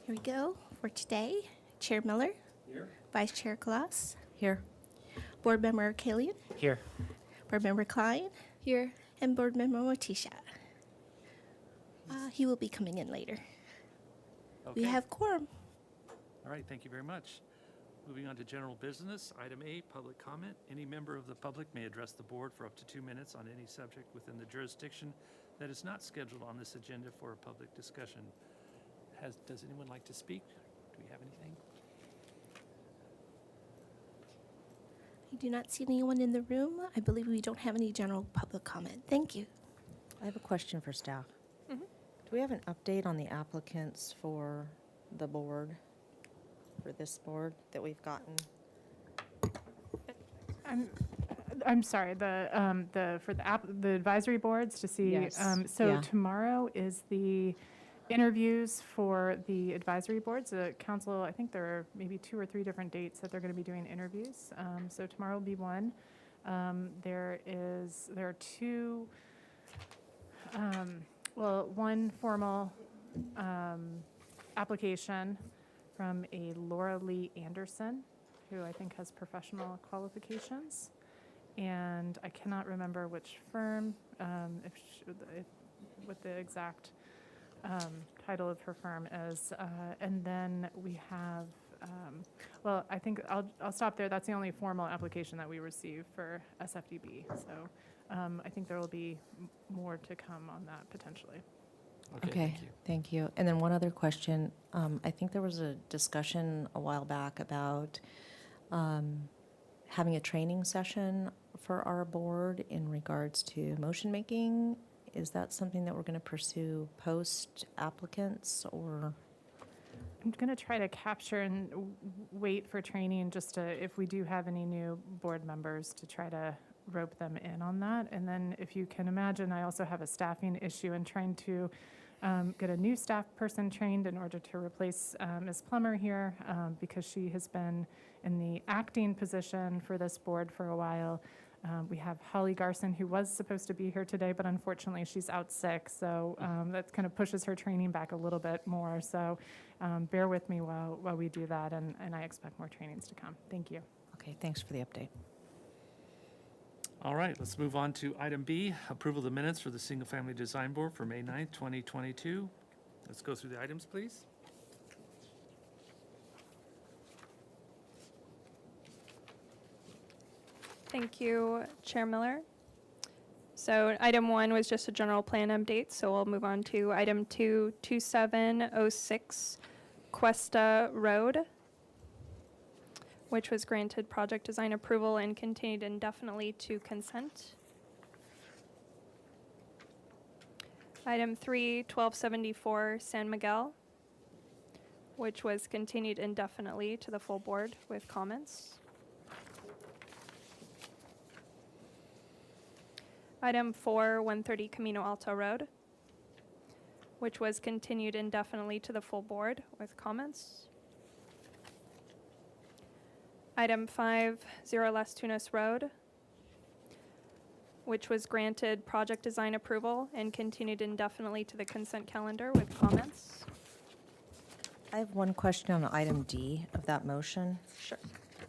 Here we go for today. Chair Miller. Here. Vice Chair Claus. Here. Board Member Killian. Here. Board Member Klein. Here. And Board Member Morticia. He will be coming in later. Okay. We have quorum. All right, thank you very much. Moving on to general business. Item A, public comment. Any member of the public may address the board for up to 2 minutes on any subject within the jurisdiction that is not scheduled on this agenda for a public discussion. Does anyone like to speak? Do we have anything? I do not see anyone in the room. I believe we don't have any general public comment. Thank you. I have a question for staff. Do we have an update on the applicants for the board, for this board that we've gotten? I'm sorry, the advisory boards to see. Yes. So Yeah. tomorrow is the interviews for the advisory boards. The council, I think there are maybe 2 or 3 different dates that they're going to be doing interviews. So tomorrow will be one. There are 2, one formal application from a Laura Lee Anderson, who I think has professional qualifications. And I cannot remember which firm, what the exact title of her firm is. And then we have, I think I'll stop there. That's the only formal application that we receive for SFDB. So I think there will be more to come on that potentially. Okay, Thank you. And then one other question. I think there was a discussion a while back about having a training session for our board in regards to motion making. Is that something that we're going to pursue post applicants, or? I'm going to try to capture and wait for training just to, if we do have any new board members, to try to rope them in on that. And then if you can imagine, I also have a staffing issue in trying to get a new staff person trained in order to replace Ms. Plummer here because she has been in the acting position for this board for a while. We have Holly Garson, who was supposed to be here today, but unfortunately she's out sick, so that kind of pushes her training back a little bit more. So bear with me while we do that, and I expect more trainings to come. Thank you. Okay, thanks for the update. All right, let's move on to item B, approval of the minutes for the Single Family Design Board for May 9th, 2022. Let's go through the items, please. Thank you, Chair Miller. So item 1 was just a general plan update, so we'll move on to item 2, 2706 Cuesta Road, which was granted project design approval and continued indefinitely to consent. Item 3, 1274 San Miguel, which was continued indefinitely to the full board with comments. Item 4, 130 Camino Alto Road, which was continued indefinitely to the full board with comments. Item 5, 0 Las Tunas Road, which was granted project design approval and continued indefinitely to the consent calendar with comments. I have one question on item D of that motion, Sure.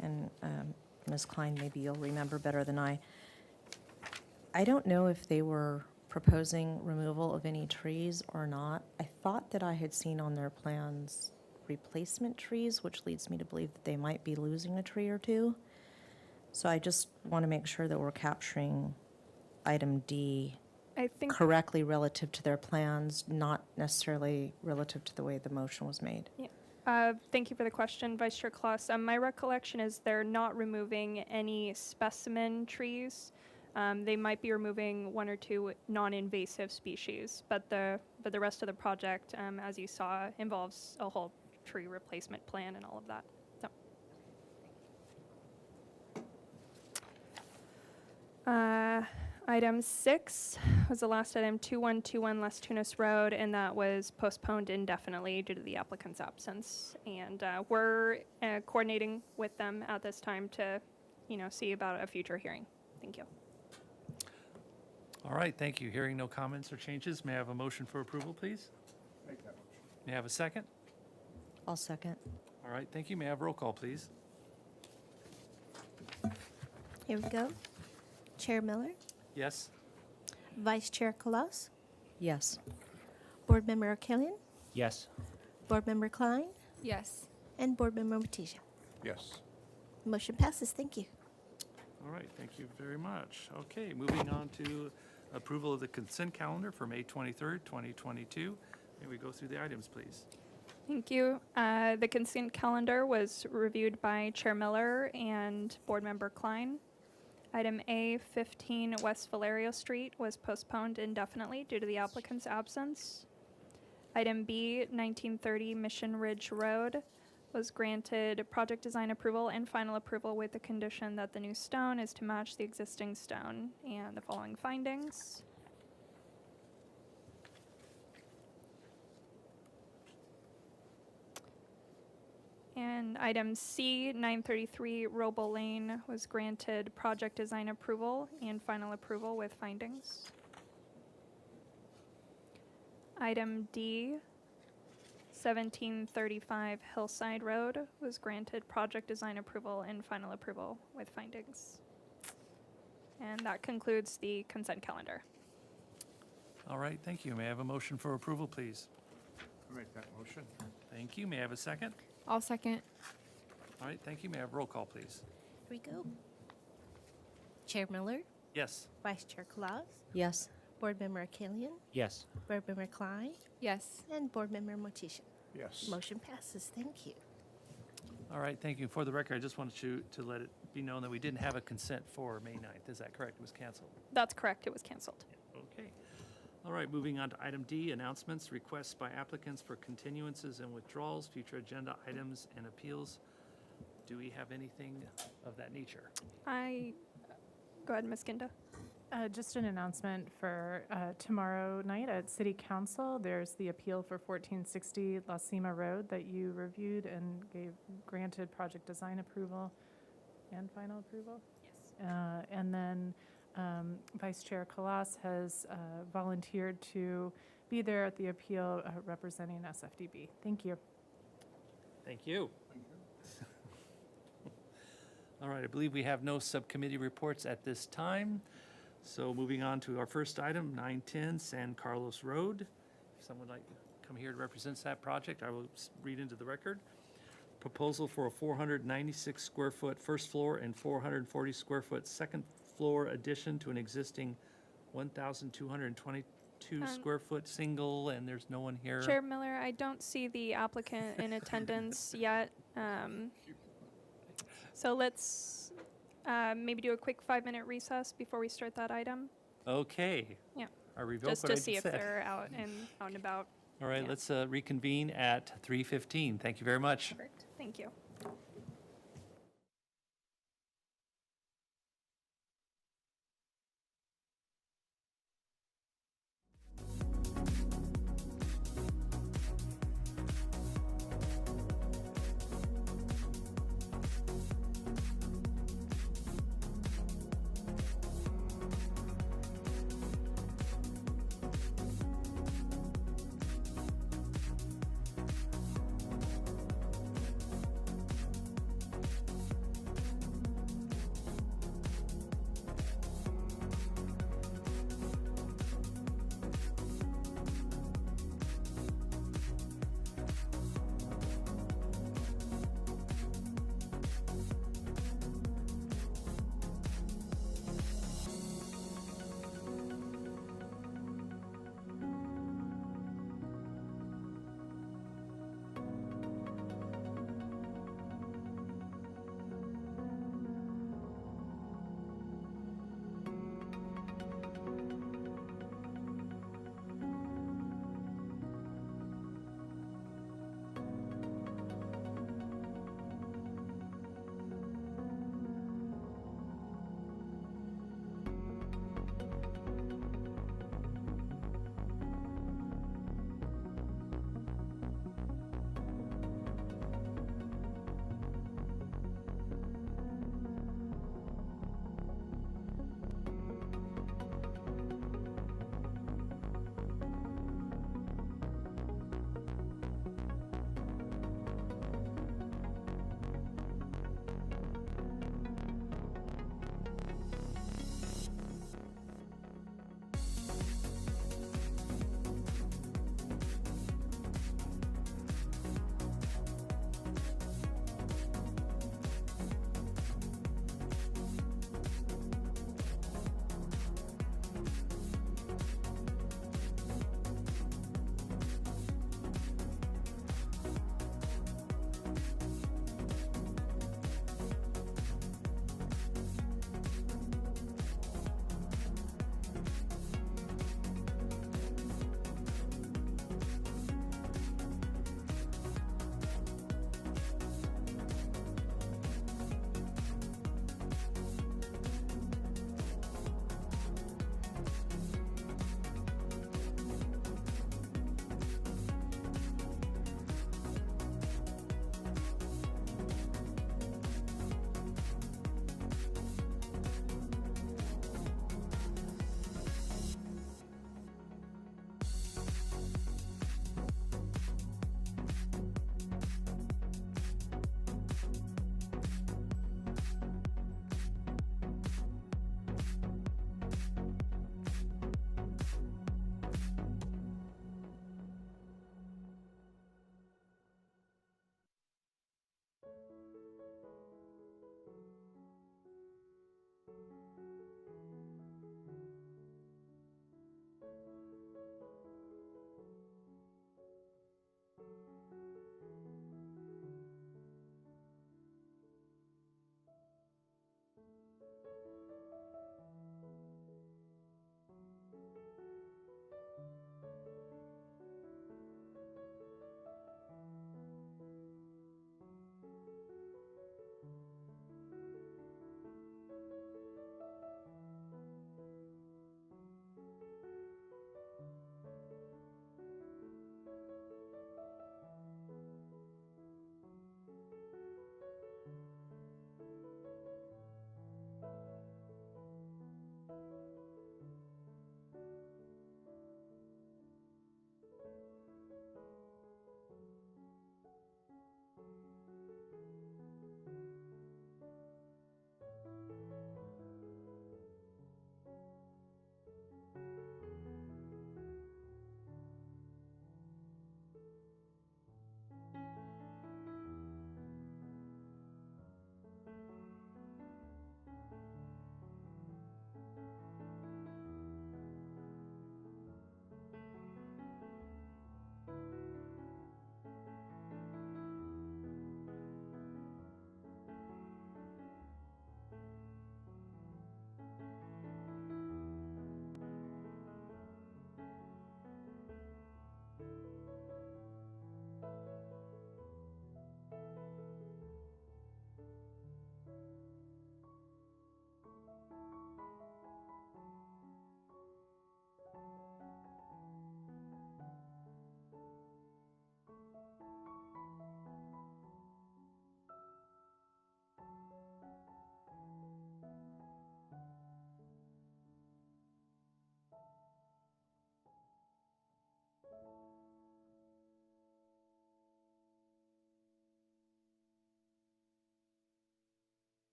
and Ms. Klein, maybe you'll remember better than I. I don't know if they were proposing removal of any trees or not. I thought that I had seen on their plans replacement trees, which leads me to believe that they might be losing a tree or two. So I just want to make sure that we're capturing item D I think correctly relative to their plans, not necessarily relative to the way the motion was made. Thank you for the question, Vice Chair Kloss. My recollection is they're not removing any specimen trees. They might be removing 1 or 2 non-invasive species, but the rest of the project, as you saw, involves a whole tree replacement plan and all of that. So. Item 6 was the last item, 2121 Las Tunas Road, and that was postponed indefinitely due to the applicant's absence. And we're coordinating with them at this time to, see about a future hearing. Thank you. All right, thank you. Hearing no comments or changes, may I have a motion for approval, please? Make that motion. May I have a second? I'll second. All right, thank you. May I have roll call, please? Here we go. Chair Miller, Yes? Vice Chair Kalas, Yes. Board Member Arkelian, Yes. Board Member Klein, Yes. and Board Member Matija. Yes. Motion passes. Thank you. All right, thank you very much. Okay, moving on to approval of the consent calendar for May 23rd, 2022. May we go through the items, please? Thank you. The consent calendar was reviewed by Chair Miller and Board Member Klein. Item A, 15 West Valerio Street, was postponed indefinitely due to the applicant's absence. Item B, 1930 Mission Ridge Road, was granted project design approval and final approval with the condition that the new stone is to match the existing stone and the following findings. And item C, 933 Roble Lane, was granted project design approval and final approval with findings. Item D, 1735 Hillside Road, was granted project design approval and final approval with findings. And that concludes the consent calendar. All right, thank you. May I have a motion for approval, please? I make that motion. Thank you. May I have a second? I'll second. All right, thank you. May I have roll call, please? Here we go. Chair Miller, Yes? Vice Chair Kalas, Yes. Board Member Arkelian, Yes. Board Member Klein, Yes. and Board Member Matija. Yes. Motion passes. Thank you. All right, thank you. For the record, I just wanted you to let it be known that we didn't have a consent for May 9th. Is that correct? It was canceled. That's correct, it was canceled. Okay. All right, moving on to item D, announcements, requests by applicants for continuances and withdrawals, future agenda items and appeals. Do we have anything of that nature? Go ahead, Ms. Ginda. Just an announcement for tomorrow night at City Council. There's the appeal for 1460 La Cima Road that you reviewed and granted project design approval and final approval. Yes. And then Vice Chair Kalas has volunteered to be there at the appeal representing SFDB. Thank you. Thank you. All right, I believe we have no subcommittee reports at this time. So moving on to our first item, 910 San Carlos Road. If someone would like to come here to represent that project, I will read into the record. Proposal for a 496 square foot first floor and 440 square foot second floor addition to an existing 1,222 square foot single, and there's no one here. Chair Miller, I don't see the applicant in attendance yet. So let's maybe do a quick 5-minute recess before we start that item. Okay. Yeah. I revoke Just what I to see if said. they're out and about. All right, yeah. let's reconvene at 3:15. Thank you very much. Perfect. Thank you.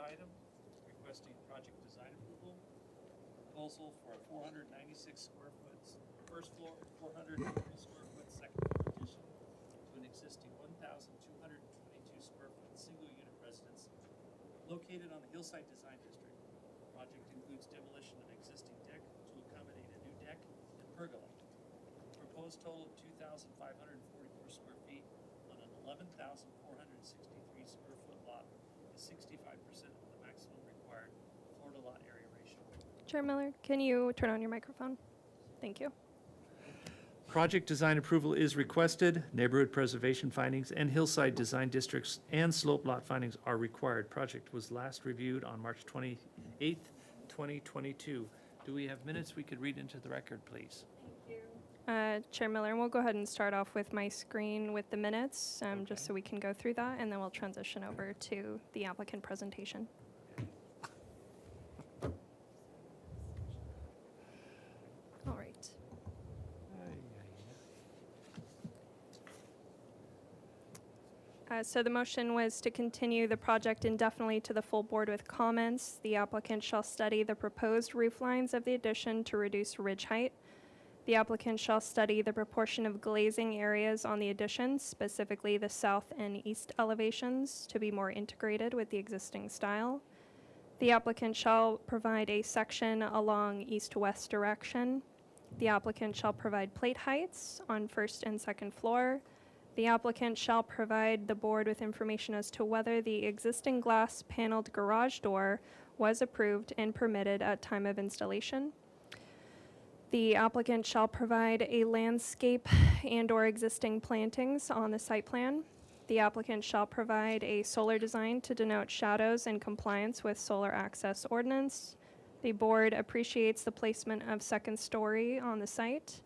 item, requesting project design approval. Proposal for a 496 square foot first floor, 430 square foot second floor addition to an existing 1,222 square foot single unit residence located on the Hillside Design District. Project includes demolition of existing deck to accommodate a new deck and pergola. Proposed total of 2,544 square feet on an 11,463 square foot lot is 65% of the maximum required floor to lot area ratio. Chair Miller, can you turn on your microphone? Thank you. Project design approval is requested. Neighborhood preservation findings and hillside design districts and slope lot findings are required. Project was last reviewed on March 28th, 2022. Do we have minutes we could read into the record, please? Chair Miller, and we'll go ahead and start off with my screen with the minutes, just Okay. so we can go through that, and then we'll transition over to the applicant presentation. All right. So the motion was to continue the project indefinitely to the full board with comments. The applicant shall study the proposed roof lines of the addition to reduce ridge height. The applicant shall study the proportion of glazing areas on the addition, specifically the south and east elevations, to be more integrated with the existing style. The applicant shall provide a section along east-west direction. The applicant shall provide plate heights on first and second floor. The applicant shall provide the board with information as to whether the existing glass paneled garage door was approved and permitted at time of installation. The applicant shall provide a landscape and/or existing plantings on the site plan. The applicant shall provide a solar design to denote shadows in compliance with solar access ordinance. The board appreciates the placement of second story on the site.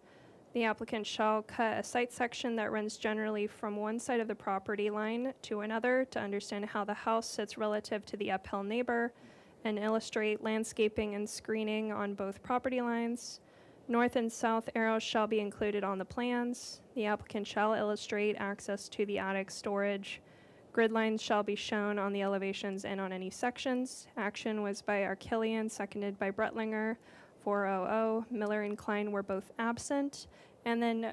The applicant shall cut a site section that runs generally from one side of the property line to another to understand how the house sits relative to the uphill neighbor and illustrate landscaping and screening on both property lines. North and south arrows shall be included on the plans. The applicant shall illustrate access to the attic storage. Grid lines shall be shown on the elevations and on any sections. Action was by Arkillian, seconded by Bretlinger. 400. Miller and Klein were both absent. And then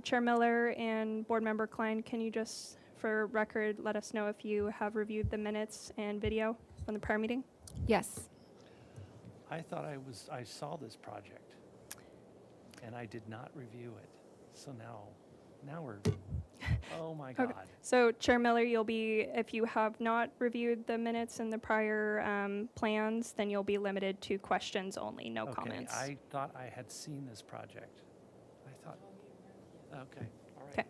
Chair Miller and Board Member Klein, can you just, for record, let us know if you have reviewed the minutes and video from the prior meeting? Yes. I thought I saw this project, and I did not review it. So now we're, oh my Okay. God. So Chair Miller, you'll be, if you have not reviewed the minutes and the prior plans, then you'll be limited to questions only, no comments. Okay, I thought I had seen this project. Okay, all right. Okay.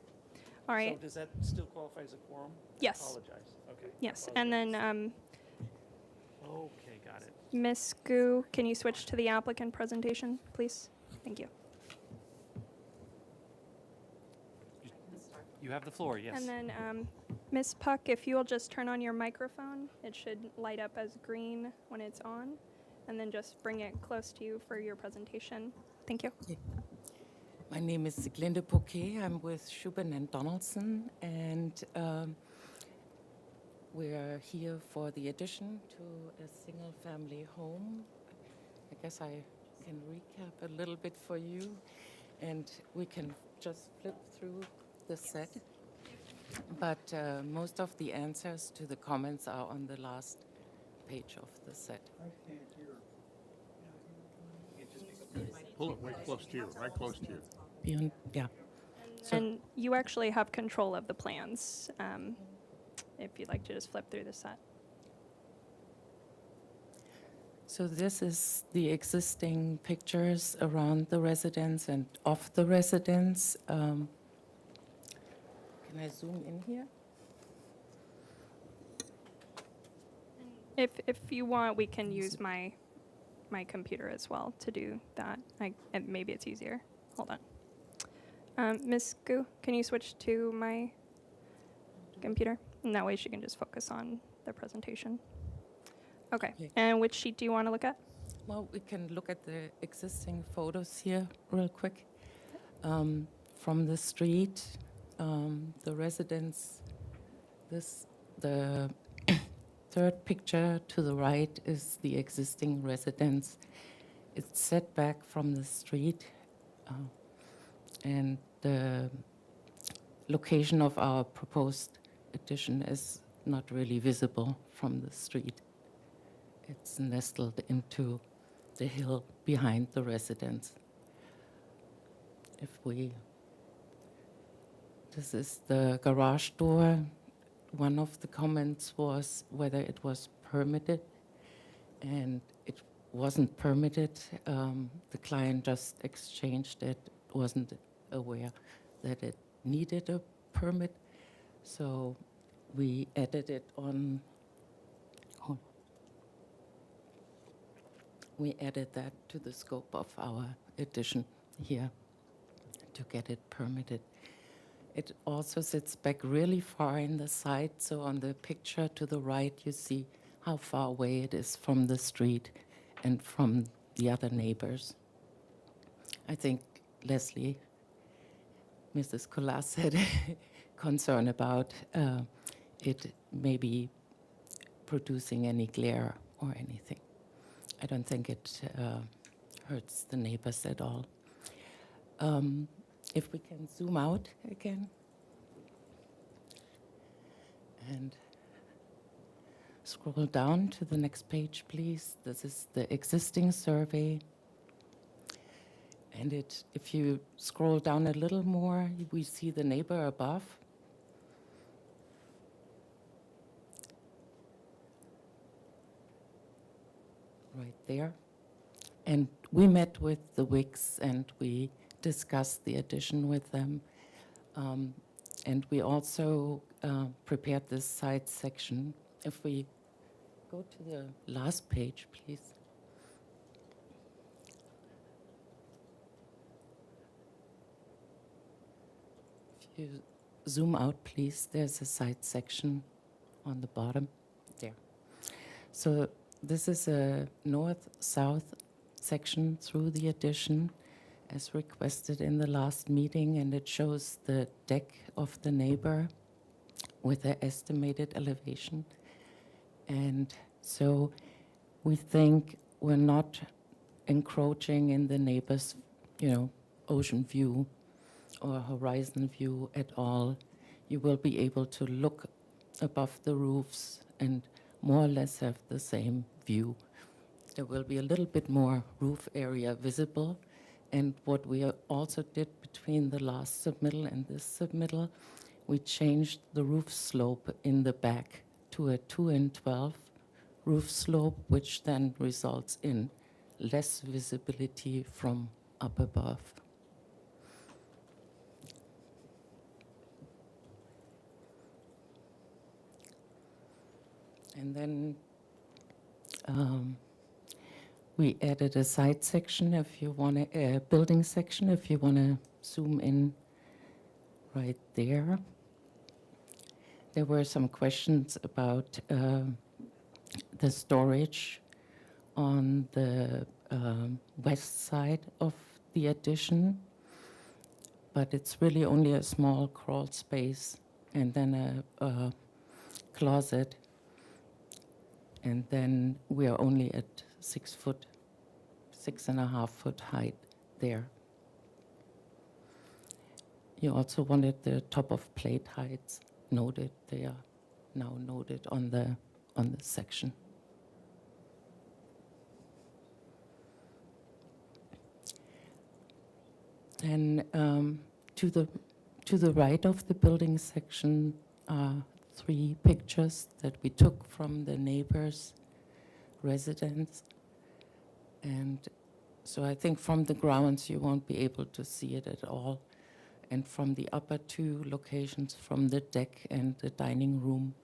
All right. So does that still qualify as a quorum? Yes. Apologize, okay. Yes, and then Okay, got it. Ms. Gu, can you switch to the applicant presentation, please? Thank you. You have the floor, yes. And then Ms. Puck, if you will just turn on your microphone, it should light up as green when it's on, and then just bring it close to you for your presentation. Thank you. My name is Glenda Poquet. I'm with Shubin and Donaldson, and we're here for the addition to a single-family home. I guess I can recap a little bit for you, and we can just flip through the set. But most of the answers to the comments are on the last page of the set. Pull it right close to you, right close to you. Beyond, yeah. So- And you actually have control of the plans, if you'd like to just flip through the set. So this is the existing pictures around the residence and of the residence. Can I zoom in here? If you want, we can use my computer as well to do that. Maybe it's easier. Hold on. Ms. Gu, can you switch to my computer? And that way she can just focus on the presentation. Okay. Okay. And which sheet do you want to look at? Well, we can look at the existing photos here real quick. From the street, the residence, the third picture to the right is the existing residence. It's set back from the street, and the location of our proposed addition is not really visible from the street. It's nestled into the hill behind the residence. This is the garage door. One of the comments was whether it was permitted, and it wasn't permitted. The client just exchanged it, wasn't aware that it needed a permit, so we added it on. We added that to the scope of our addition here to get it permitted. It also sits back really far in the side, so on the picture to the right you see how far away it is from the street and from the other neighbors. I think Leslie, Mrs. Colas had concern about it maybe producing any glare or anything. I don't think it hurts the neighbors at all. If we can zoom out again. And scroll down to the next page, please. This is the existing survey. And if you scroll down a little more, we see the neighbor above. Right there. And we met with the Wicks and we discussed the addition with them. And we also prepared this side section. If we go to the last page, please. If you zoom out, please, there's a side section on the bottom there. So this is a north-south section through the addition as requested in the last meeting, and it shows the deck of the neighbor with the estimated elevation. And so we think we're not encroaching in the neighbor's, ocean view or horizon view at all. You will be able to look above the roofs and more or less have the same view. There will be a little bit more roof area visible. And what we also did between the last submittal and this submittal, we changed the roof slope in the back to a 2-in-12 roof slope, which then results in less visibility from up above. And then we added a side section if you want a building section, if you want to zoom in right there. There were some questions about the storage on the west side of the addition, but it's really only a small crawl space and then a closet. And then we are only at 6.5 foot height there. You also wanted the top of plate heights noted. They are now noted on the section. And to the right of the building section are 3 pictures that we took from the neighbor's residence. And so I think from the grounds you won't be able to see it at all. And from the upper 2 locations, from the deck and the dining room,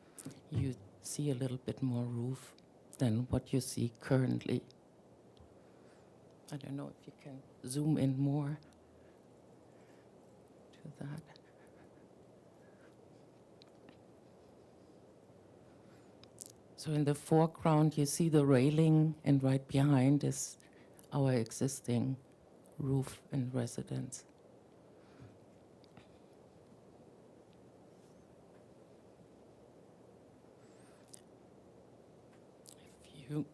you see a little bit more roof than what you see currently. I don't know if you can zoom in more to that. So in the foreground, you see the railing, and right behind is our existing roof and residence. you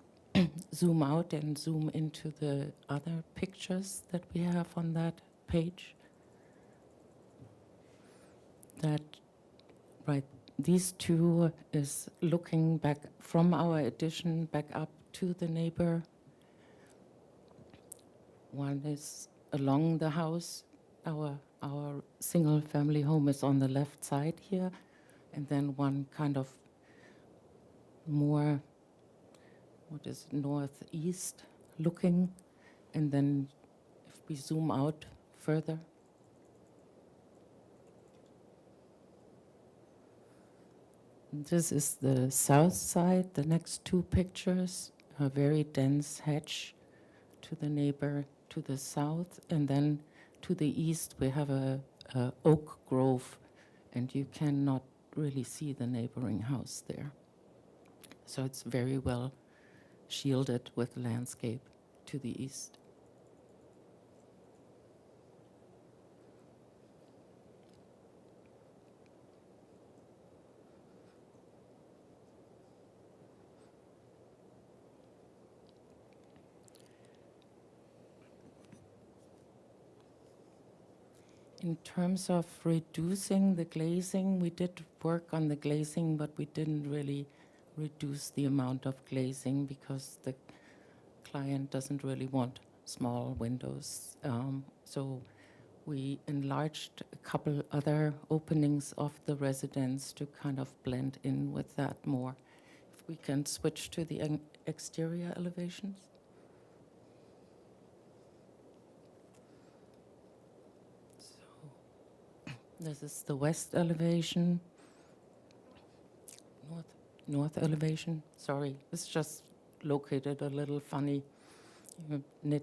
zoom out and zoom into the other pictures that we have on that page, that, right, these two is looking back from our addition back up to the neighbor. One is along the house. Our single-family home is on the left side here, and then one kind of more, what is it, northeast looking, and then if we zoom out further, this is the south side. The next two pictures, a very dense hedge to the neighbor to the south, and then to the east we have a oak grove, and you cannot really see the neighboring house there. So it's very well shielded with landscape to the east. In terms of reducing the glazing, we did work on the glazing, but we didn't really reduce the amount of glazing because the client doesn't really want small windows. So we enlarged a couple other openings of the residence to kind of blend in with that more. If we can switch to the exterior elevations. This is the west elevation, north elevation. Sorry, it's just located a little funny. There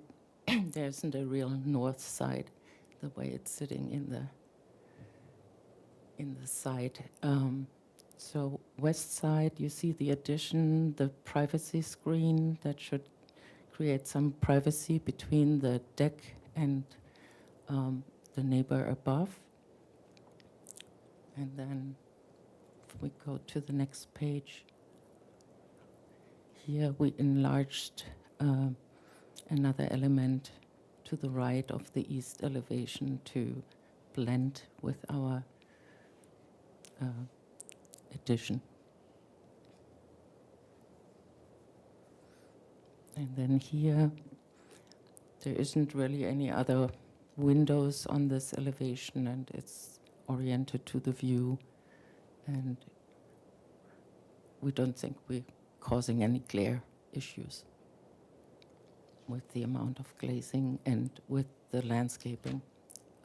isn't a real north side, the way it's sitting in the side. So west side, you see the addition, the privacy screen that should create some privacy between the deck and the neighbor above. And then if we go to the next page, here we enlarged another element to the right of the east elevation to blend with our addition. And then here, there isn't really any other windows on this elevation, and it's oriented to the view, and we don't think we're causing any glare issues with the amount of glazing and with the landscaping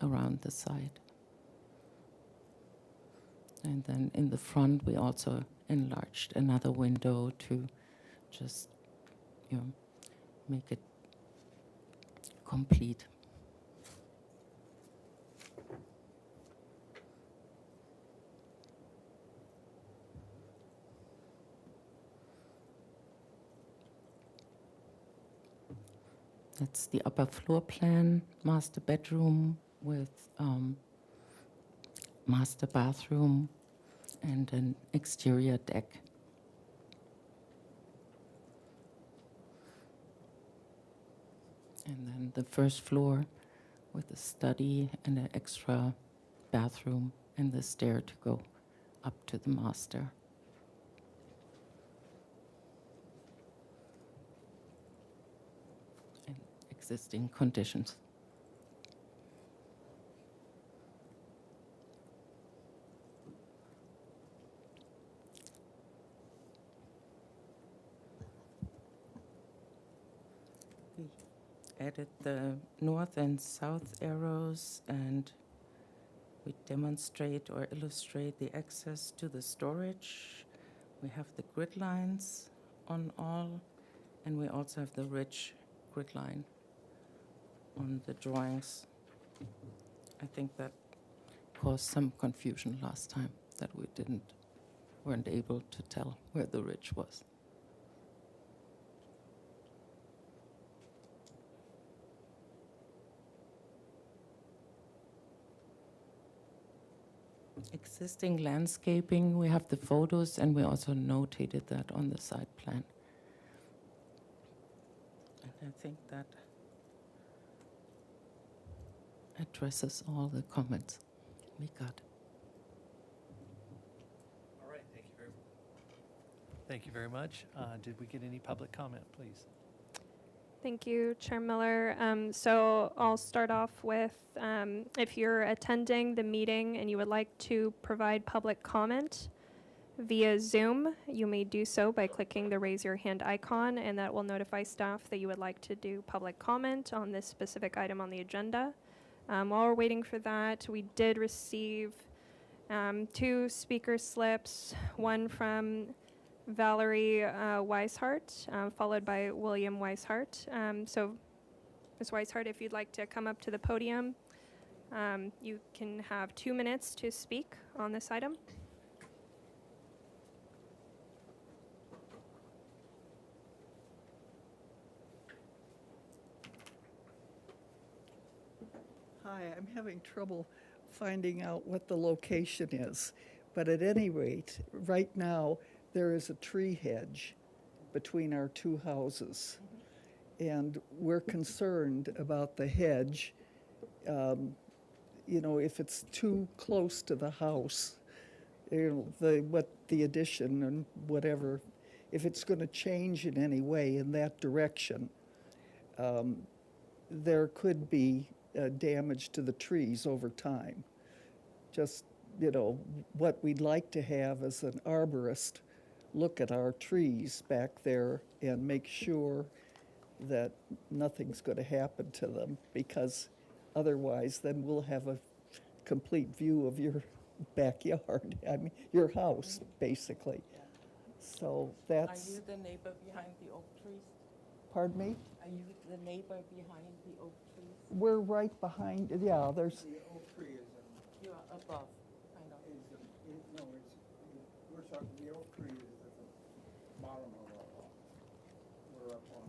around the side. And then in the front, we also enlarged another window to just, make it complete. That's the upper floor plan, master bedroom with master bathroom and an exterior deck. And then the first floor with a study and an extra bathroom and the stair to go up to the master. And existing conditions. We added the north and south arrows, and we demonstrate or illustrate the access to the storage. We have the grid lines on all, and we also have the ridge grid line on the drawings. I think that caused some confusion last time, that we weren't able to tell where the ridge was. Existing landscaping, we have the photos, and we also notated that on the site plan. I think that addresses all the comments we got. All right, thank you very much. Thank you very much. Did we get any public comment, please? Thank you, Chair Miller. So I'll start off with, if you're attending the meeting and you would like to provide public comment via Zoom, you may do so by clicking the raise your hand icon, and that will notify staff that you would like to do public comment on this specific item on the agenda. While we're waiting for that, we did receive 2 speaker slips, one from Valerie Weishart, followed by William Weishart. So, Ms. Weishart, if you'd like to come up to the podium, you can have 2 minutes to speak on this item. Hi, I'm having trouble finding out what the location is. But at any rate, right now, there is a tree hedge between our 2 houses. And we're concerned about the hedge. You know, if it's too close to the house, you know, the addition and whatever, if it's going to change in any way in that direction, there could be damage to the trees over time. Just, you know, what we'd like to have is an arborist look at our trees back there and make sure that nothing's going to happen to them, because otherwise then we'll have a complete view of your backyard, I mean, your house, basically. So Are that's, you the neighbor behind the oak trees? pardon me? Are you the neighbor behind the oak trees? We're right behind, yeah, there's, The oak tree is You are above, kind of. we're talking, the oak tree is at the bottom of our lot. We're up on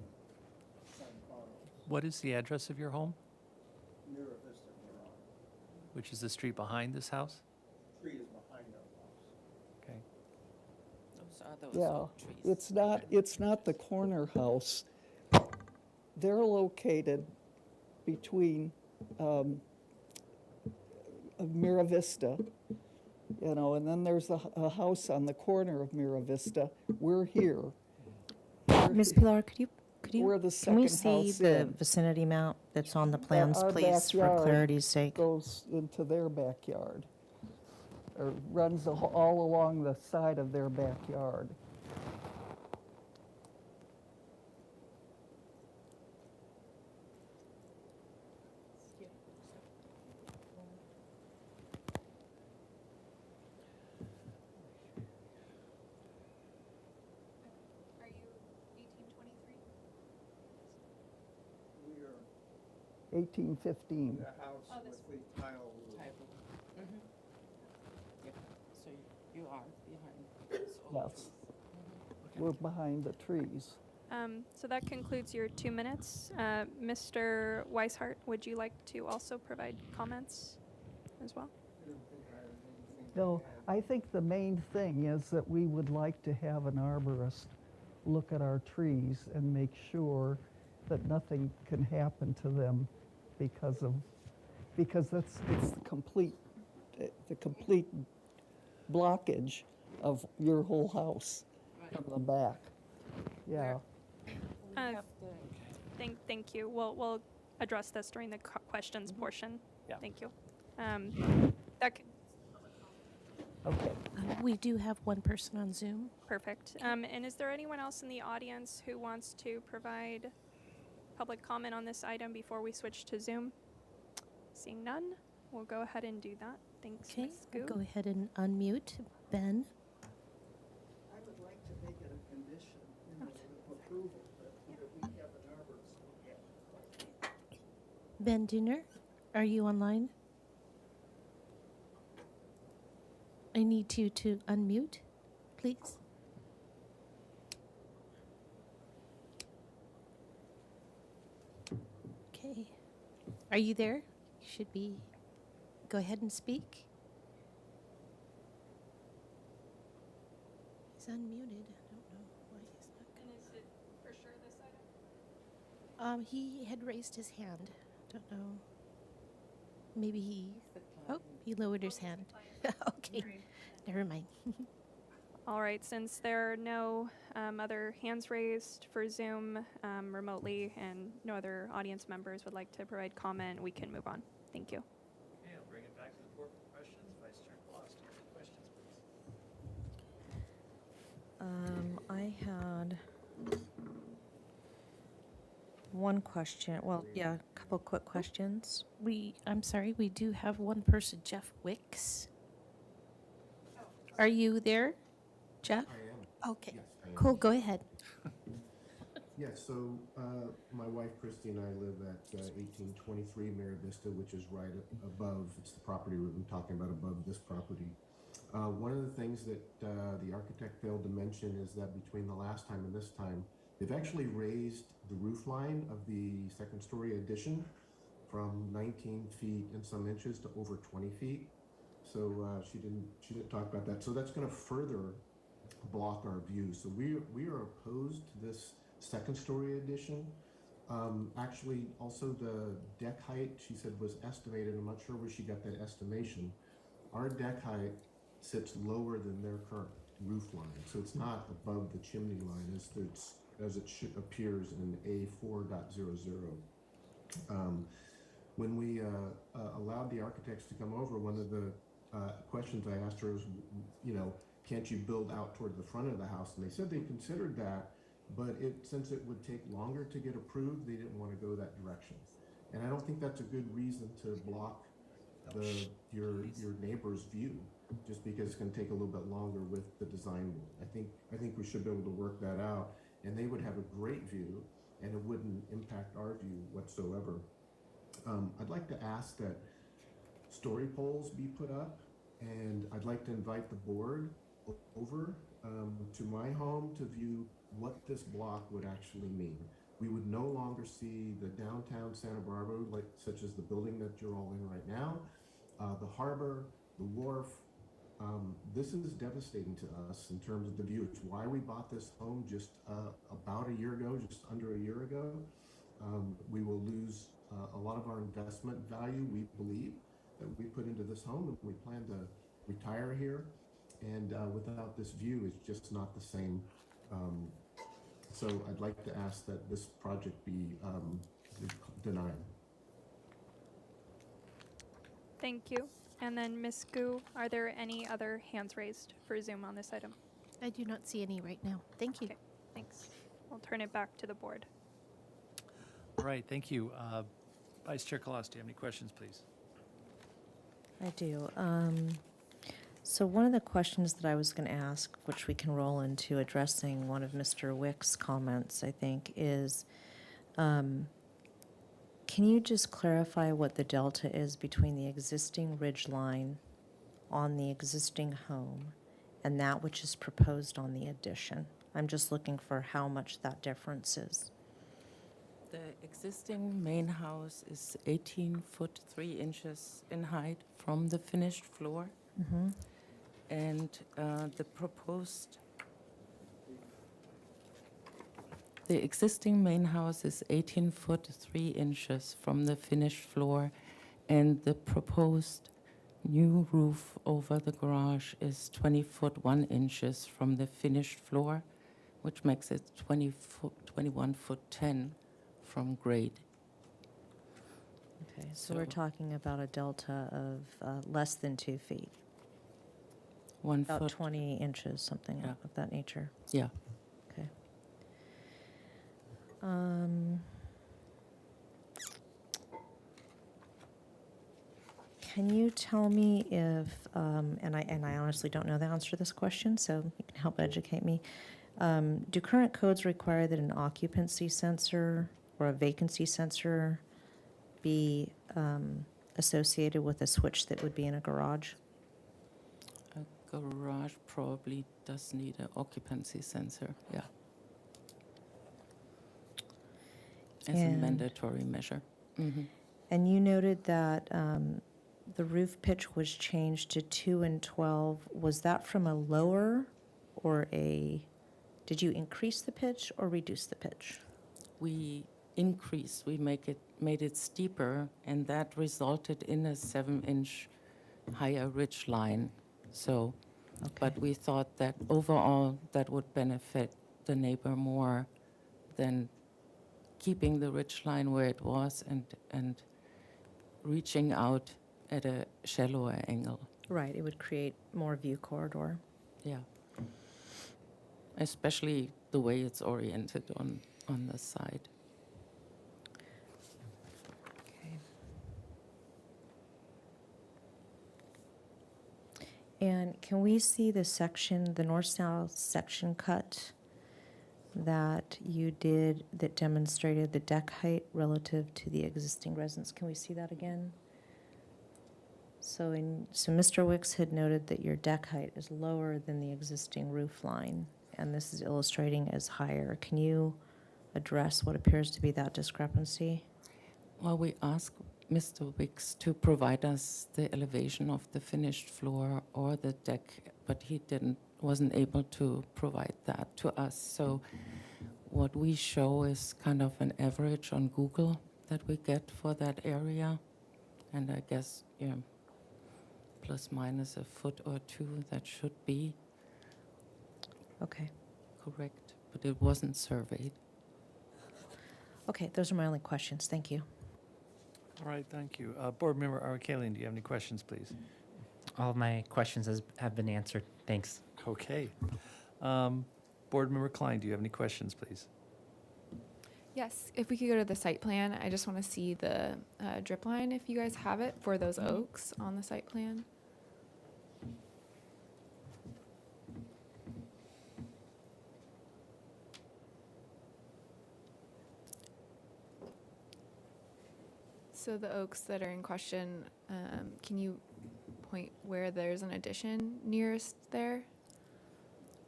San Carlos, What is the address of your home? Mira Vista, we're on. Which is the street behind this house? Tree is behind our house. Okay. Those are those yeah, oak trees. it's not the corner house. They're located between Mira Vista, you know, and then there's a house on the corner of Mira Vista. We're here. Ms. Pilar, could We're you, the can we second see house the in. vicinity map that's on the plans, our please, for backyard clarity's sake? Goes into their backyard, or runs all along the side of their backyard. Are you 1823? We are 1815. the house with the tile roof. Type of- Mhm. Yeah, so you are behind those oak Yes. trees. We're behind the trees. So that concludes your 2 minutes. Mr. Weishart, would you like to also provide comments as well? No, I think the main thing is that we would like to have an arborist look at our trees and make sure that nothing can happen to them because it's the complete blockage of your whole house from the back. Yeah. We Uh, have the Thank you. We'll address this during the questions portion. Yeah. Thank you. That c- Okay. We do have one person on Zoom. Perfect. And is there anyone else in the audience who wants to provide public comment on this item before we switch to Zoom? Seeing none, we'll go ahead and do that. Thanks, Okay, Ms. we'll Gu. go ahead and unmute Ben. I would like to make it a condition, of approval, that we have an arborist. Ben Dinner, are you online? I need you to unmute, please. Okay. Are you there? You should be. Go ahead and speak. He's unmuted. I don't know why he's not. And is it for sure this item? He had raised his hand. Don't know. Maybe he lowered his hand. Okay, never mind. All right, since there are no other hands raised for Zoom remotely and no other audience members would like to provide comment, we can move on. Thank you. Okay, I'll bring it back to the board for questions. Vice Chair Kolowski, any questions, please? I had one question, well, yeah, a couple quick questions. I'm sorry, we do have one person, Jeff Wicks. Are you there, Jeff? I am, Okay, yes, I am. cool, go ahead. Yes, so my wife Christy and I live at 1823 Mira Vista, which is right above, it's the property we've been talking about above this property. One of the things that the architect failed to mention is that between the last time and this time, they've actually raised the roof line of the second story addition from 19 feet and some inches to over 20 feet. So she didn't talk about that. So that's going to further block our view. So we are opposed to this second story addition. Actually, also the deck height, she said, was estimated. I'm not sure where she got that estimation. Our deck height sits lower than their current roof line. So it's not above the chimney line as it appears in A4.00. When we allowed the architects to come over, one of the questions I asked her was, can't you build out toward the front of the house? And they said they considered that, but since it would take longer to get approved, they didn't want to go that direction. And I don't think that's a good reason to block your neighbor's view, just because it's going to take a little bit longer with the design rule. I think we should be able to work that out, and they would have a great view, and it wouldn't impact our view whatsoever. I'd like to ask that story poles be put up, and I'd like to invite the board over to my home to view what this block would actually mean. We would no longer see the downtown Santa Barbara, such as the building that you're all in right now, the harbor, the wharf. This is devastating to us in terms of the view. It's why we bought this home just about a year ago, just under a year ago. We will lose a lot of our investment value, we believe, that we put into this home, and we plan to retire here. And without this view, it's just not the same. So I'd like to ask that this project be denied. Thank you. And then Ms. Gu, are there any other hands raised for Zoom on this item? I do not see any right now. Thank you. Okay, thanks. I'll turn it back to the board. All right, thank you. Vice Chair Kolowski, do you have any questions, please? I do. So one of the questions that I was going to ask, which we can roll into addressing one of Mr. Wick's comments, I think, is can you just clarify what the delta is between the existing ridge line on the existing home and that which is proposed on the addition? I'm just looking for how much that difference is. The existing main house is 18 foot 3 inches in height from the finished floor. Mm-hmm. And the existing main house is 18 foot 3 inches from the finished floor, and the proposed new roof over the garage is 20 foot 1 inches from the finished floor, which makes it 21 foot 10 from grade. Okay, so we're So- talking about a delta of less than 2 feet, 1 about foot. 20 inches, something Yeah. of that nature. Yeah. Okay. Can you tell me if, and I honestly don't know the answer to this question, so you can help educate me. Do current codes require that an occupancy sensor or a vacancy sensor be associated with a switch that would be in a garage? A garage probably does need an occupancy sensor, yeah. As a And- mandatory measure. Mhm. And you noted that the roof pitch was changed to 2 and 12. Was that from a lower or did you increase the pitch or reduce the pitch? We increase. We made it steeper, and that resulted in a 7-inch higher ridge line. So, but we thought that overall that would benefit the neighbor more than keeping the ridge line where it was and reaching out at a shallower angle. Right, it would create more view corridor. Yeah. Especially the way it's oriented on the side. Okay. And can we see the section, the north-south section cut that you did that demonstrated the deck height relative to the existing residence? Can we see that again? So Mr. Wicks had noted that your deck height is lower than the existing roof line, and this is illustrating as higher. Can you address what appears to be that discrepancy? Well, we asked Mr. Wicks to provide us the elevation of the finished floor or the deck, but he wasn't able to provide that to us. So what we show is kind of an average on Google that we get for that area. And I guess, yeah, plus minus a foot or two, that should be Okay. correct, but it wasn't surveyed. Okay, those are my only questions. Thank you. All right, thank you. Board Member Arakaelian, do you have any questions, please? All of my questions have been answered. Thanks. Okay. Board Member Klein, do you have any questions, please? Yes, if we could go to the site plan, I just want to see the drip line, if you guys have it, for those oaks on the site plan. So the oaks that are in question, can you point where there's an addition nearest there?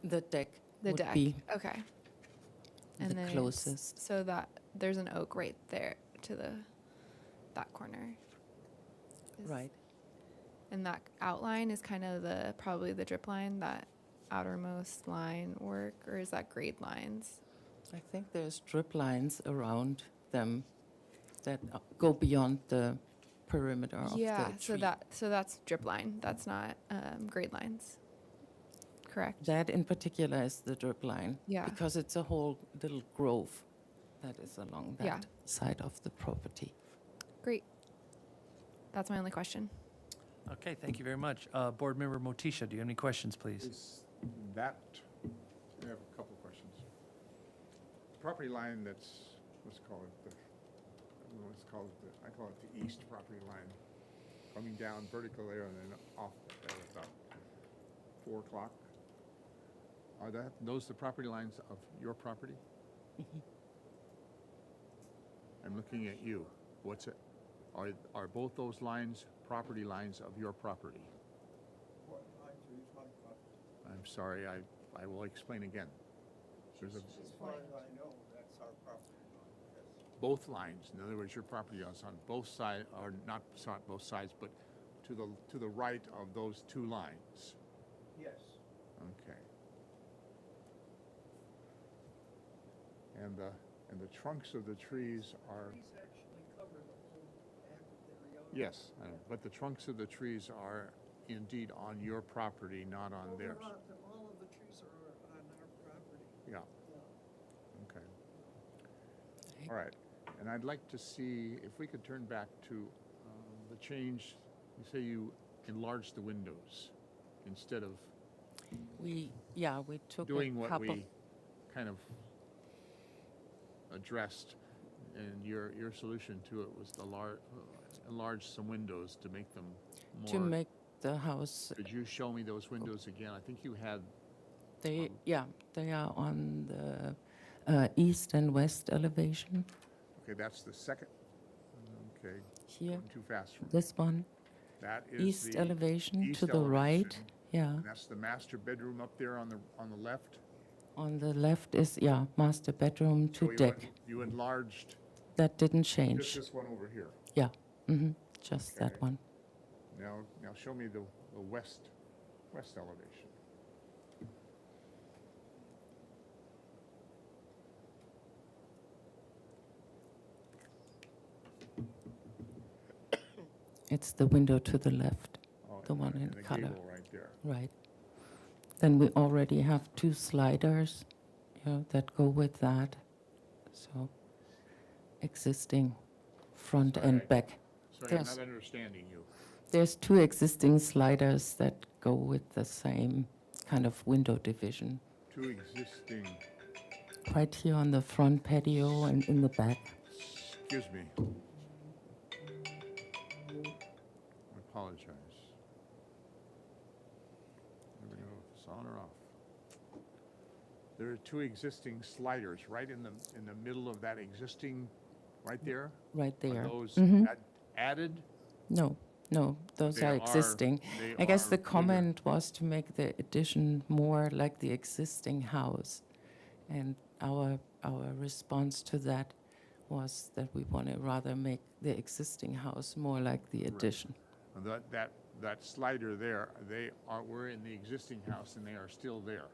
The deck The would deck. be Okay. the it's- closest. So that there's an oak right there to that corner. Is- Right. And that outline is kind of probably the drip line, that outermost line work, or is that grade lines? I think there's drip lines around them that go beyond the perimeter of the tree. So that's drip line. That's not grade lines. Correct. That in particular is the drip line. Yeah. Because it's a whole little grove that is along that Yeah. side of the property. Great. That's my only question. Okay, thank you very much. Board Member Motisha, do you have any questions, please? Is that, I have a couple of questions. Property line that's, let's call it I call it the east property line, coming down vertical there and then off at about 4 o'clock. Are those the property lines of your property? I'm looking at you. What's it? Are both those lines property lines of your property? What lines are you talking about? I'm sorry, I will explain again. There's a, As far as I know, that's our property line, yes. both lines, in other words, your property is on both sides, or not both sides, but to the right of those two lines. Yes. Okay. And the trunks of the trees are, Trees actually cover the whole back of their yard. yes, I know, but the trunks of the trees are indeed on your property, not on Well, theirs. all of the trees are on our property. Yeah, Yeah. okay. All right, and I'd like to see, if we could turn back to the change, you say you enlarged the windows instead of We took doing a what couple. we kind of addressed, and your solution to it was to enlarge some windows to make them more. To make the house, Could you show me those windows again? I think you had, they are on the east and west elevation. okay, that's the second. Okay, Here, going too fast for me. this one, That is east the elevation east to the right. elevation, Yeah, and that's the master bedroom up there on the left. on the left is, master bedroom So to deck. you enlarged That didn't just change. this one over here. Just that Okay. one. Now show me the west elevation. It's the window to the left, Oh, the one in the color. gable right there. Right. Then we already have 2 sliders, that go with that. So existing front Sorry, and back. Sorry, I'm Yes. not understanding you. There's 2 existing sliders that go with the same kind of window division. 2 existing, Right here on the front patio and in the back. excuse me. I apologize. Never know if it's on or off. There are 2 existing sliders right in the middle of that existing, right there? Right there. Are those Mhm. added? No, those They are are- existing. they I guess are the bigger. comment was to make the addition more like the existing house. And our response to that was that we want to rather make the existing house more like the addition. That slider there, we're in the existing house and they are still there.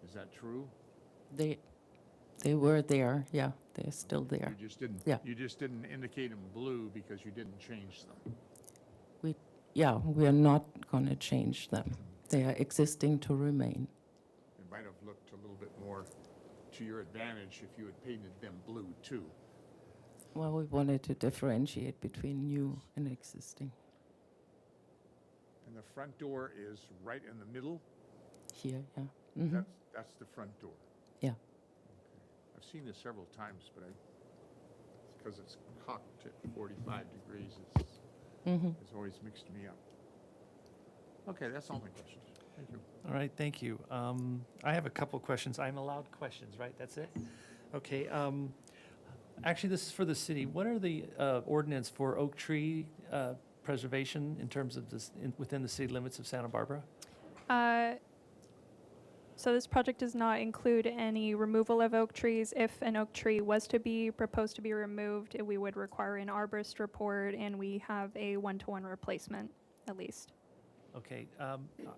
Is that true? They were there, yeah, they're still there. Yeah. You just didn't indicate in blue because you didn't change them. Yeah, we are not going to change them. They are existing to remain. It might have looked a little bit more to your advantage if you had painted them blue too. Well, we wanted to differentiate between new and existing. And the front door is right in the middle? Here, yeah. Mhm. That's the front door. Yeah. I've seen this several times, but it's because it's cocked at 45 degrees. Mhm. It's always mixed me up. Okay, that's all my questions. Thank you. All right, thank you. I have a couple questions. I'm allowed questions, right? That's it? Okay. Actually, this is for the city. What are the ordinance for oak tree preservation in terms of this, within the city limits of Santa Barbara? So this project does not include any removal of oak trees. If an oak tree was to be proposed to be removed, we would require an arborist report, and we have a 1-to-1 replacement at least. Okay.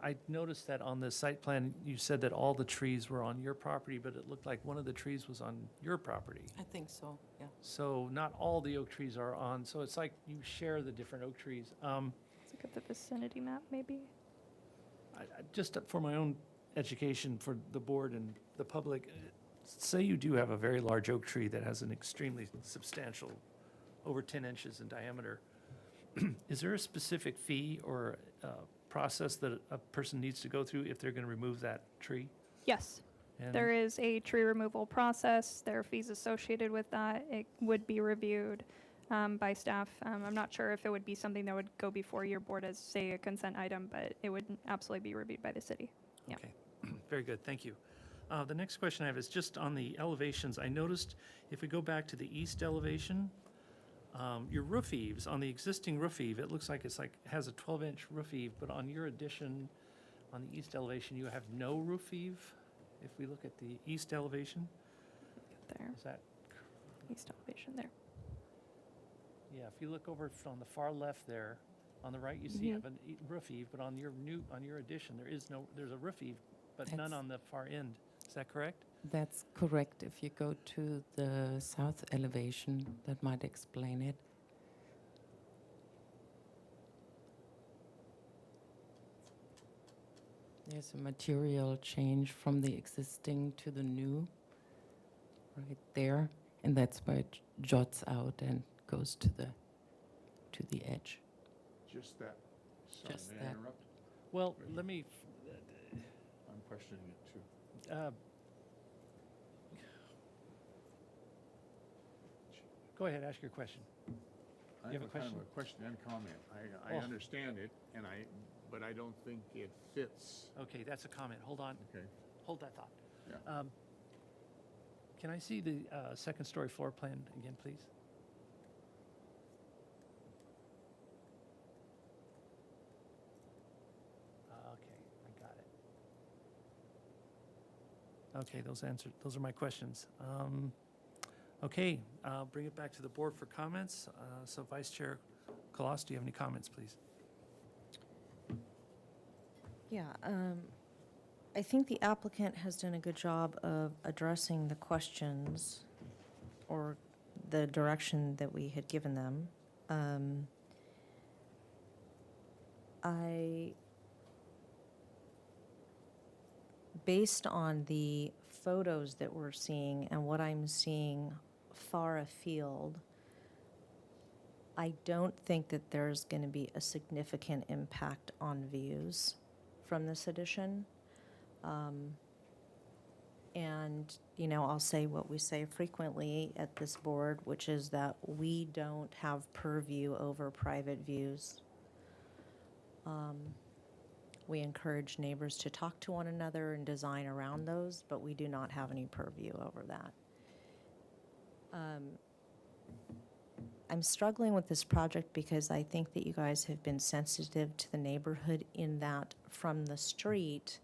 I noticed that on the site plan, you said that all the trees were on your property, but it looked like one of the trees was on your property. I think so, yeah. So not all the oak trees are on, so it's like you share the different oak trees. Let's look at the vicinity map, maybe. Just for my own education for the board and the public, say you do have a very large oak tree that has an extremely substantial, over 10 inches in diameter. Is there a specific fee or process that a person needs to go through if they're going to remove that tree? Yes. And- There is a tree removal process. There are fees associated with that. It would be reviewed by staff. I'm not sure if it would be something that would go before your board as, say, a consent item, but it would absolutely be reviewed by the city. Yeah. Okay, very good, thank you. The next question I have is just on the elevations. I noticed if we go back to the east elevation, your roof eaves, on the existing roof eave, it looks like has a 12-inch roof eave, but on your addition, on the east elevation, you have no roof eave? If we look at the east elevation, There, is that, east elevation there. yeah, if you look over on the far left there, on the right, you see you have a roof eave, but on your addition, there's a roof eave, but none That's- on the far end. Is that correct? That's correct. If you go to the south elevation, that might explain it. There's a material change from the existing to the new, right there, and that's why it jots out and goes to the edge. Just that. Sorry, Just may I that. interrupt? Well, let me, I'm questioning it too. go ahead, ask your question. I You have a have kind of question? a question and comment. I Oh. understand it, but I don't think it fits. Okay, that's a comment. Hold on. Okay. Hold that thought. Yeah. Can I see the second-story floor plan again, please? Okay, I got it. Okay, those are my questions. Okay, I'll bring it back to the board for comments. So Vice Chair Colas, do you have any comments, please? Yeah, I think the applicant has done a good job of addressing the questions or the direction that we had given them. Based on the photos that we're seeing and what I'm seeing far afield, I don't think that there's going to be a significant impact on views from this addition. And, you know, I'll say what we say frequently at this board, which is that we don't have purview over private views. We encourage neighbors to talk to one another and design around those, but we do not have any purview over that. I'm struggling with this project because I think that you guys have been sensitive to the neighborhood in that from the street,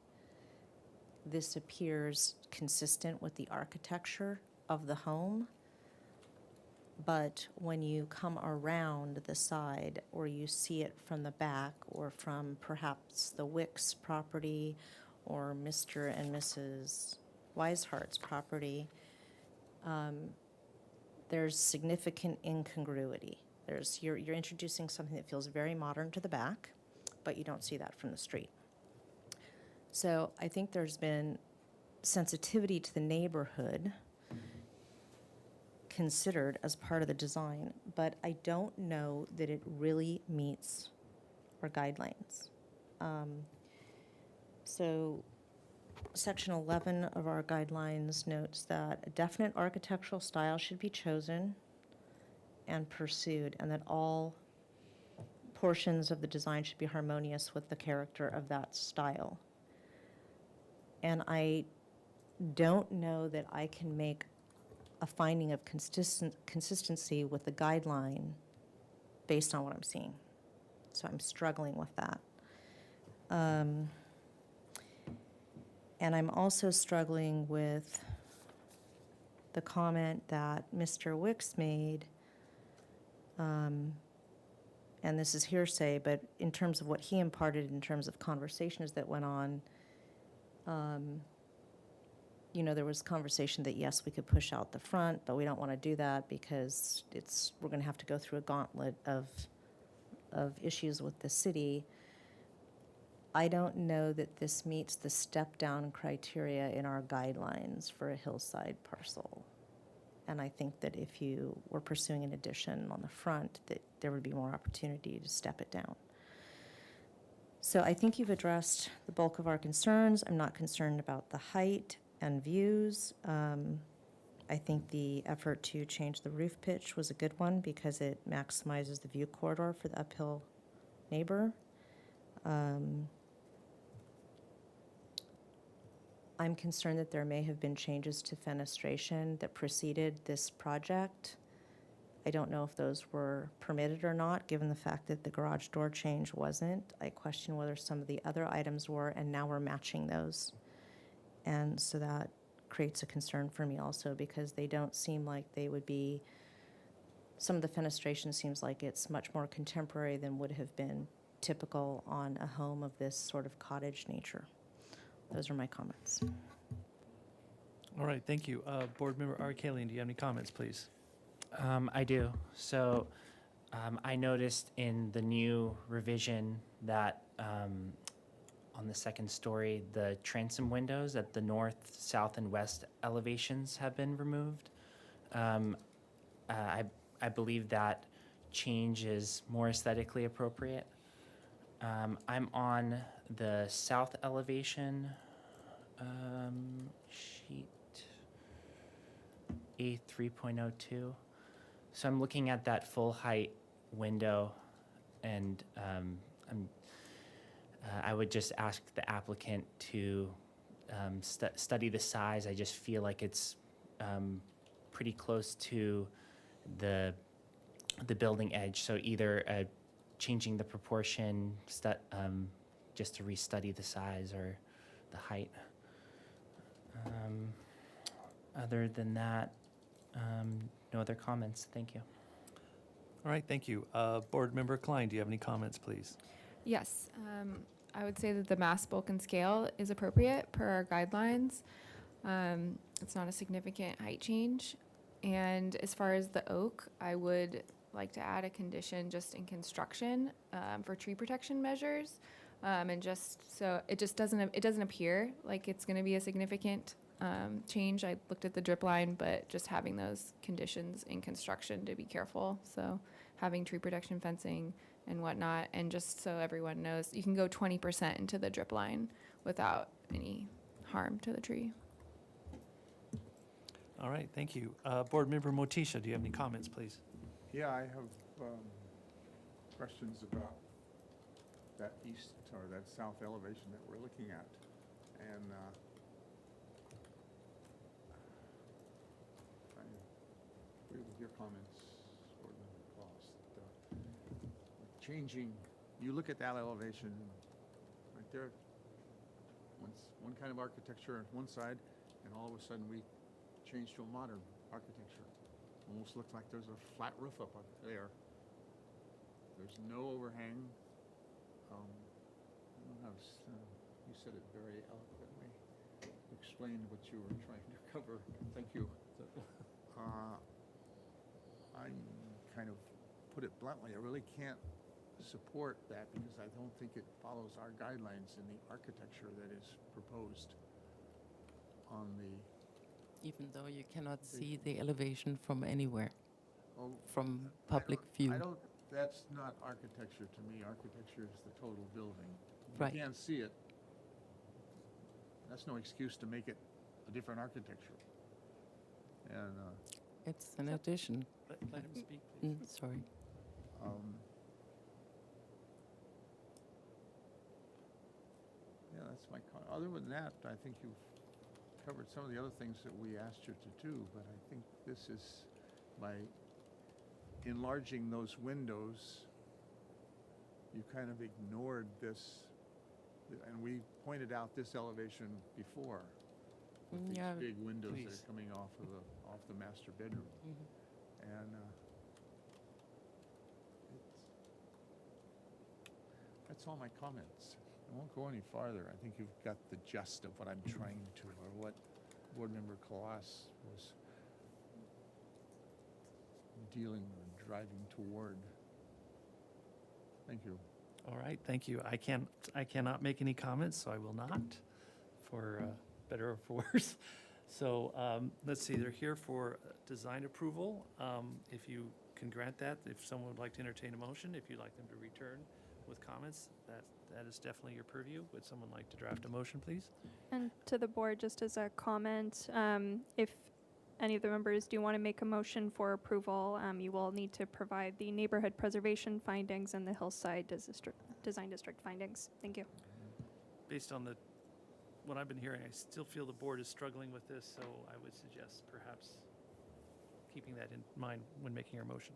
this appears consistent with the architecture of the home. But when you come around the side, or you see it from the back, or from perhaps the Wicks property, or Mr. and Mrs. Wisehart's property, there's significant incongruity. You're introducing something that feels very modern to the back, but you don't see that from the street. So I think there's been sensitivity to the neighborhood considered as part of the design, but I don't know that it really meets our guidelines. So Section 11 of our guidelines notes that a definite architectural style should be chosen and pursued, and that all portions of the design should be harmonious with the character of that style. And I don't know that I can make a finding of consistency with the guideline based on what I'm seeing. So I'm struggling with that. And I'm also struggling with the comment that Mr. Wicks made, and this is hearsay, but in terms of what he imparted in terms of conversations that went on, you know, there was conversation that, yes, we could push out the front, but we don't want to do that because we're going to have to go through a gauntlet of issues with the city. I don't know that this meets the step-down criteria in our guidelines for a hillside parcel. And I think that if you were pursuing an addition on the front, that there would be more opportunity to step it down. So I think you've addressed the bulk of our concerns. I'm not concerned about the height and views. I think the effort to change the roof pitch was a good one because it maximizes the view corridor for the uphill neighbor. I'm concerned that there may have been changes to fenestration that preceded this project. I don't know if those were permitted or not, given the fact that the garage door change wasn't. I question whether some of the other items were, and now we're matching those. And so that creates a concern for me also, because they don't seem like they would be, some of the fenestration seems like it's much more contemporary than would have been typical on a home of this sort of cottage nature. Those are my comments. All right, thank you. Board Member Arkalian, do you have any comments, please? I do. So I noticed in the new revision that on the second story, the transom windows at the north, south, and west elevations have been removed. I believe that change is more aesthetically appropriate. I'm on the south elevation sheet A3.02. So I'm looking at that full height window, and I would just ask the applicant to study the size. I just feel like it's pretty close to the building edge. So either changing the proportion just to restudy the size or the height. Other than that, no other comments. Thank you. All right, thank you. Board Member Klein, do you have any comments, please? Yes, I would say that the mass bulk and scale is appropriate per our guidelines. It's not a significant height change. And as far as the oak, I would like to add a condition just in construction for tree protection measures. And just so it doesn't appear like it's going to be a significant change. I looked at the drip line, but just having those conditions in construction to be careful. So having tree protection fencing and whatnot, and just so everyone knows, you can go 20% into the drip line without any harm to the tree. All right, thank you. Board Member Motisha, do you have any comments, please? Yeah, I have questions about that east or that south elevation that we're looking at. And I agree with your comments, Board Member Claus. Changing, you look at that elevation right there, one kind of architecture on one side, and all of a sudden we change to a modern architecture. Almost looks like there's a flat roof up there. There's no overhang. I don't know how you said it very eloquently. Explained what you were trying to cover. Thank you. I'm kind of, put it bluntly, I really can't support that because I don't think it follows our guidelines in the architecture that is proposed on the Even though you cannot see the elevation from anywhere, Oh, from I public don't- view. I don't, that's not architecture to me. Architecture is the total building. If Right. you can't see it, that's no excuse to make it a different architecture. And, It's an addition. Let him speak, please. Sorry. yeah, that's my, other than that, I think you've covered some of the other things that we asked you to do, but I think this is, by enlarging those windows, you kind of ignored this, and we pointed out this elevation before, with these Yeah, big windows that please. are coming off the master bedroom. And that's all my comments. I won't go any farther. I think you've got the gist of what I'm trying to, or what Board Member Kalas was dealing or driving toward. Thank you. All right, thank you. I cannot make any comments, so I will not, for better or for worse. So let's see, they're here for design approval. If you can grant that, if someone would like to entertain a motion, if you'd like them to return with comments, that is definitely your purview. Would someone like to draft a motion, please? And to the board, just as a comment, if any of the members do want to make a motion for approval, you will need to provide the neighborhood preservation findings and the Hillside Design District findings. Thank you. Based on what I've been hearing, I still feel the board is struggling with this, so I would suggest perhaps keeping that in mind when making your motion.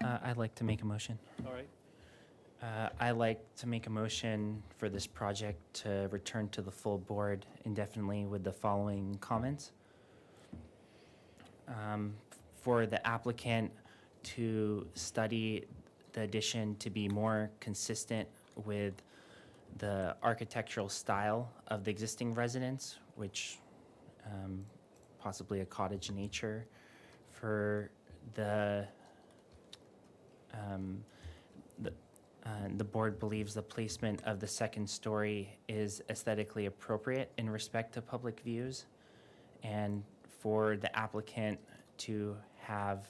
I'd like to make a motion. All right, I'd like to make a motion for this project to return to the full board indefinitely with the following comments. For the applicant to study the addition to be more consistent with the architectural style of the existing residence, which possibly a cottage nature. For the board believes the placement of the second story is aesthetically appropriate in respect to public views, and for the applicant to have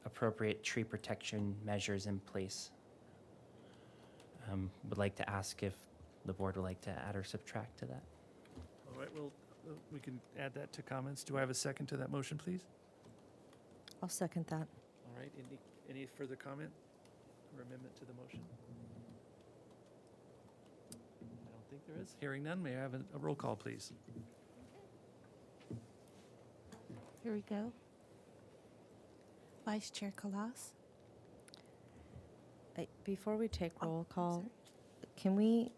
appropriate tree protection measures in place. Would like to ask if the board would like to add or subtract to that. all right, well, we can add that to comments. Do I have a second to that motion, please? I'll second that. All right, any further comment or amendment to the motion? I don't think there is. Hearing none, may I have a roll call, please? Here we go. Vice Chair Kalas. Before we take Oh, roll I'm call, sorry. can we,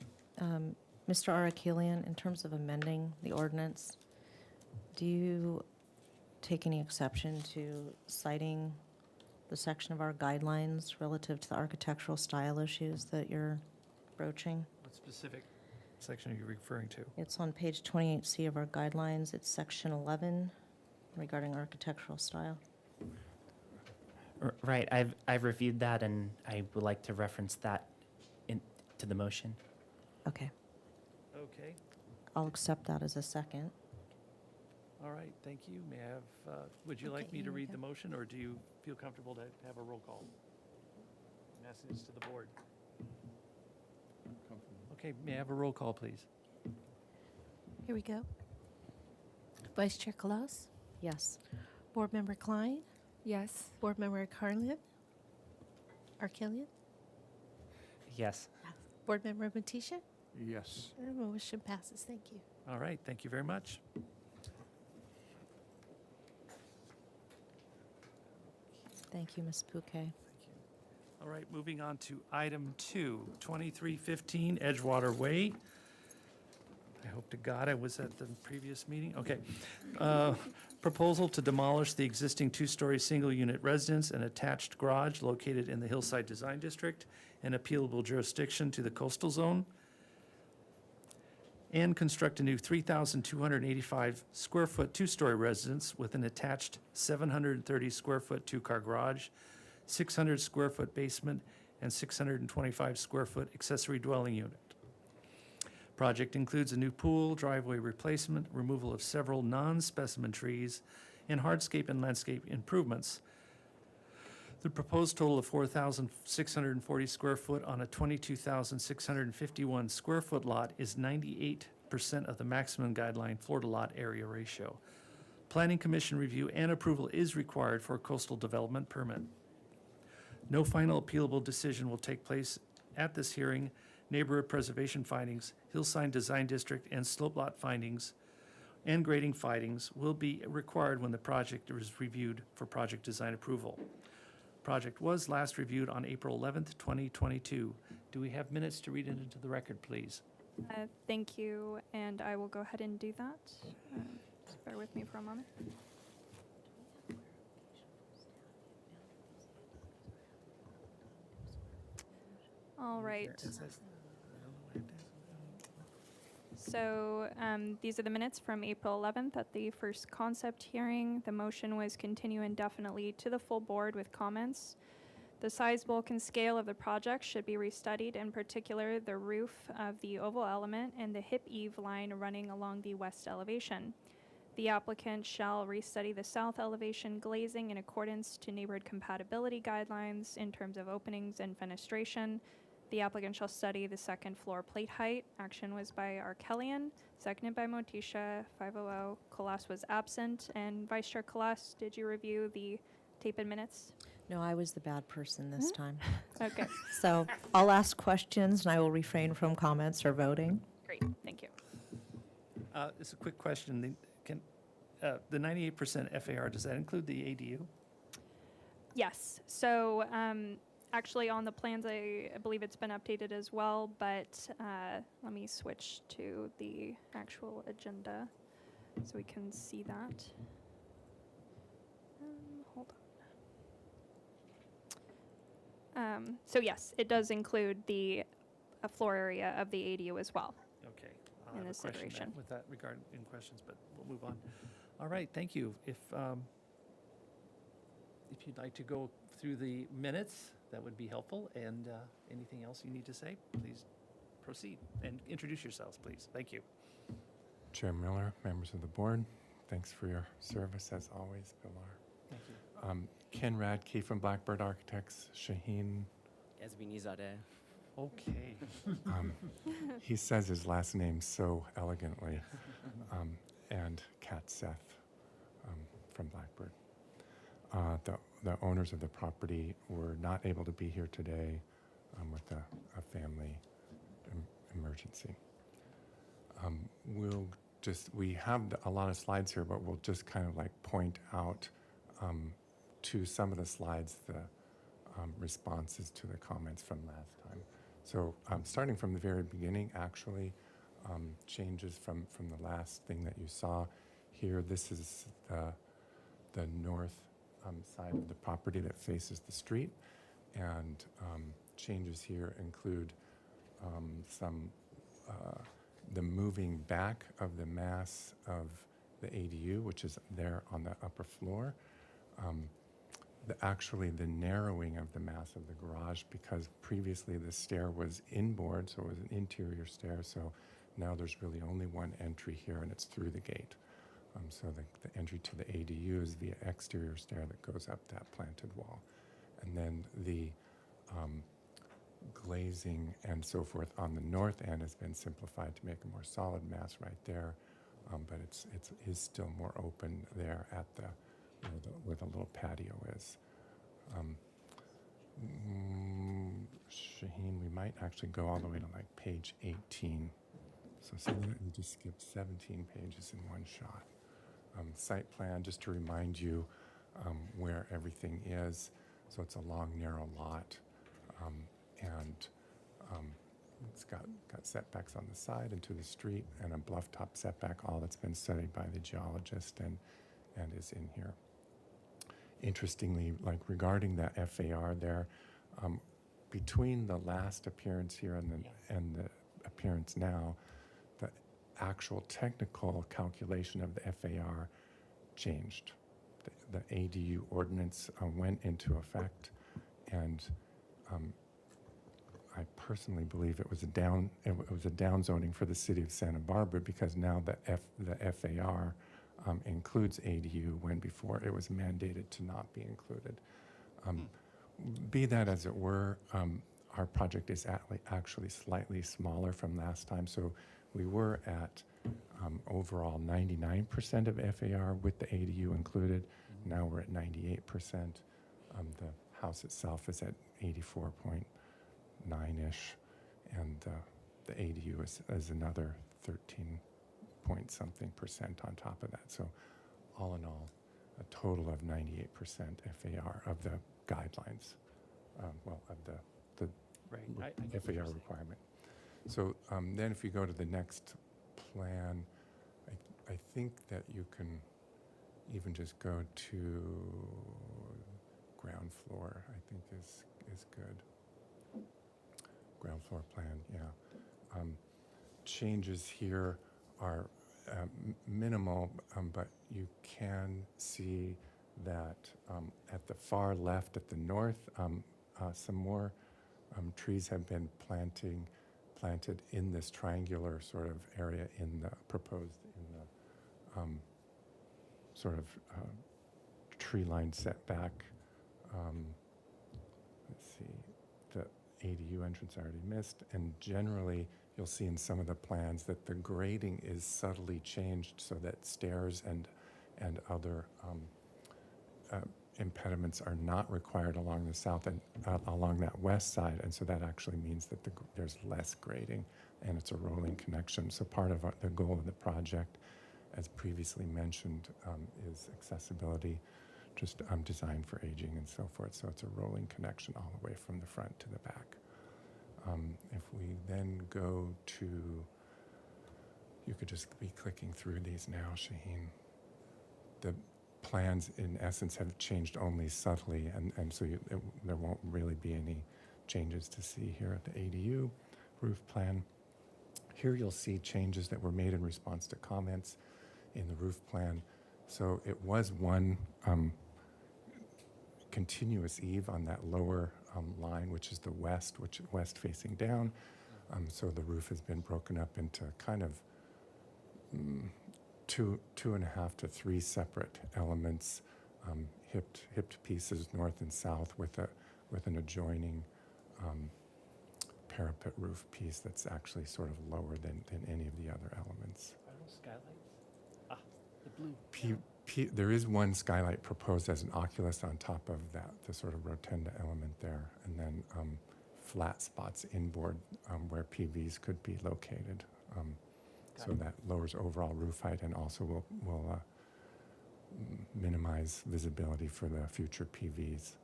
Mr. Arakelian, in terms of amending the ordinance, do you take any exception to citing the section of our guidelines relative to the architectural style issues that you're broaching? What specific section are you referring to? It's on page 28C of our guidelines. It's section 11 regarding architectural style. Right, I've reviewed that, and I would like to reference that to the motion. Okay, Okay, I'll accept that as a second. all right, thank you. May I have, would you like Okay, me to here we read the go. motion, or do you feel comfortable to have a roll call? I'm asking this to the board. Comfortable. Okay, may I have a roll call, please? Here we go. Vice Chair Claus, Yes. Board Member Klein, Yes. Board Member Carlin, Arkelian, Yes. Board Member Matisha, Yes. and the motion passes. Thank you. All right, thank you very much. Thank you, Ms. Bouquet. Thank you. All right, moving on to item 2, 2315 Edgewater Way. I hope to God I was at the previous meeting. Okay. Proposal to demolish the existing two-story single-unit residence and attached garage located in the Hillside Design District and appealable jurisdiction to the coastal zone, and construct a new 3,285 square foot two-story residence with an attached 730 square foot two-car garage, 600 square foot basement, and 625 square foot accessory dwelling unit. Project includes a new pool, driveway replacement, removal of several non-specimen trees, and hardscape and landscape improvements. The proposed total of 4,640 square foot on a 22,651 square foot lot is 98% of the maximum guideline floor-to-lot area ratio. Planning Commission review and approval is required for a coastal development permit. No final appealable decision will take place at this hearing. Neighborhood preservation findings, hillside design district, and slope lot findings and grading findings will be required when the project is reviewed for project design approval. Project was last reviewed on April 11th, 2022. Do we have minutes to read it into the record, please? Thank you, and I will go ahead and do that. Just bear with me for a moment. All right. So these are the minutes from April 11th at the first concept hearing. The motion was continue indefinitely to the full board with comments. The size, bulk, and scale of the project should be restudied, in particular the roof of the oval element and the hip eave line running along the west elevation. The applicant shall restudy the south elevation glazing in accordance to neighborhood compatibility guidelines in terms of openings and fenestration. The applicant shall study the second floor plate height. Action was by Arkelian, seconded by Motisha, 500. Colas was absent. And Vice Chair Colas, did you review the tape and minutes? No, I was the bad person this time. Okay, So I'll ask questions and I will refrain from comments or voting. great, thank you. It's a quick question. The 98% FAR, does that include the ADU? Yes, so actually on the plans, I believe it's been updated as well, but let me switch to the actual agenda so we can see that. Hold on. So yes, it does include the floor area of the ADU as well. Okay. I'll In have a this question iteration. with that regard in questions, but we'll move on. All right, thank you. If you'd like to go through the minutes, that would be helpful. And anything else you need to say, please proceed and introduce yourselves, please. Thank you. Chair Miller, members of the board, thanks for your service as always, Pilar. Thank you. Ken Radke from Blackbird Architects, Shaheen. Yazbini-Zadeh. Okay. He says his last name so elegantly. And Kat Seth from Blackbird. The owners of the property were not able to be here today with a family emergency. We have a lot of slides here, but we'll just kind of like point out to some of the slides the responses to the comments from last time. So starting from the very beginning, actually, changes from the last thing that you saw here. This is the north side of the property that faces the street, and changes here include the moving back of the mass of the ADU, which is there on the upper floor. actually the narrowing of the mass of the garage, because previously the stair was inboard, so it was an interior stair. So now there's really only one entry here, and it's through the gate. So the entry to the ADU is via exterior stair that goes up that planted wall. And then the glazing and so forth on the north end has been simplified to make a more solid mass right there. But it is still more open there at where the little patio is. Shaheen, we might actually go all the way to like page 18. So see that we just skipped 17 pages in one shot. Site plan, just to remind you where everything is. So it's a long, narrow lot, and it's got setbacks on the side and to the street, and a bluff top setback, all that's been studied by the geologist and is in here. Interestingly, like regarding that FAR there, between the last appearance here and the appearance now, the actual technical calculation of the FAR changed. The ADU ordinance went into effect, and I personally believe it was a down zoning for the city of Santa Barbara, because now the FAR includes ADU, when before it was mandated to not be included. Be that as it were, our project is actually slightly smaller from last time. So we were at overall 99% of FAR with the ADU included. Now we're at 98%. The house itself is at 84.9-ish, and the ADU is another 13 point something percent on top of that. So all in all, a total of 98% FAR of the guidelines, of the Right. I get what FAR you're saying. requirement. So then if you go to the next plan, I think that you can even just go to ground floor, I think is good. Ground floor plan, yeah. Changes here are minimal, but you can see that at the far left, at the north, some more trees have been planted in this triangular sort of area proposed in the sort of tree line setback. Let's see, the ADU entrance I already missed, and generally you'll see in some of the plans that the grading is subtly changed so that stairs and other impediments are not required along the south and along that west side, and so that actually means that there's less grading, and it's a rolling connection. So part of the goal of the project, as previously mentioned, is accessibility, just designed for aging and so forth. So it's a rolling connection all the way from the front to the back. If we then go to, you could just be clicking through these now, Shaheen. The plans, in essence, have changed only subtly, and so there won't really be any changes to see here at the ADU roof plan. Here you'll see changes that were made in response to comments in the roof plan. So it was one continuous eave on that lower line, which is the west, west facing down. So the roof has been broken up into kind of 2.5 to 3 separate elements, hipped pieces north and south with an adjoining parapet roof piece that's actually sort of lower than any of the other elements. Are those skylights? Ah, the blue. There is one skylight proposed as an oculus on top of that, the sort of rotunda element there, and then flat spots inboard where PVs could be located. So that lowers overall roof height and also will minimize visibility for the future PVs,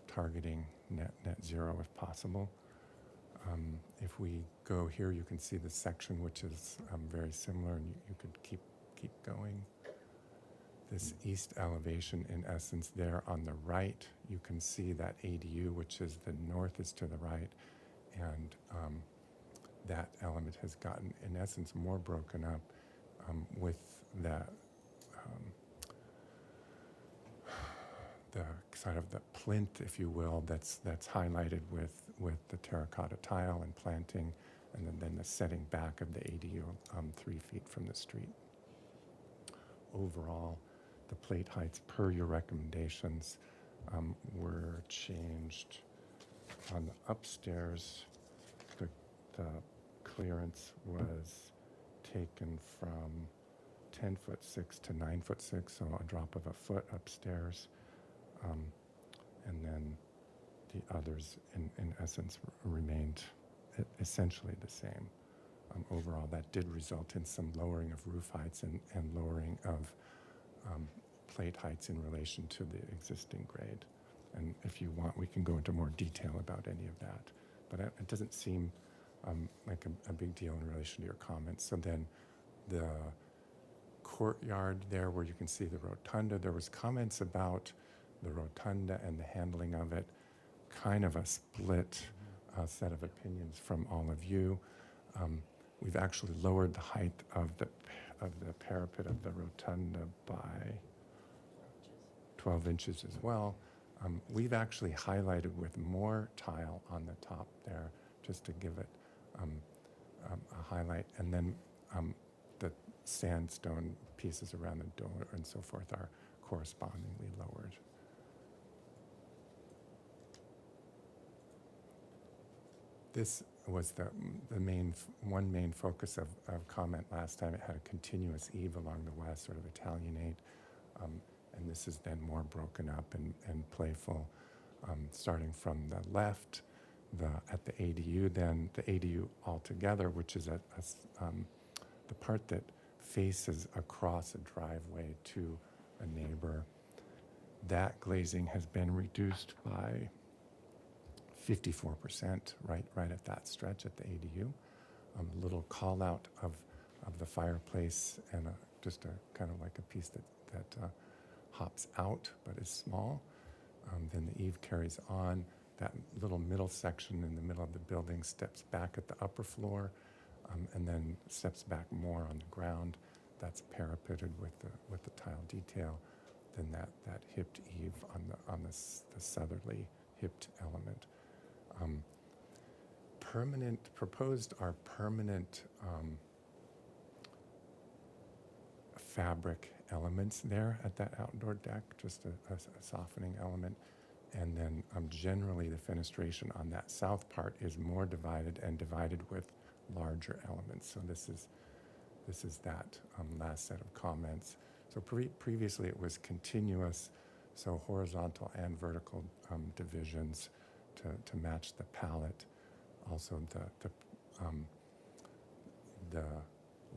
targeting net zero if possible. If we go here, you can see the section which is very similar, and you could keep going. This east elevation, in essence, there on the right, you can see that ADU, which is the north is to the right, and that element has gotten, in essence, more broken up with that sort of the plinth, if you will, that's highlighted with the terracotta tile and planting, and then the setting back of the ADU 3 feet from the street. Overall, the plate heights per your recommendations were changed. On the upstairs, the clearance was taken from 10'6" to 9'6", so a drop of a foot upstairs. And then the others, in essence, remained essentially the same. Overall, that did result in some lowering of roof heights and lowering of plate heights in relation to the existing grade. And if you want, we can go into more detail about any of that. But it doesn't seem like a big deal in relation to your comments. So then the courtyard there where you can see the rotunda, there was comments about the rotunda and the handling of it, kind of a split set of opinions from all of you. We've actually lowered the height of the parapet of the rotunda by 12 inches as well. We've actually highlighted with more tile on the top there just to give it a highlight, and then the sandstone pieces around the door and so forth are correspondingly lowered. This was the one main focus of comment last time. It had a continuous eave along the west, sort of Italianate, and this is then more broken up and playful, starting from the left, at the ADU, then the ADU altogether, which is the part that faces across a driveway to a neighbor. That glazing has been reduced by 54%, right at that stretch at the ADU. A little call out of the fireplace and just a kind of like a piece that hops out but is small. Then the eave carries on. That little middle section in the middle of the building steps back at the upper floor, and then steps back more on the ground. That's parapeted with the tile detail. Then that hipped eave on the southerly hipped element. Proposed are permanent fabric elements there at that outdoor deck, just a softening element. And then generally the fenestration on that south part is more divided with larger elements. So this is that last set of comments. So previously it was continuous, so horizontal and vertical divisions to match the palette. Also the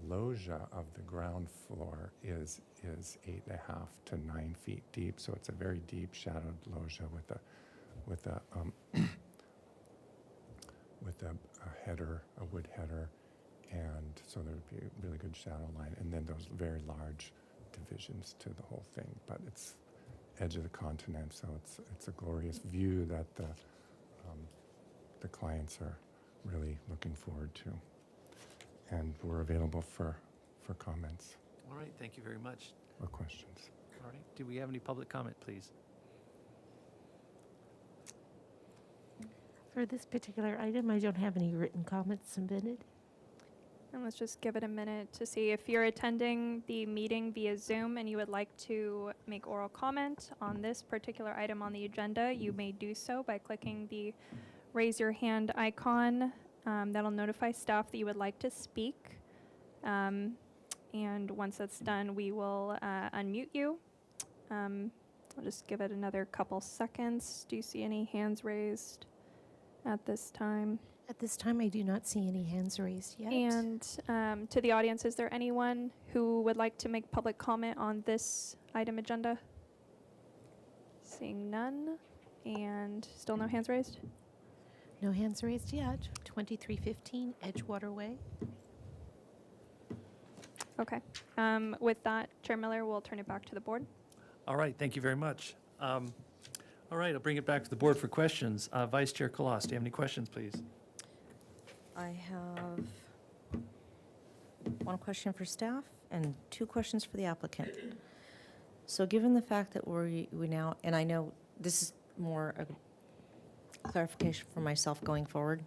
loggia of the ground floor is 8.5 to 9 feet deep, so it's a very deep shadowed loggia with a header, a wood header, and so there would be a really good shadow line, and then those very large divisions to the whole thing. But it's edge of the continent, so it's a glorious view that the clients are really looking forward to. And we're available for comments All right, thank you very much. or questions. All right, do we have any public comment, please? For this particular item, I don't have any written comments submitted. And let's just give it a minute to see if you're attending the meeting via Zoom and you would like to make oral comment on this particular item on the agenda, you may do so by clicking the raise your hand icon. That'll notify staff that you would like to speak. And once that's done, we will unmute you. I'll just give it another couple seconds. Do you see any hands raised at this time? At this time, I do not see any hands raised yet. And to the audience, is there anyone who would like to make public comment on this item agenda? Seeing none, and still no hands raised? No hands raised yet. 2315 Edgewater Way. Okay. With that, Chair Miller, we'll turn it back to the board. All right, thank you very much. All right, I'll bring it back to the board for questions. Vice Chair Colas, do you have any questions, please? I have one question for staff and two questions for the applicant. So given the fact that we now, and I know this is more a clarification for myself going forward.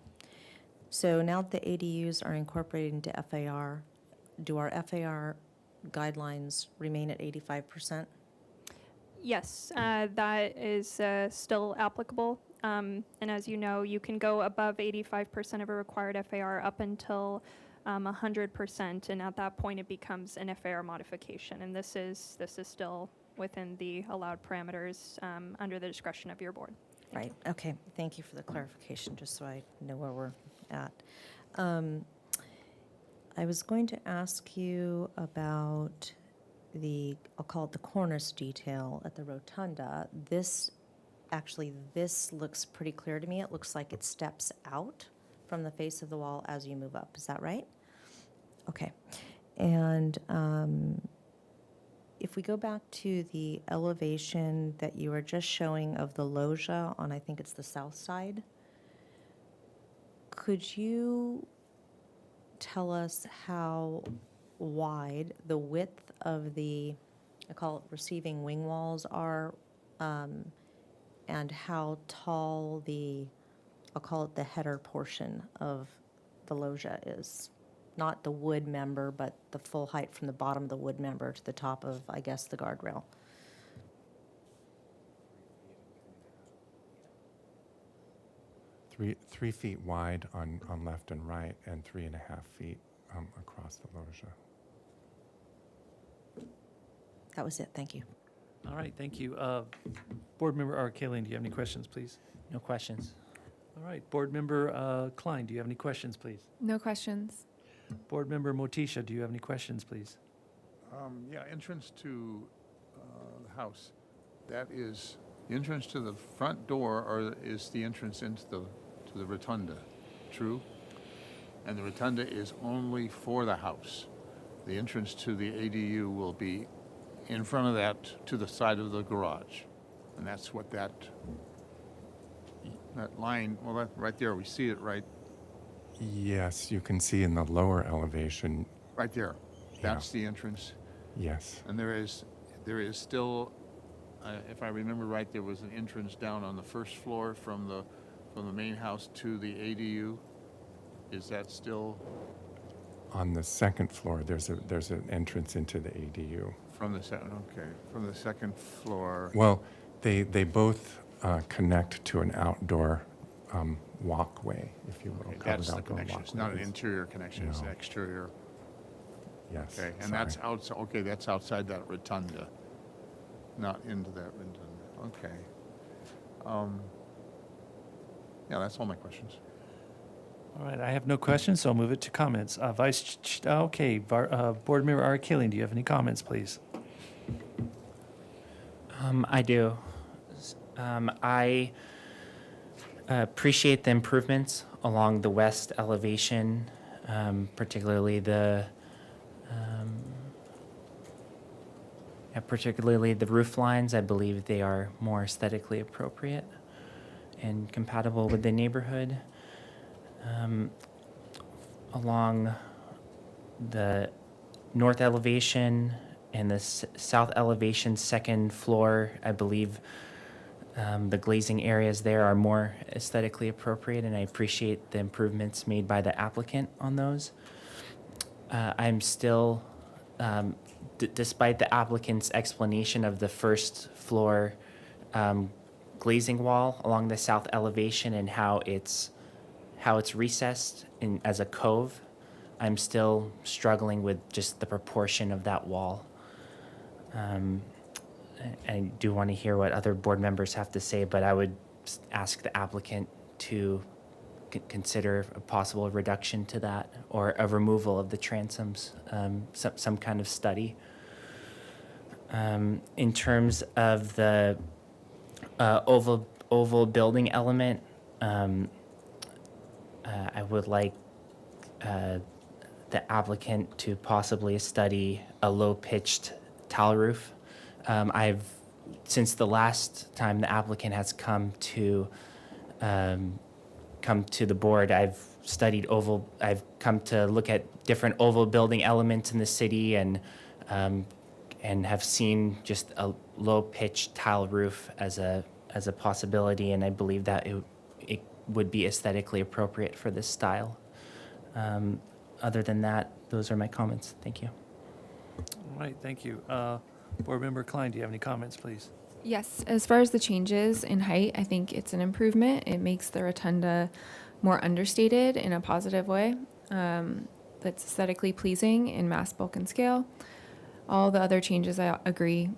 So now that the ADUs are incorporated into FAR, do our FAR guidelines remain at 85%? Yes, that is still applicable. And as you know, you can go above 85% of a required FAR up until 100%, and at that point it becomes an FAR modification. And this is still within the allowed parameters under the discretion of your board. Right, okay, thank you for the clarification, just so I know where we're at. I was going to ask you about I'll call it the cornice detail at the rotunda. This looks pretty clear to me. It looks like it steps out from the face of the wall as you move up. Is that right? Okay. And if we go back to the elevation that you were just showing of the loggia on, I think it's the south side, could you tell us how wide the width of the, I call it receiving wing walls are, and how tall I'll call it the header portion of the loggia is? Not the wood member, but the full height from the bottom of the wood member to the top of, I guess, the guardrail. Three feet wide on left and right, and 3.5 feet across the loggia. That was it, thank you. All right, thank you. Board Member Arkalian, do you have any questions, please? No questions. All right, Board Member Klein, do you have any questions, please? No questions. Board Member Motisha, do you have any questions, please? Yeah, entrance to the house. That is the entrance to the front door, or is the entrance into the rotunda? True? And the rotunda is only for the house. The entrance to the ADU will be in front of that, to the side of the garage. And that's what that line, well, that, right there, we see it right Yes, you can see in the lower elevation, there. That's the entrance. yes. And there is still, if I remember right, there was an entrance down on the first floor from the main house to the ADU. Is that still On the second floor, there's an entrance into the ADU. from the second? Okay, from the second floor. Well, they both connect to an outdoor walkway, if you will. Okay, covered that's the outdoor connection. It's not an walkways. interior connection. It's an No. exterior. Yes. Okay, and that's outside. Okay, that's outside that rotunda, not into that rotunda. Okay. Yeah, that's all my questions. All right, I have no questions, so I'll move it to comments. Board Member Arkalian, do you have any comments, please? I do. I appreciate the improvements along the west elevation, particularly the roof lines. I believe they are more aesthetically appropriate and compatible with the neighborhood. Along the north elevation and the south elevation, second floor, I believe the glazing areas there are more aesthetically appropriate, and I appreciate the improvements made by the applicant on those. I'm still, despite the applicant's explanation of the first floor glazing wall along the south elevation and how it's recessed as a cove, I'm still struggling with just the proportion of that wall. I do want to hear what other board members have to say, but I would ask the applicant to consider a possible reduction to that or a removal of the transoms, some kind of study. In terms of the oval building element, I would like the applicant to possibly study a low-pitched tile roof. Since the last time the applicant has come to the board, I've come to look at different oval building elements in the city and and have seen just a low-pitched tile roof as a possibility, and I believe that it would be aesthetically appropriate for this style. Other than that, those are my comments. Thank you. All right, thank you. Board Member Klein, do you have any comments, please? Yes, as far as the changes in height, I think it's an improvement. It makes the rotunda more understated in a positive way. That's aesthetically pleasing in mass, bulk, and scale. All the other changes, I agree,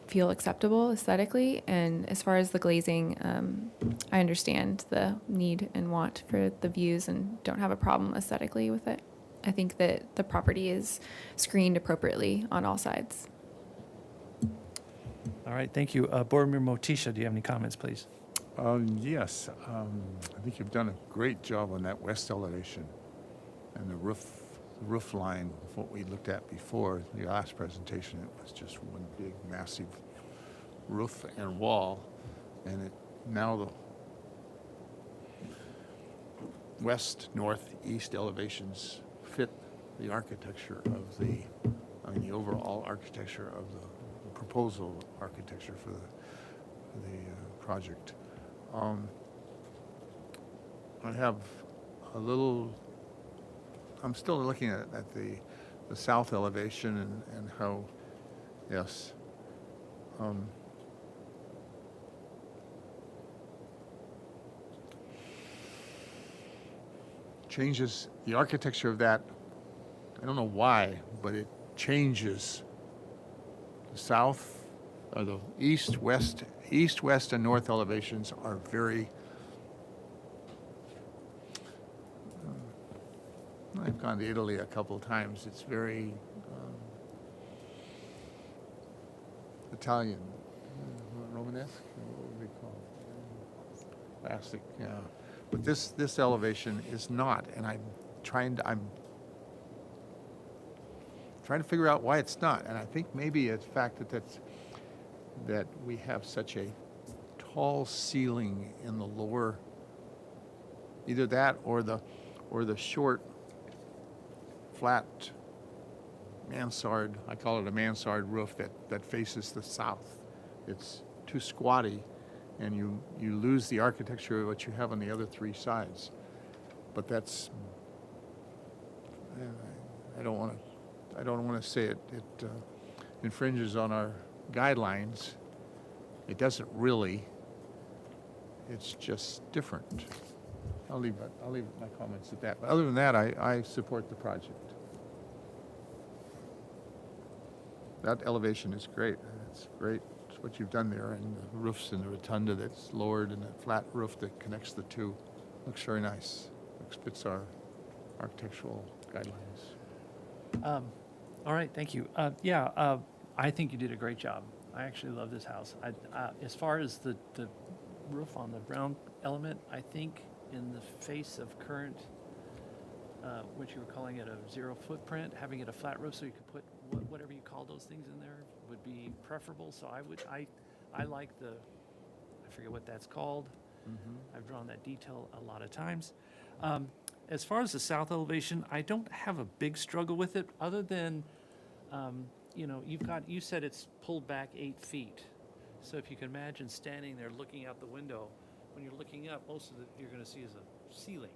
feel acceptable aesthetically. And as far as the glazing, I understand the need and want for the views and don't have a problem aesthetically with it. I think that the property is screened appropriately on all sides. All right, thank you. Board Member Motisha, do you have any comments, please? Yes, I think you've done a great job on that west elevation and the roof line of what we looked at before. The last presentation, it was just one big massive roof and wall, and now the west, north, east elevations fit the architecture of the overall architecture of the proposal architecture for the project. I have a little, I'm still looking at the south elevation and how, yes. Changes the architecture of that. I don't know why, but it changes the south, or the east, west, and north elevations are very. I've gone to Italy a couple of times. It's very Italian, Romanesque. What would we call it? Classic, yeah. But this elevation is not, and I'm trying to figure out why it's not. And I think maybe it's the fact that we have such a tall ceiling in the lower, either that or the short, flat mansard. I call it a mansard roof that faces the south. It's too squatty, and you lose the architecture of what you have on the other three sides. But that's, I don't want to say it infringes on our guidelines. It doesn't really. It's just different. I'll leave my comments at that. But other than that, I support the project. That elevation is great. It's great. It's what you've done there, and the roofs and the rotunda that's lowered, and the flat roof that connects the two. Looks very nice. Fits our architectural guidelines. All right, thank you. I think you did a great job. I actually love this house. As far as the roof on the brown element, I think in the face of current, what you were calling it a zero footprint, having it a flat roof so you could put whatever you call those things in there would be preferable. So I like I forget what that's called. I've drawn that detail a lot of times. As far as the south elevation, I don't have a big struggle with it, other than, you said it's pulled back 8 feet. So if you can imagine standing there looking out the window, when you're looking up, most of it you're going to see is a ceiling.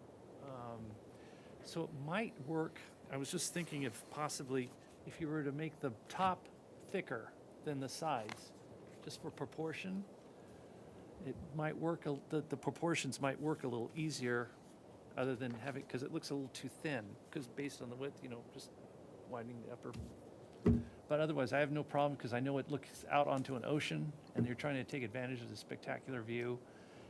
So it might work. I was just thinking if possibly, if you were to make the top thicker than the sides, just for proportion, it might work, the proportions might work a little easier, other than having, because it looks a little too thin, because based on the width, just widening the upper. But otherwise, I have no problem, because I know it looks out onto an ocean, and they're trying to take advantage of the spectacular view.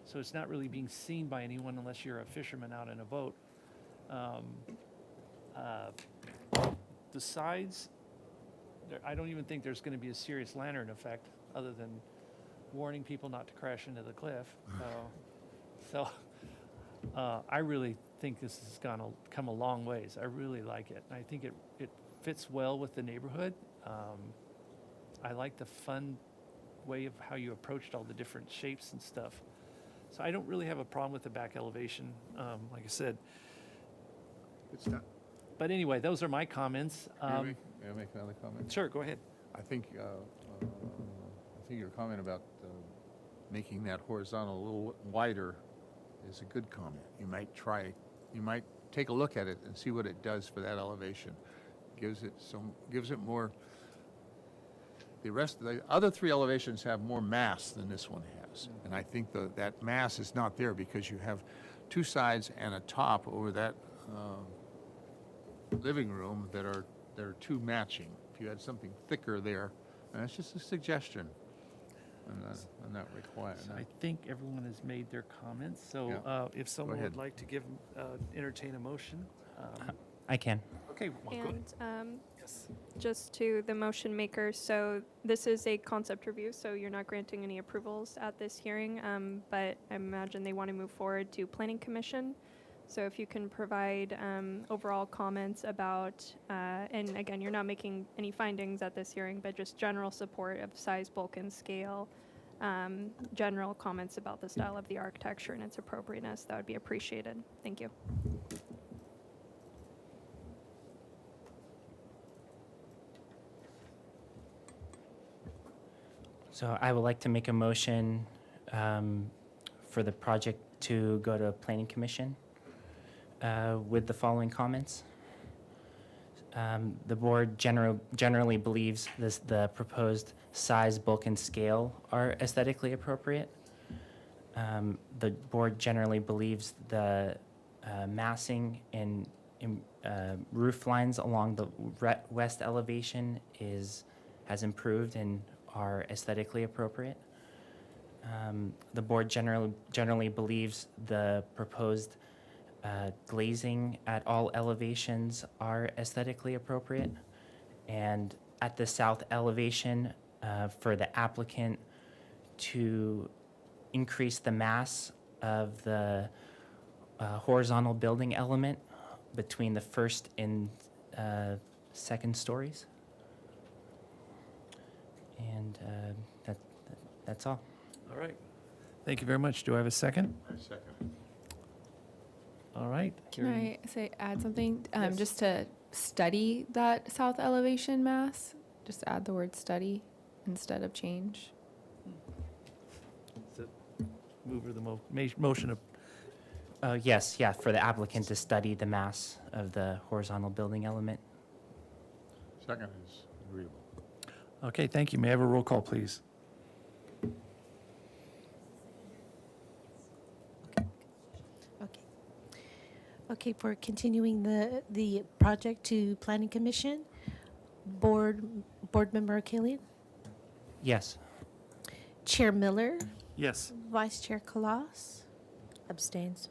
So it's not really being seen by anyone unless you're a fisherman out in a boat. The sides, I don't even think there's going to be a serious lantern effect, other than warning people not to crash into the cliff. I really think this has come a long ways. I really like it. I think it fits well with the neighborhood. I like the fun way of how you approached all the different shapes and stuff. So I don't really have a problem with the back elevation, like I said. It's not. But anyway, those are my comments. May I make another comment? Sure, go ahead. I think your comment about making that horizontal a little wider is a good comment. You might take a look at it and see what it does for that elevation. Gives it more. The other three elevations have more mass than this one has. And I think that mass is not there because you have two sides and a top over that living room that are too matching. If you had something thicker there, and that's just a suggestion. I'm not required. So I think everyone has made their comments, so Yeah. if someone ahead. would like to entertain a motion. I can. Okay, well, go ahead. And Yes. just to the motion maker, so this is a concept review, so you're not granting any approvals at this hearing, but I imagine they want to move forward to Planning Commission. So if you can provide overall comments about, and again, you're not making any findings at this hearing, but just general support of size, bulk, and scale, general comments about the style of the architecture and its appropriateness, that would be appreciated. Thank you. So I would like to make a motion for the project to go to Planning Commission with the following comments. The board generally believes the proposed size, bulk, and scale are aesthetically appropriate. The board generally believes the massing and roof lines along the west elevation has improved and are aesthetically appropriate. The board generally believes the proposed glazing at all elevations are aesthetically appropriate. And at the south elevation, for the applicant to increase the mass of the horizontal building element between the first and second stories. And that's all. All right. Thank you very much. Do I have a second? I second. All right. Can I add something? Yes. Just to study that south elevation mass, just add the word study instead of change. Is it move or the motion of, Yes, yeah, for the applicant to study the mass of the horizontal building element. Second is agreeable. okay, thank you. May I have a roll call, please? Okay. Okay, for continuing the project to Planning Commission, Board Member Killian, Yes. Chair Miller, Yes. Vice Chair Kalas, Abstains.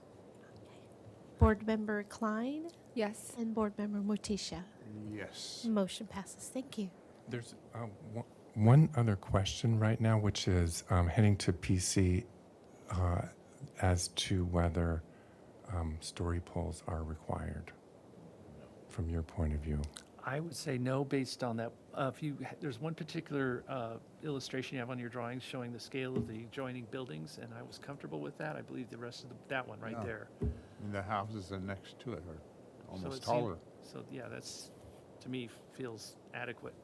Board Member Klein, Yes. and Board Member Morticia. Yes. Motion passes. Thank you. There's one other question right now, which is heading to PC as to whether story poles are required from your point of view. I would say no, based on that. There's one particular illustration you have on your drawings showing the scale of the adjoining buildings, and I was comfortable with that. I believe the rest of that one right No. there. And the houses are next to it are So almost it seemed- taller. So, yeah, that's, to me, feels adequate.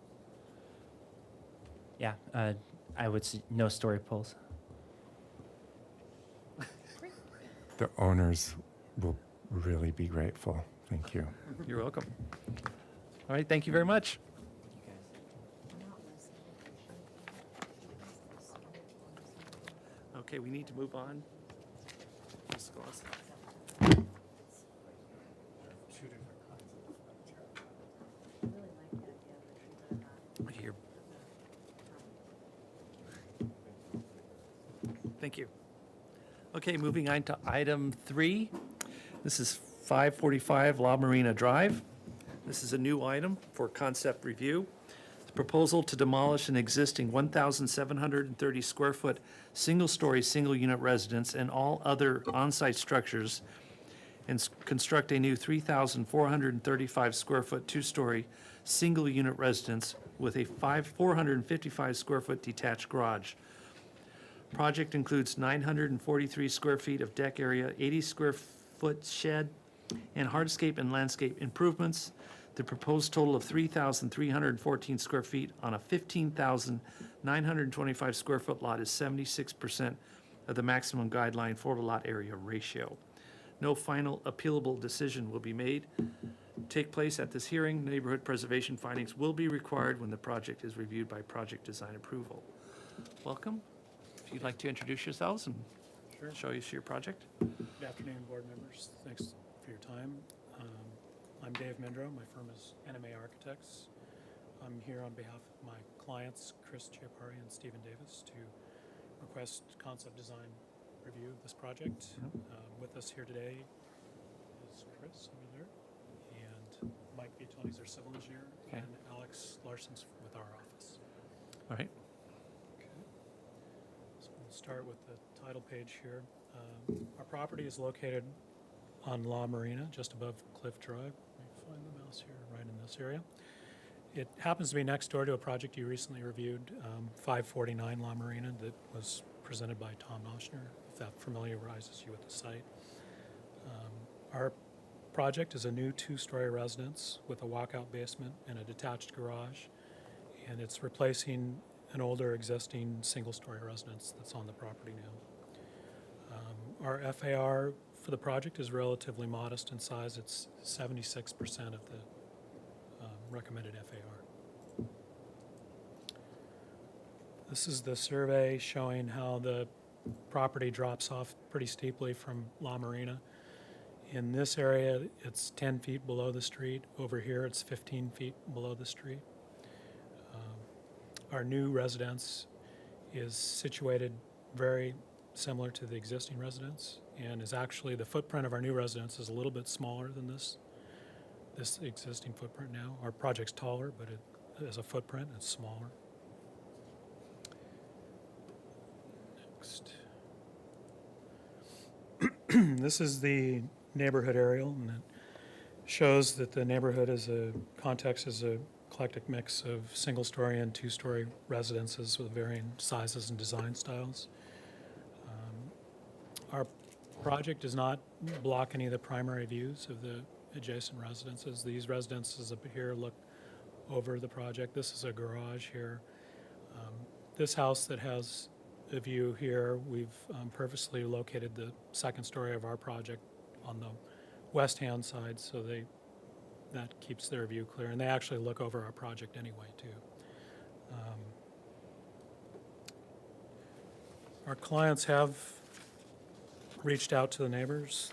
Yeah, I would no story poles. The owners will really be grateful. Thank you. You're welcome. All right, thank you very much. Okay, we need to move on. Ms. Claus. Here. Thank you. Okay, moving on to item 3. This is 545 La Marina Drive. This is a new item for concept review. The proposal to demolish an existing 1,730 square foot single-story, single-unit residence and all other on-site structures and construct a new 3,435 square foot, two-story, single-unit residence with a 455 square foot detached garage. Project includes 943 square feet of deck area, 80 square foot shed, and hardscape and landscape improvements. The proposed total of 3,314 square feet on a 15,925 square foot lot is 76% of the maximum guideline for the lot area ratio. No final appealable decision will be made. Take place at this hearing. Neighborhood preservation findings will be required when the project is reviewed by project design approval. Welcome. If you'd like to introduce yourselves and show us your project. Good afternoon, board members. Thanks for your time. I'm Dave Mindro. My firm is NMA Architects. I'm here on behalf of my clients, Chris Chiapari and Stephen Davis, to request concept design review of this project. With us here today is Chris over there, and Mike Tony's our civil engineer, Okay. and Alex Larson's with our office. All right. So we'll start with the title page here. Our property is located on La Marina, just above Cliff Drive. Let me find the mouse here, right in this area. It happens to be next door to a project you recently reviewed, 549 La Marina, that was presented by Tom Noshner, if that familiarizes you with the site. Our project is a new two-story residence with a walkout basement and a detached garage, and it's replacing an older existing single-story residence that's on the property now. Our FAR for the project is relatively modest in size. It's 76% of the recommended FAR. This is the survey showing how the property drops off pretty steeply from La Marina. In this area, it's 10 feet below the street. Over here, it's 15 feet below the street. Our new residence is situated very similar to the existing residence, and is actually, the footprint of our new residence is a little bit smaller than this existing footprint now. Our project's taller, but it, as a footprint, it's smaller. Next. This is the neighborhood aerial, and it shows that the neighborhood is a eclectic mix of single-story and two-story residences with varying sizes and design styles. Our project does not block any of the primary views of the adjacent residences. These residences up here look over the project. This is a garage here. This house that has a view here, we've purposely located the second story of our project on the west-hand side, so that keeps their view clear. And they actually look over our project anyway, too. Our clients have reached out to the neighbors.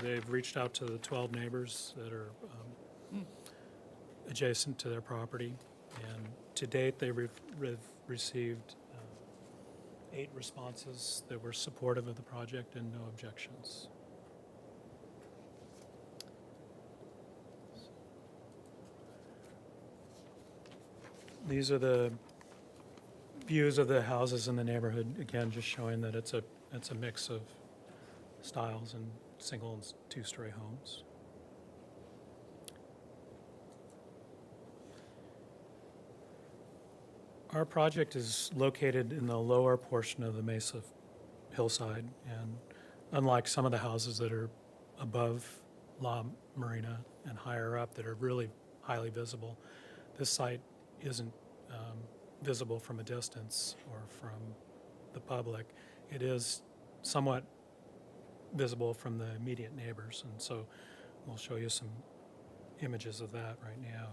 They've reached out to the 12 neighbors that are adjacent to their property. And to date, they've received 8 responses that were supportive of the project and no objections. These are the views of the houses in the neighborhood. Again, just showing that it's a mix of styles and single and two-story homes. Our project is located in the lower portion of the Mesa hillside, and unlike some of the houses that are above La Marina and higher up that are really highly visible, this site isn't visible from a distance or from the public. It is somewhat visible from the immediate neighbors, and so we'll show you some images of that right now.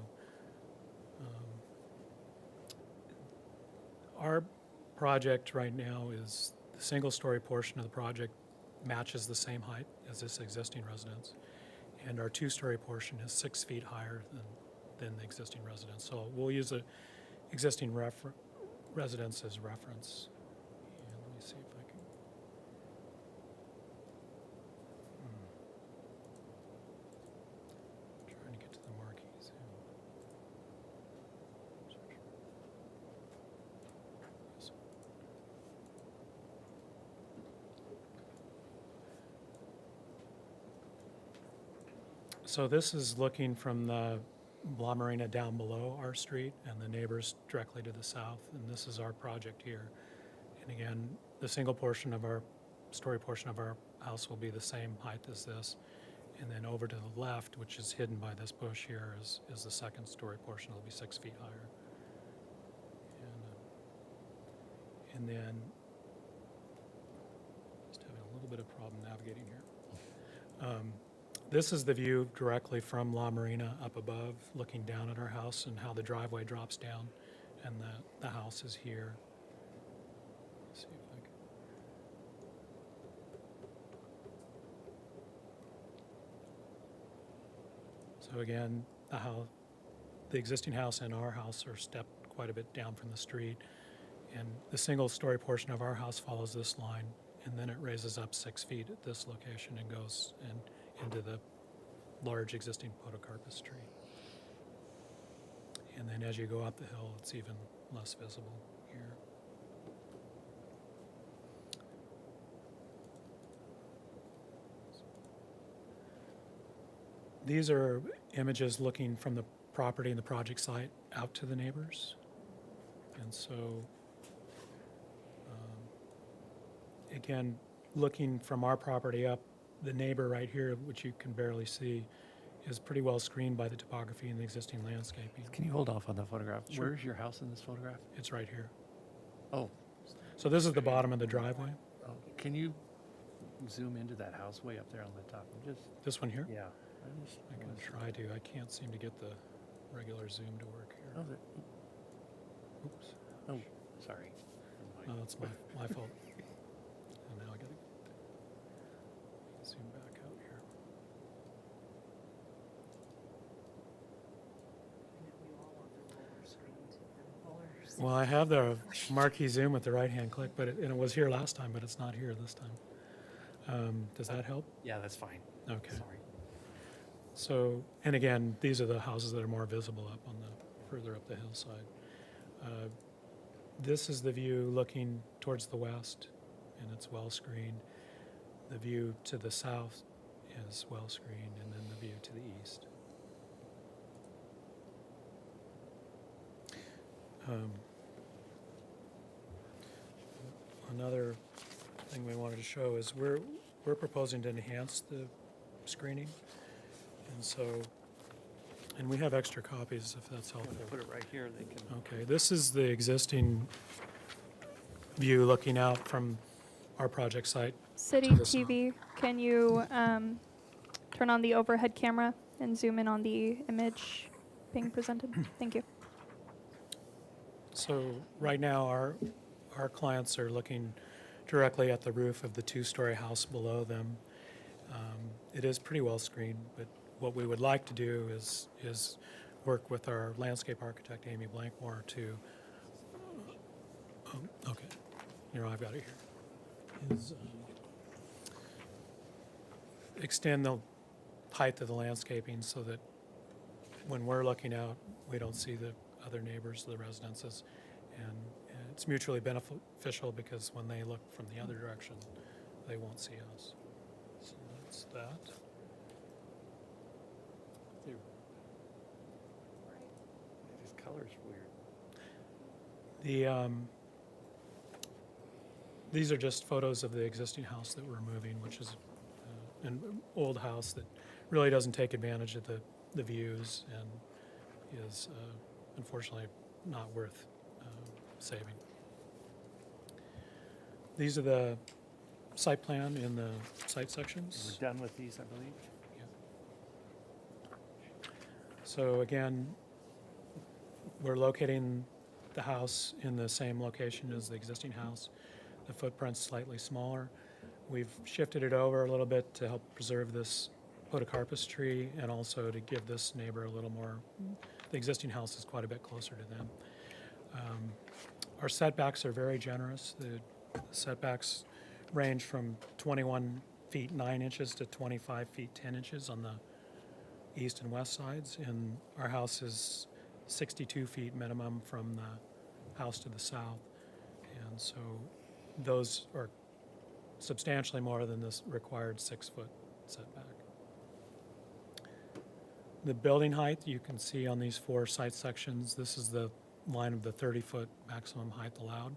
Our project right now is the single-story portion of the project matches the same height as this existing residence, and our two-story portion is 6 feet higher than the existing residence. So we'll use the existing residence as reference. And let me see if I can. Trying to get to the marquees. So this is looking from the La Marina down below our street and the neighbors directly to the south, and this is our project here. And again, the single portion of our story portion of our house will be the same height as this, And then over to the left, which is hidden by this bush here, is the second story portion. It'll be 6 feet higher. And then, just having a little bit of problem navigating here. This is the view directly from La Marina up above, looking down at our house and how the driveway drops down, and the house is here. Let's see if I can. So again, the existing house and our house are stepped quite a bit down from the street. And the single-story portion of our house follows this line, and then it raises up 6 feet at this location and goes into the large existing podocarpus tree. And then as you go up the hill, it's even less visible here. These are images looking from the property and the project site out to the neighbors. And so, again, looking from our property up, the neighbor right here, which you can barely see, is pretty well screened by the topography and the existing landscaping. Can you hold off on the photograph? Sure. Where's your house in this photograph? It's right here. Oh, So this is the bottom of the driveway. oh, can you zoom into that house way up there on the top? Just, This one here? yeah. I can try to. I can't seem to get the regular zoom to work here. Oh, Oops. oh, sorry. No, that's my fault. And now I gotta zoom back out here. Well, I have the marquee zoom with the right-hand click, but it was here last time, but it's not here this time. Does that help? Yeah, that's fine. Okay. Sorry. So, and again, these are the houses that are more visible up on the, further up the hillside. This is the view looking towards the west, and it's well screened. The view to the south is well screened, and then the view to the east. Another thing we wanted to show is we're proposing to enhance the screening. And so, and we have extra copies if that's I'm helpful. gonna put it right here, they can. Okay, this is the existing view looking out from our project site. City To the south. TV, can you turn on the overhead camera and zoom in on the image being presented? Thank you. So right now, our clients are looking directly at the roof of the two-story house below them. It is pretty well screened, but what we would like to do is work with our landscape architect, Amy Blankmore, to, okay, here, I've got it here, is extend the height of the landscaping so that when we're looking out, we don't see the other neighbors, the residences, and it's mutually beneficial because when they look from the other direction, they won't see us. So that's that. This color's weird. These are just photos of the existing house that we're moving, which is an old house that really doesn't take advantage of the views and is unfortunately not worth saving. These are the site plan in the site sections. We're done with these, I believe. So again, we're locating the house in the same location as the existing house. The footprint's slightly smaller. We've shifted it over a little bit to help preserve this podocarpus tree and also to give this neighbor a little more. The existing house is quite a bit closer to them. Our setbacks are very generous. The setbacks range from 21 feet 9 inches to 25 feet 10 inches on the east and west sides, and our house is 62 feet minimum from the house to the south. And so those are substantially more than this required 6-foot setback. The building height you can see on these 4 site sections, this is the line of the 30-foot maximum height allowed.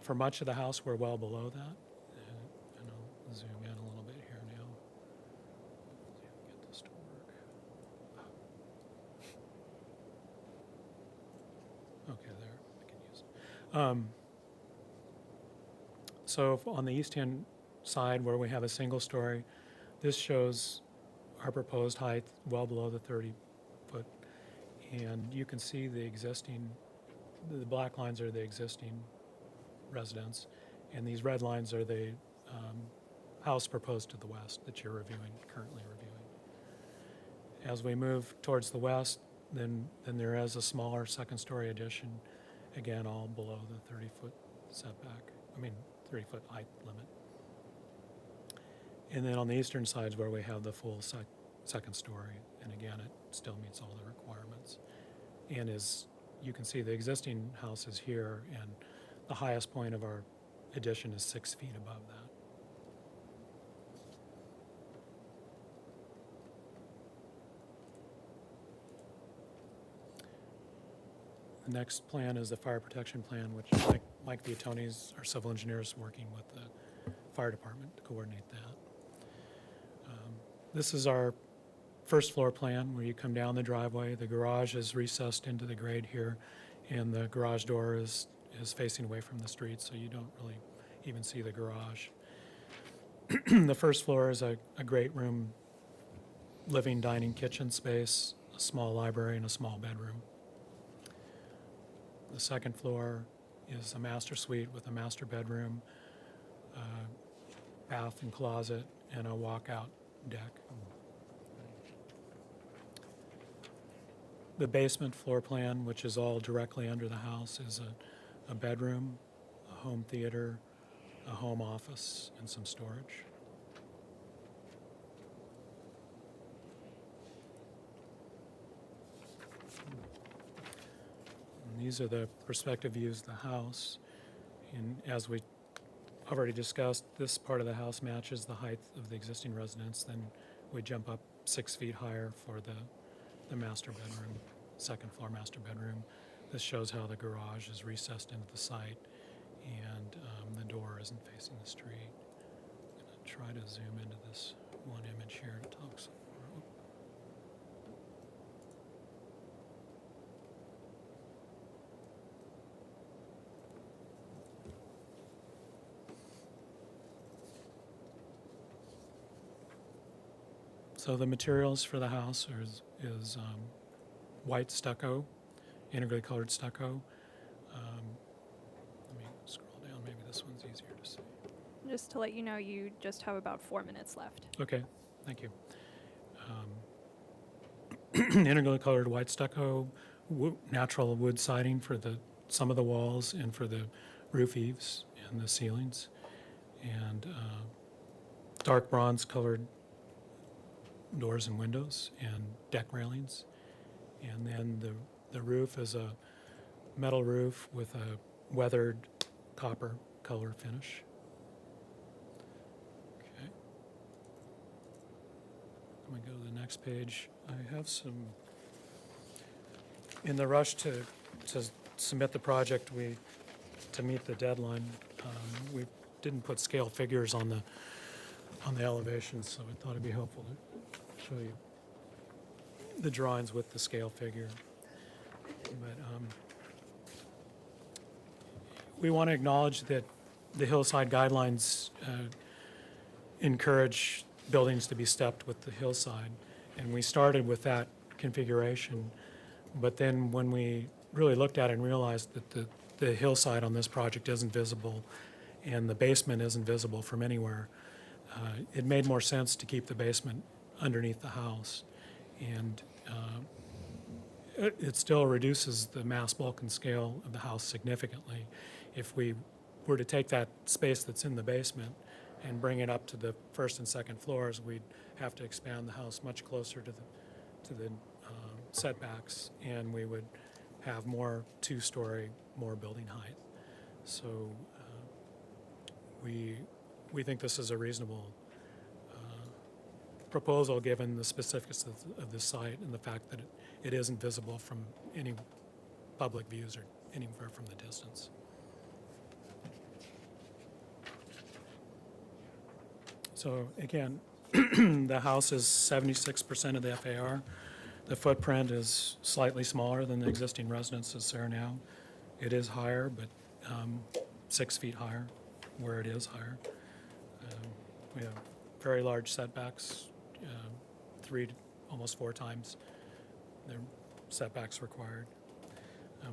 For much of the house, we're well below that. And I'll zoom in a little bit here. So on the east-hand side where we have a single story, this shows our proposed height well below the 30-foot. And you can see the existing, the black lines are the existing residence, and these red lines are the house proposed to the west that you're currently reviewing. As we move towards the west, then there is a smaller second-story addition, again, all below the 30-foot setback, 30-foot height limit. And then on the eastern sides where we have the full second story, and again, it still meets all the requirements. And as you can see, the existing house is here, and the highest point of our addition is 6 feet above that. The next plan is the fire protection plan, which Mike Viatoni, our civil engineer, is working with the fire department to coordinate that. This is our first floor plan where you come down the driveway. The garage is recessed into the grade here, and the garage door is facing away from the street, so you don't really even see the garage. The first floor is a great room, living, dining, kitchen space, a small library, and a small bedroom. The second floor is a master suite with a master bedroom, bath and closet, and a walkout deck. The basement floor plan, which is all directly under the house, is a bedroom, a home theater, a home office, and some storage. And these are the perspective views of the house. And as we already discussed, this part of the house matches the height of the existing residence. Then we jump up 6 feet higher for the master bedroom, second floor master bedroom. This shows how the garage is recessed into the site, and the door isn't facing the street. I'm going to try to zoom into this one image here to talk some more. So the materials for the house is white stucco, integrally colored stucco. Let me scroll down, maybe this one's easier to see. Just to let you know, you just have about 4 minutes left. Okay, thank you. Integrally colored white stucco, natural wood siding for some of the walls and for the roof eaves and the ceilings, and dark bronze colored doors and windows and deck railings. And then the roof is a metal roof with a weathered copper color finish. Okay. I'm going to go to the next page. I have some, in the rush to submit the project, to meet the deadline, we didn't put scale figures on the elevations, so I thought it'd be helpful to show you the drawings with the scale figure. But we want to acknowledge that the hillside guidelines encourage buildings to be stepped with the hillside, and we started with that configuration. But then when we really looked at it and realized that the hillside on this project isn't visible and the basement isn't visible from anywhere, it made more sense to keep the basement underneath the house. And it still reduces the mass, bulk, and scale of the house significantly. If we were to take that space that's in the basement and bring it up to the first and second floors, we'd have to expand the house much closer to the setbacks, and we would have more two-story, more building height. So we think this is a reasonable proposal given the specifics of this site and the fact that it isn't visible from any public views or anywhere from the distance. So again, the house is 76% of the FAR. The footprint is slightly smaller than the existing residences there now. It is higher, but 6 feet higher, where it is higher. We have very large setbacks, 3 to almost 4 times the setbacks required.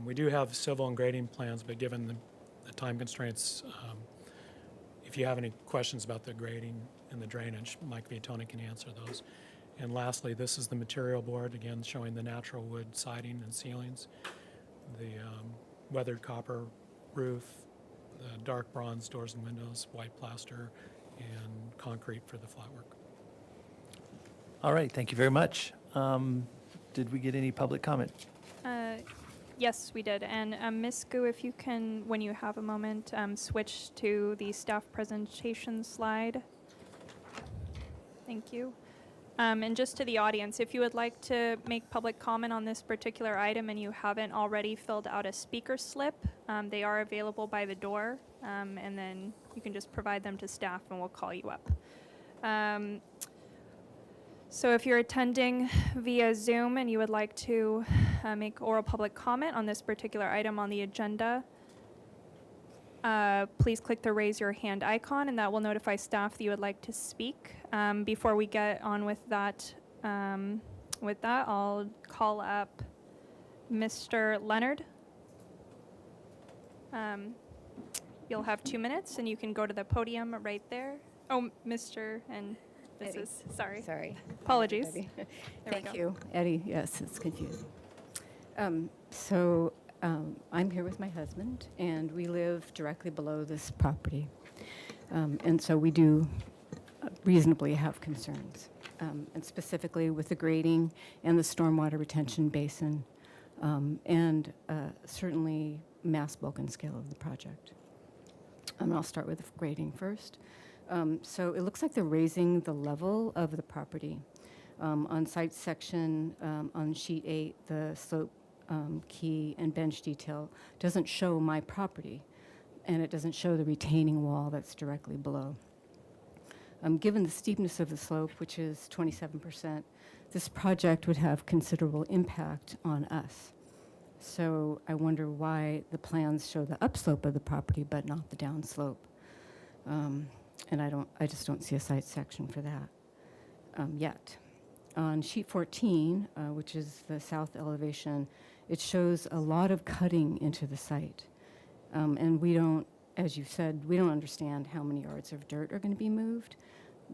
We do have civil and grading plans, but given the time constraints, if you have any questions about the grading and the drainage, Mike Viatoni can answer those. And lastly, this is the material board, again showing the natural wood siding and ceilings, the weathered copper roof, the dark bronze doors and windows, white plaster, and concrete for the flatwork. All right, thank you very much. Did we get any public comment? Yes, we did. And Ms. Gu, if you can, when you have a moment, switch to the staff presentation slide. Thank you. And just to the audience, if you would like to make public comment on this particular item and you haven't already filled out a speaker slip, they are available by the door, and then you can just provide them to staff and we'll call you up. So if you're attending via Zoom and you would like to make oral public comment on this particular item on the agenda, please click the raise your hand icon and that will notify staff that you would like to speak. Before we get on with that, I'll call up Mr. Leonard. You'll have 2 minutes and you can go to the podium right there. Oh, Mr. and Eddie. Mrs. Sorry. Sorry. Apologies. Eddie. There we Thank go. you, Eddie. Yes, it's confusing. I'm here with my husband, and we live directly below this property. And so we do reasonably have concerns, and specifically with the grading and the stormwater retention basin, and certainly mass bulk and scale of the project. I'll start with the grading first. So it looks like they're raising the level of the property. On site section, on sheet 8, the slope key and bench detail doesn't show my property, and it doesn't show the retaining wall that's directly below. Given the steepness of the slope, which is 27%, this project would have considerable impact on us. So I wonder why the plans show the upslope of the property but not the downslope. And I just don't see a site section for that yet. On sheet 14, which is the south elevation, it shows a lot of cutting into the site. And we don't, as you said, we don't understand how many yards of dirt are going to be moved.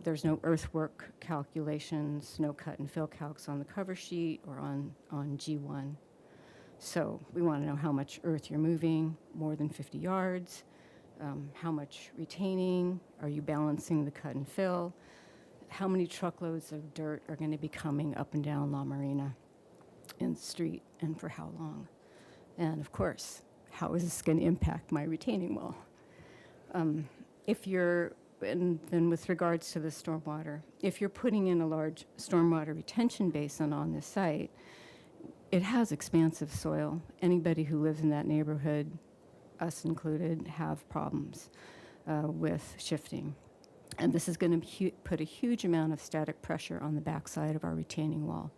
There's no earthwork calculations, no cut and fill calcs on the cover sheet or on G1. So we want to know how much earth you're moving, more than 50 yards, how much retaining, are you balancing the cut and fill, how many truckloads of dirt are going to be coming up and down La Marina in the street, and for how long? And of course, how is this going to impact my retaining wall? And then with regards to the stormwater, if you're putting in a large stormwater retention basin on this site, it has expansive soil. Anybody who lives in that neighborhood, us included, have problems with shifting. And this is going to put a huge amount of static pressure on the backside of our retaining wall.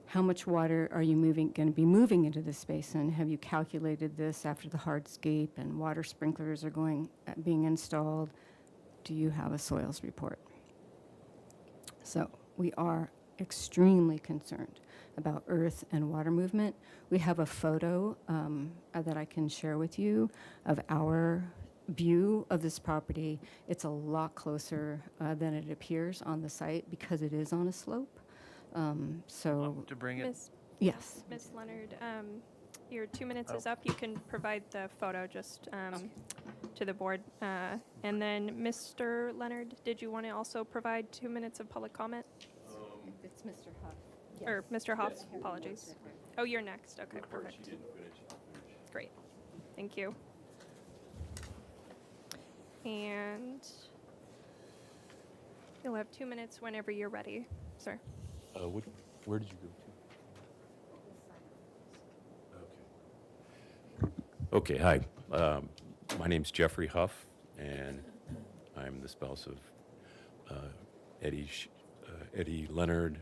How much water are you going to be moving into this basin? Have you calculated this after the hardscape and water sprinklers are being installed? Do you have a soils report? So we are extremely concerned about earth and water movement. We have a photo that I can share with you of our view of this property. It's a lot closer than it appears on the site because it is on a slope. So, To bring it, yes. Ms. Leonard, your 2 minutes is up. You can provide the photo just to the board. And then, Mr. Leonard, did you want to also provide 2 minutes of public comment? It's Mr. Huff. Or Mr. Hoff, apologies. Oh, you're next. Okay, perfect. Great. Thank you. And you'll have 2 minutes whenever you're ready, sir. Where did you go to? Okay, hi. My name's Jeffrey Huff, and I'm the spouse of Eddie Leonard.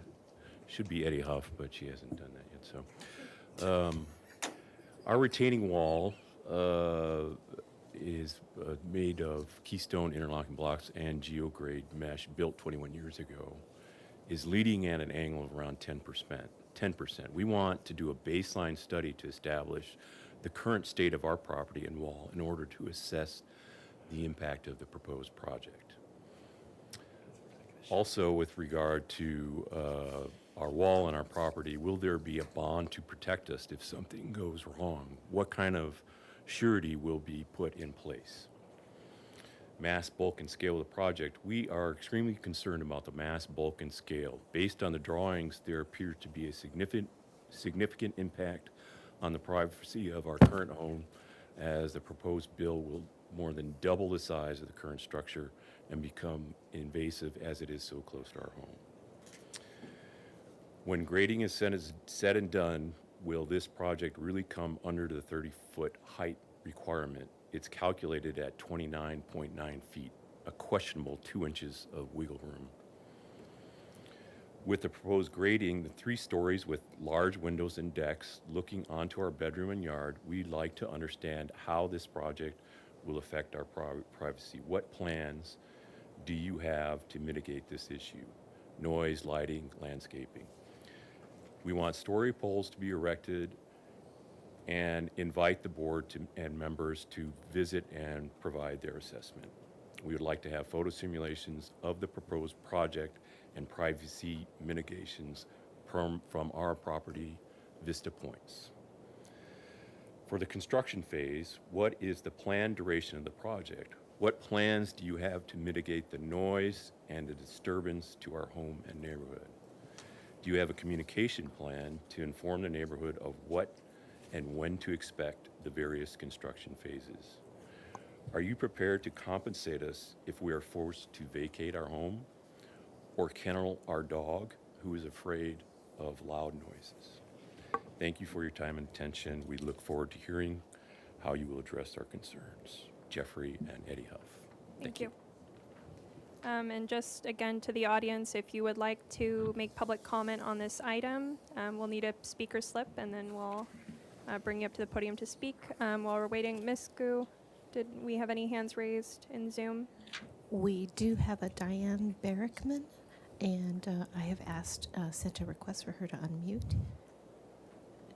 Should be Eddie Huff, but she hasn't done that yet. So, our retaining wall is made of Keystone interlocking blocks and geograde mesh built 21 years ago, is leading at an angle of around 10%. 10%. We want to do a baseline study to establish the current state of our property and wall in order to assess the impact of the proposed project. Also, with regard to our wall and our property, will there be a bond to protect us if something goes wrong? What kind of surety will be put in place? Mass, bulk, and scale of the project. We are extremely concerned about the mass, bulk, and scale. Based on the drawings, there appears to be a significant impact on the privacy of our current home, as the proposed bill will more than double the size of the current structure and become invasive as it is so close to our home. When grading is said and done, will this project really come under the 30-foot height requirement? It's calculated at 29.9 feet, a questionable 2 inches of wiggle room. With the proposed grading, the 3 stories with large windows and decks looking onto our bedroom and yard, we'd like to understand how this project will affect our privacy. What plans do you have to mitigate this issue? Noise, lighting, landscaping. We want story poles to be erected and invite the board and members to visit and provide their assessment. We would like to have photo simulations of the proposed project and privacy mitigations from our property vista points. For the construction phase, what is the planned duration of the project? What plans do you have to mitigate the noise and the disturbance to our home and neighborhood? Do you have a communication plan to inform the neighborhood of what and when to expect the various construction phases? Are you prepared to compensate us if we are forced to vacate our home or kennel our dog who is afraid of loud noises? Thank you for your time and attention. We look forward to hearing how you will address our concerns. Jeffrey and Eddie Huff. Thank you. And just again to the audience, if you would like to make public comment on this item, we'll need a speaker slip and then we'll bring you up to the podium to speak. While we're waiting, Ms. Gu, did we have any hands raised in Zoom? We do have a Diane Barrickman, and I have sent a request for her to unmute.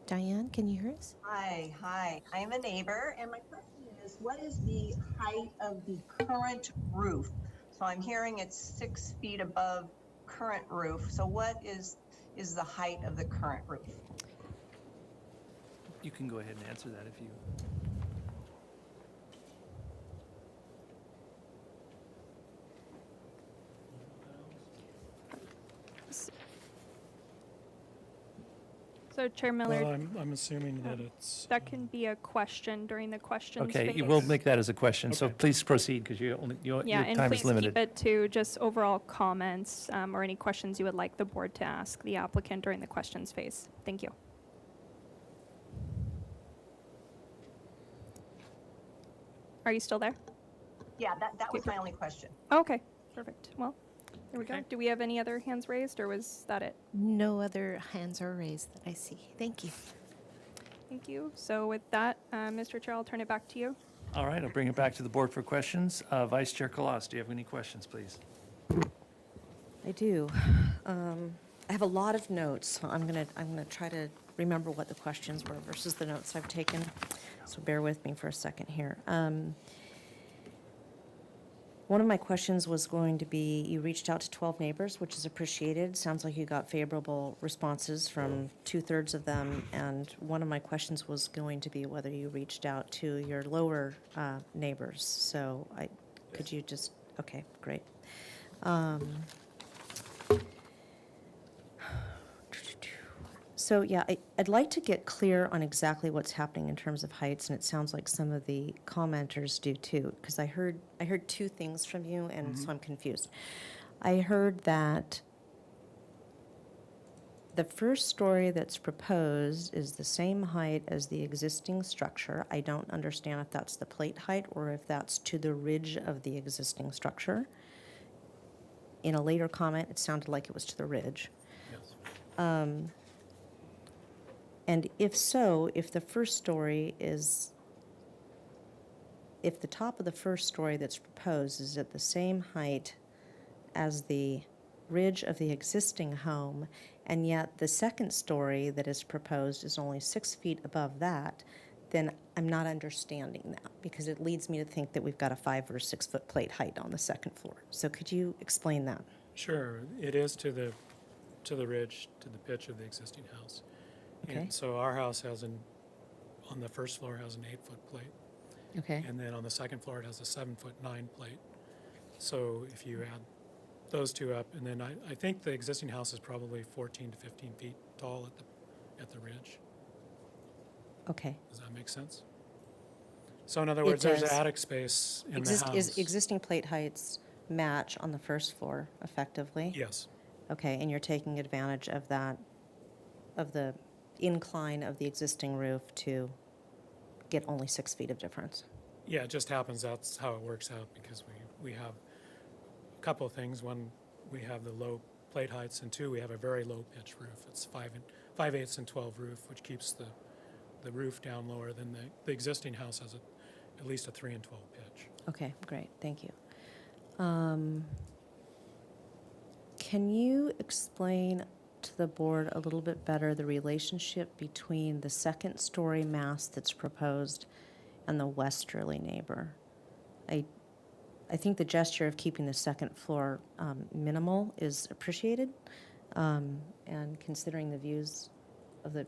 Diane, can you hear us? Hi. I am a neighbor, and my question is, what is the height of the current roof? So I'm hearing it's 6 feet above current roof. So what is the height of the current roof? You can go ahead and answer that if you. So Chair Miller, Well, I'm assuming that it's. that can be a question during the questions Okay, phase. we'll make that as a question. So Okay. please proceed because your Yeah, and time please is limited. keep it to just overall comments or any questions you would like the board to ask the applicant during the questions phase. Thank you. Are you still there? Yeah, that was my only question. Okay, perfect. Well, there we Okay. go. Do we have any other hands raised, or was that it? No other hands are raised that I see. Thank you. Thank you. So with that, Mr. Chair, I'll turn it back to you. All right, I'll bring it back to the board for questions. Vice Chair Kalas, do you have any questions, please? I do. I have a lot of notes, so I'm gonna try to remember what the questions were versus the notes I've taken. So bear with me for a second here. One of my questions was going to be, you reached out to 12 neighbors, which is appreciated. Sounds like you got favorable responses from 2/3 of them. And one of my questions was going to be whether you reached out to your lower neighbors. So could you just, okay, great. So yeah, I'd like to get clear on exactly what's happening in terms of heights, and it sounds like some of the commenters do too, because I heard 2 things from you, and so I'm confused. I heard that the first story that's proposed is the same height as the existing structure. I don't understand if that's the plate height or if that's to the ridge of the existing structure. In a later comment, it sounded like it was to the ridge. Yes. And if so, if the first story is if the top of the first story that's proposed is at the same height as the ridge of the existing home, and yet the second story that is proposed is only 6 feet above that, then I'm not understanding that, because it leads me to think that we've got a 5 or 6 foot plate height on the second floor. So could you explain that? Sure, it is to the ridge, to the pitch of the existing house. Okay. And so our house on the first floor has an 8-foot plate. Okay. And then on the second floor, it has a 7'9" plate. So if you add those two up, and then I think the existing house is probably 14 to 15 feet tall at the ridge. Okay. Does that make sense? So in other It words, there's does. attic space in the house. Is existing plate heights match on the first floor effectively? Yes. Okay, and you're taking advantage of that, of the incline of the existing roof to get only 6 feet of difference? Yeah, it just happens that's how it works out, because we have a couple of things. One, we have the low plate heights, and two, we have a very low pitch roof. It's 5/8 and 12 roof, which keeps the roof down lower than the existing house has at least a 3 and 12 pitch. Okay, great, thank you. Can you explain to the board a little bit better the relationship between the second story mass that's proposed and the westerly neighbor? I think the gesture of keeping the second floor minimal is appreciated, and considering the views of the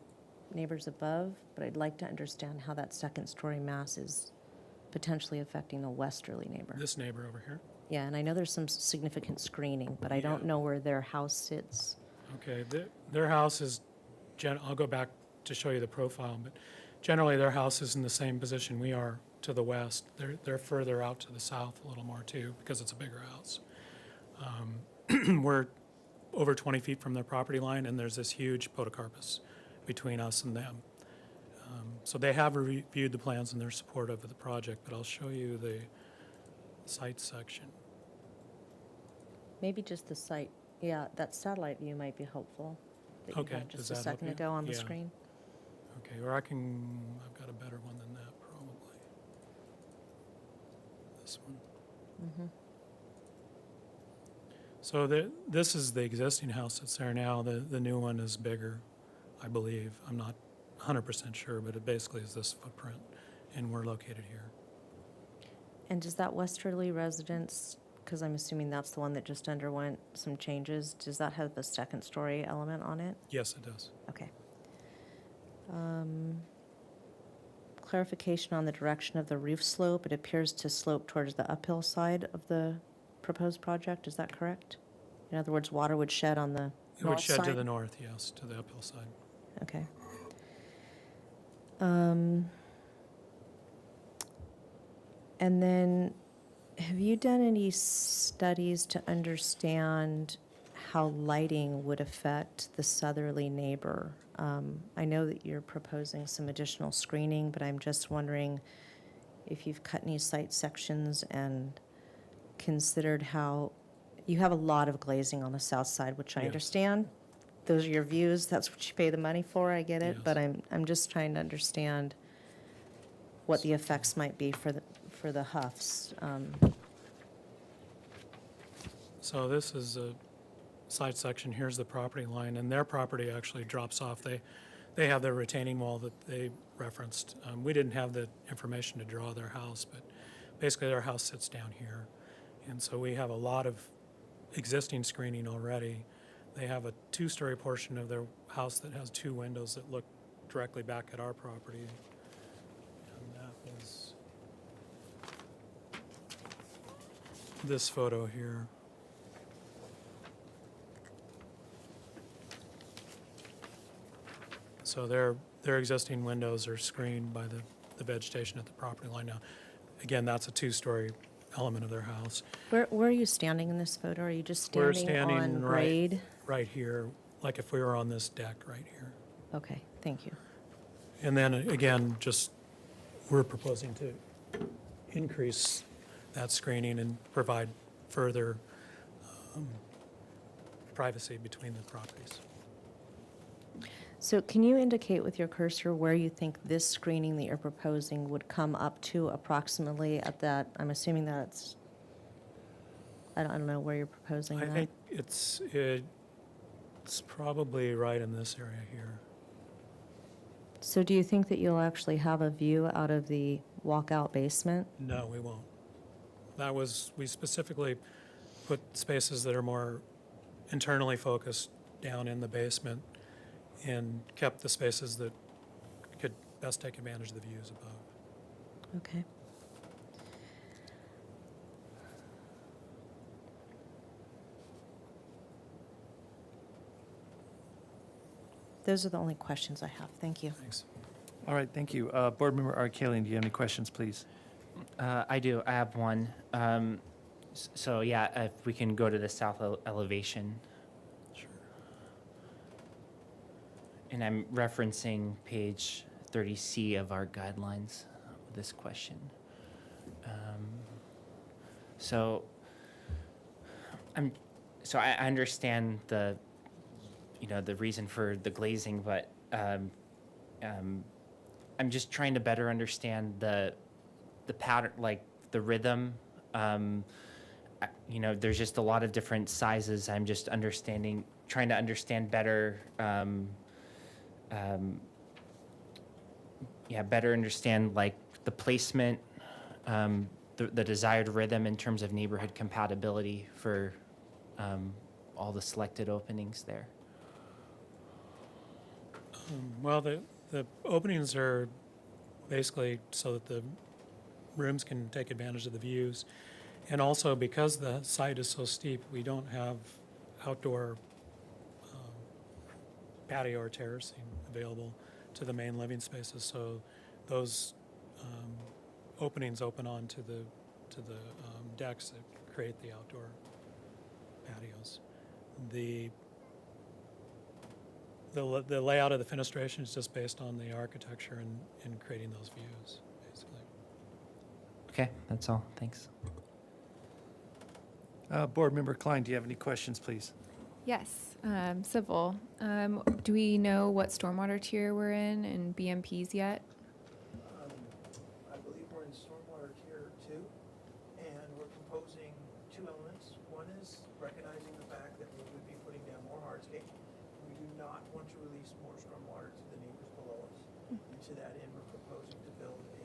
neighbors above, but I'd like to understand how that second story mass is potentially affecting the westerly neighbor. This neighbor over here. Yeah, and I know there's some significant screening, but I don't Yeah. know where their house sits. Okay, their house is, I'll go back to show you the profile, but generally their house is in the same position we are to the west. They're further out to the south a little more too, because it's a bigger house. We're over 20 feet from their property line, and there's this huge podocarpus between us and them. So they have reviewed the plans and they're supportive of the project, but I'll show you the site section. Maybe just the site, yeah, that satellite view might be helpful. That you Okay, had does just a that help second you? ago on the Yeah. screen. Okay, or I've got a better one than that probably. This one. Mm-hmm. So this is the existing house that's there now. The new one is bigger, I believe. I'm not 100% sure, but it basically is this footprint, and we're located here. And does that westerly residence, because I'm assuming that's the one that just underwent some changes, does that have a second story element on it? Yes, it does. Okay. Clarification on the direction of the roof slope. It appears to slope towards the uphill side of the proposed project. Is that correct? In other words, water would shed on the It would north shed to side? the north, yes, to the uphill side. Okay. And then, have you done any studies to understand how lighting would affect the southerly neighbor? I know that you're proposing some additional screening, but I'm just wondering if you've cut any site sections and considered how, you have a lot of glazing on the south side, which I Yes. understand. Those are your views, that's what you pay the money for, I get it. Yes. But I'm just trying to understand what the effects might be for the Huffs. So this is a side section. Here's the property line, and their property actually drops off. They have their retaining wall that they referenced. We didn't have the information to draw their house, but basically their house sits down here. And so we have a lot of existing screening already. They have a two-story portion of their house that has two windows that look directly back at our property. And that is this photo here. So their existing windows are screened by the vegetation at the property line now. Again, that's a two-story element of their house. Where are you standing in this photo? Are you just We're standing on standing grade? right here, like if we were on this deck right here. Okay, thank you. And then again, just, we're proposing to increase that screening and provide further privacy between the properties. So can you indicate with your cursor where you think this screening that you're proposing would come up to approximately at that? I'm assuming that's, I don't know where you're proposing I that. think it's probably right in this area here. So do you think that you'll actually have a view out of the walkout basement? No, we won't. We specifically put spaces that are more internally focused down in the basement and kept the spaces that could best take advantage of the views above. Okay. Those are the only questions I have. Thank you. Thanks. All right, thank you. Board Member Arkalian, do you have any questions, please? I do. I have one. So yeah, if we can go to the south elevation. Sure. And I'm referencing page 30C of our guidelines with this question. So I understand the reason for the glazing, but I'm just trying to better understand the pattern, like the rhythm. There's just a lot of different sizes. I'm just trying to understand better. Better understand like the placement, the desired rhythm in terms of neighborhood compatibility for all the selected openings there. Well, the openings are basically so that the rooms can take advantage of the views. And also because the site is so steep, we don't have outdoor patio or terracing available to the main living spaces. So those openings open onto the decks that create the outdoor patios. The layout of the fenestration is just based on the architecture and creating those views, basically. Okay, that's all. Thanks. Board Member Klein, do you have any questions, please? Yes, civil. Do we know what stormwater tier we're in and BMPs yet? I believe we're in stormwater tier 2, and we're proposing two elements. One is recognizing the fact that we would be putting down more hardscape. We do not want to release more stormwater to the neighbors below us. And to that end, we're proposing to build a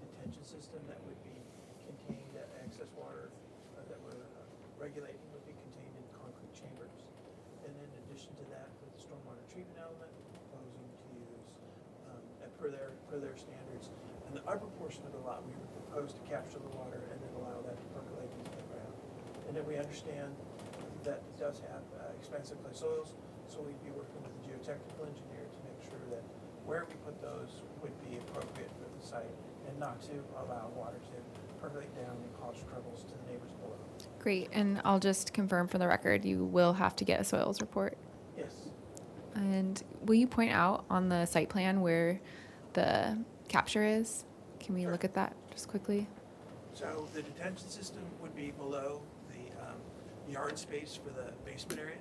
detention system that would be contained, that excess water that we're regulating would be contained in concrete chambers. And in addition to that, with the stormwater treatment element, we're proposing to use, per their standards, in the upper portion of the lot, we would propose to capture the water and then allow that to percolate into the ground. And then we understand that it does have expensive clay soils, so we'd be working with the geotechnical engineer to make sure that where we put those would be appropriate for the site and not to allow water to percolate down and cause troubles to the neighbors below. Great, and I'll just confirm for the record, you will have to get a soils report. Yes. And will you point out on the site plan where the capture is? Can we look at that just quickly? So the detention system would be below the yard space for the basement area.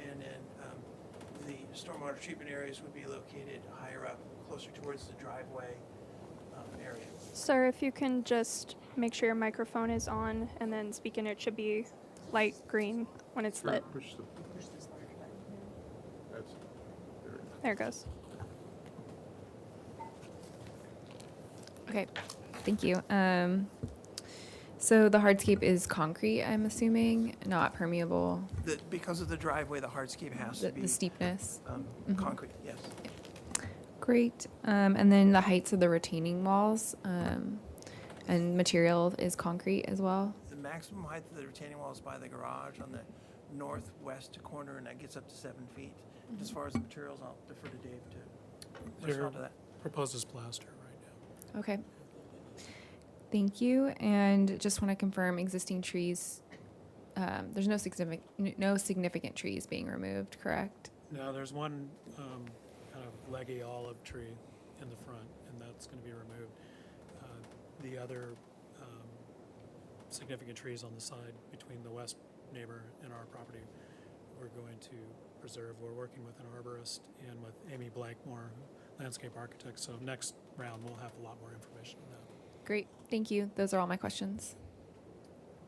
And then the stormwater treatment areas would be located higher up, closer towards the driveway area. Sir, if you can just make sure your microphone is on and then speak in, it should be light green when it's lit. Push the, that's, There it goes. Okay, thank you. So the hardscape is concrete, I'm assuming, not permeable, Because of the driveway, the hardscape has to be the steepness. concrete, yes. Great. And then the heights of the retaining walls and material is concrete as well? The maximum height of the retaining wall is by the garage on the northwest corner, and that gets up to 7 feet. As far as the materials, I'll defer to Dave to respond to that. Proposes plaster right now. Okay. Thank you. And just want to confirm existing trees, there's no significant trees being removed, correct? Now, there's one kind of leggy olive tree in the front, and that's going to be removed. The other significant trees on the side between the west neighbor and our property we're going to preserve. We're working with an arborist and with Amy Blackmore, landscape architect. So next round, we'll have a lot more information on that. Great, thank you. Those are all my questions.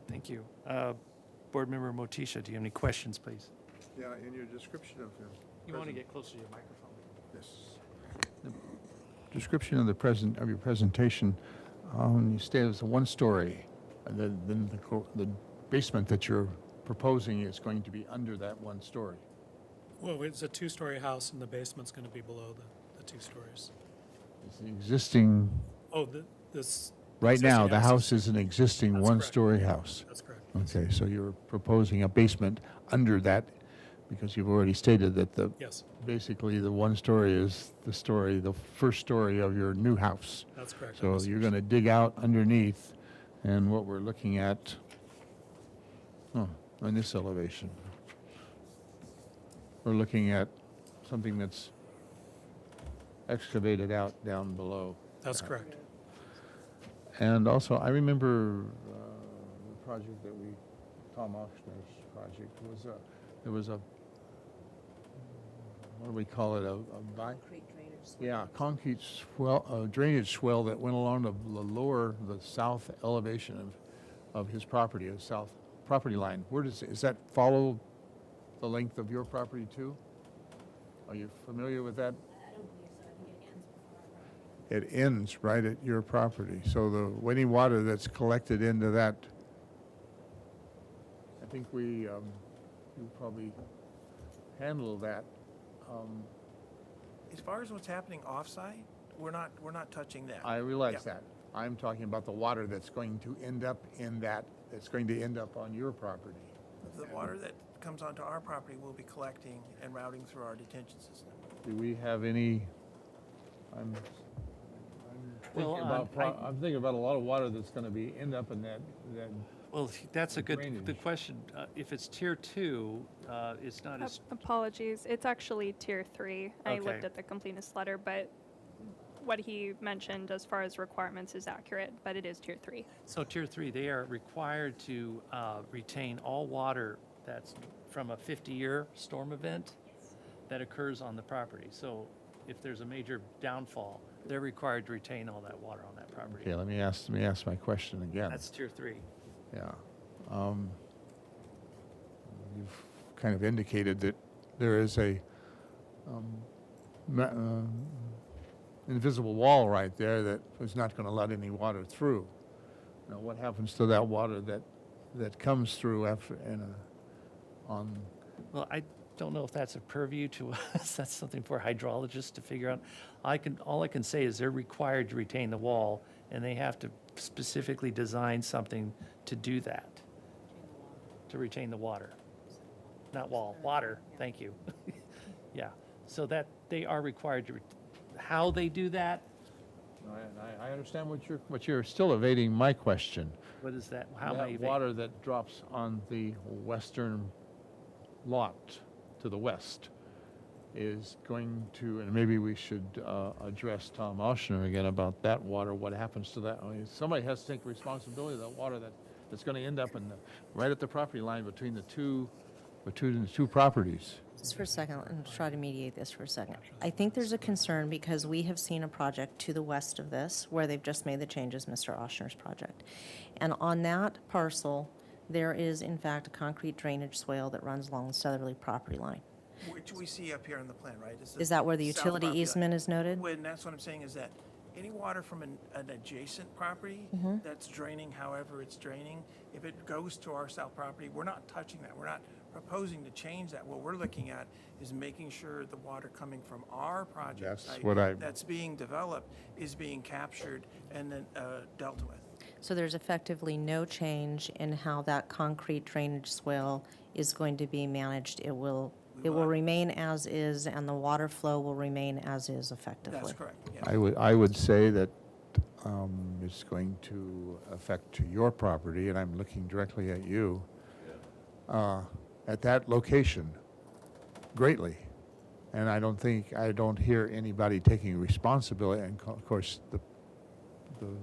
Thank you. Board Member Motisha, do you have any questions, please? Yeah, in your description of him. You want to get closer to your microphone. Yes. The description of your presentation, you state it's a one-story. Then the basement that you're proposing is going to be under that one story. Well, it's a two-story house, and the basement's going to be below the 2 stories. It's the existing. Oh, this. Right now, existing the house is an existing That's correct. one-story house. That's correct. Okay, so you're proposing a basement under that, because you've already stated that Yes, basically the one story is the first story of your new house. that's correct. I So missed you're it. going to dig out underneath, and what we're looking at, on this elevation, we're looking at something that's excavated out down below. That's correct. And also, I remember the project that Tom Ochsner's project was there was a, what do we call it, Concrete drainage swale. yeah, concrete swell, drainage swell that went along the south elevation of his property, the south property line. Does that follow the length of your property too? Are you familiar with that? I don't believe so. I think it ends before our property. It ends right at your property. So any water that's collected into that, I think you probably handle that. As far as what's happening off-site, we're not touching that. I realize Yeah. that. I'm talking about the water that's going to end up that's going to end up on your property. The water that comes onto our property will be collecting and routing through our detention system. Do we have any, Well, I'm thinking about a lot of water that's going to end up in that. Well, that's a good Drainage. question. If it's tier 2, it's not as, Apologies, it's actually tier 3. I Okay. looked at the completeness letter, but what he mentioned as far as requirements is accurate, but it is tier 3. so tier 3, they are required to retain all water that's from a 50-year storm event that occurs on the property. So if there's a major downfall, they're required to retain all that water on that property. Okay, let me ask my question again. That's tier 3. Yeah. You've kind of indicated that there is a invisible wall right there that is not going to let any water through. Now, what happens to that water that comes through on? Well, I don't know if that's a purview to us. That's something for hydrologists to figure out. All I can say is they're required to retain the wall, and they have to specifically design something to do that, to retain the water. Not wall, water, thank you. Yeah, so that they are required to, how they do that, I understand what you're still evading my question. what is that? How am I That evading? water that drops on the western lot to the west is going to, and maybe we should address Tom Ochsner again about that water, what happens to that? I mean, somebody has to take responsibility of that water that's going to end up right at the property line between the two properties. Just for a second, let's try to mediate this for a second. I think there's a concern because we have seen a project to the west of this where they've just made the changes, Mr. Ochsner's project. And on that parcel, there is in fact a concrete drainage swale that runs along the southerly property line. Which we see up here on the plan, right? Is that where the south utility property line. easement is noted? Well, and that's what I'm saying is that any water from an adjacent property that's draining however it's draining, if it goes to our south property, we're not touching that. We're not proposing to change that. What we're looking at is making sure the water coming from our project That's site what I- that's being developed is being captured and then dealt with. So there's effectively no change in how that concrete drainage swale is going to be managed. It will remain as is, and the water flow will remain as is effectively. That's correct, yes. I would say that it's going to affect your property, and I'm looking directly at you, at that location greatly. And I don't hear anybody taking responsibility. And of course, the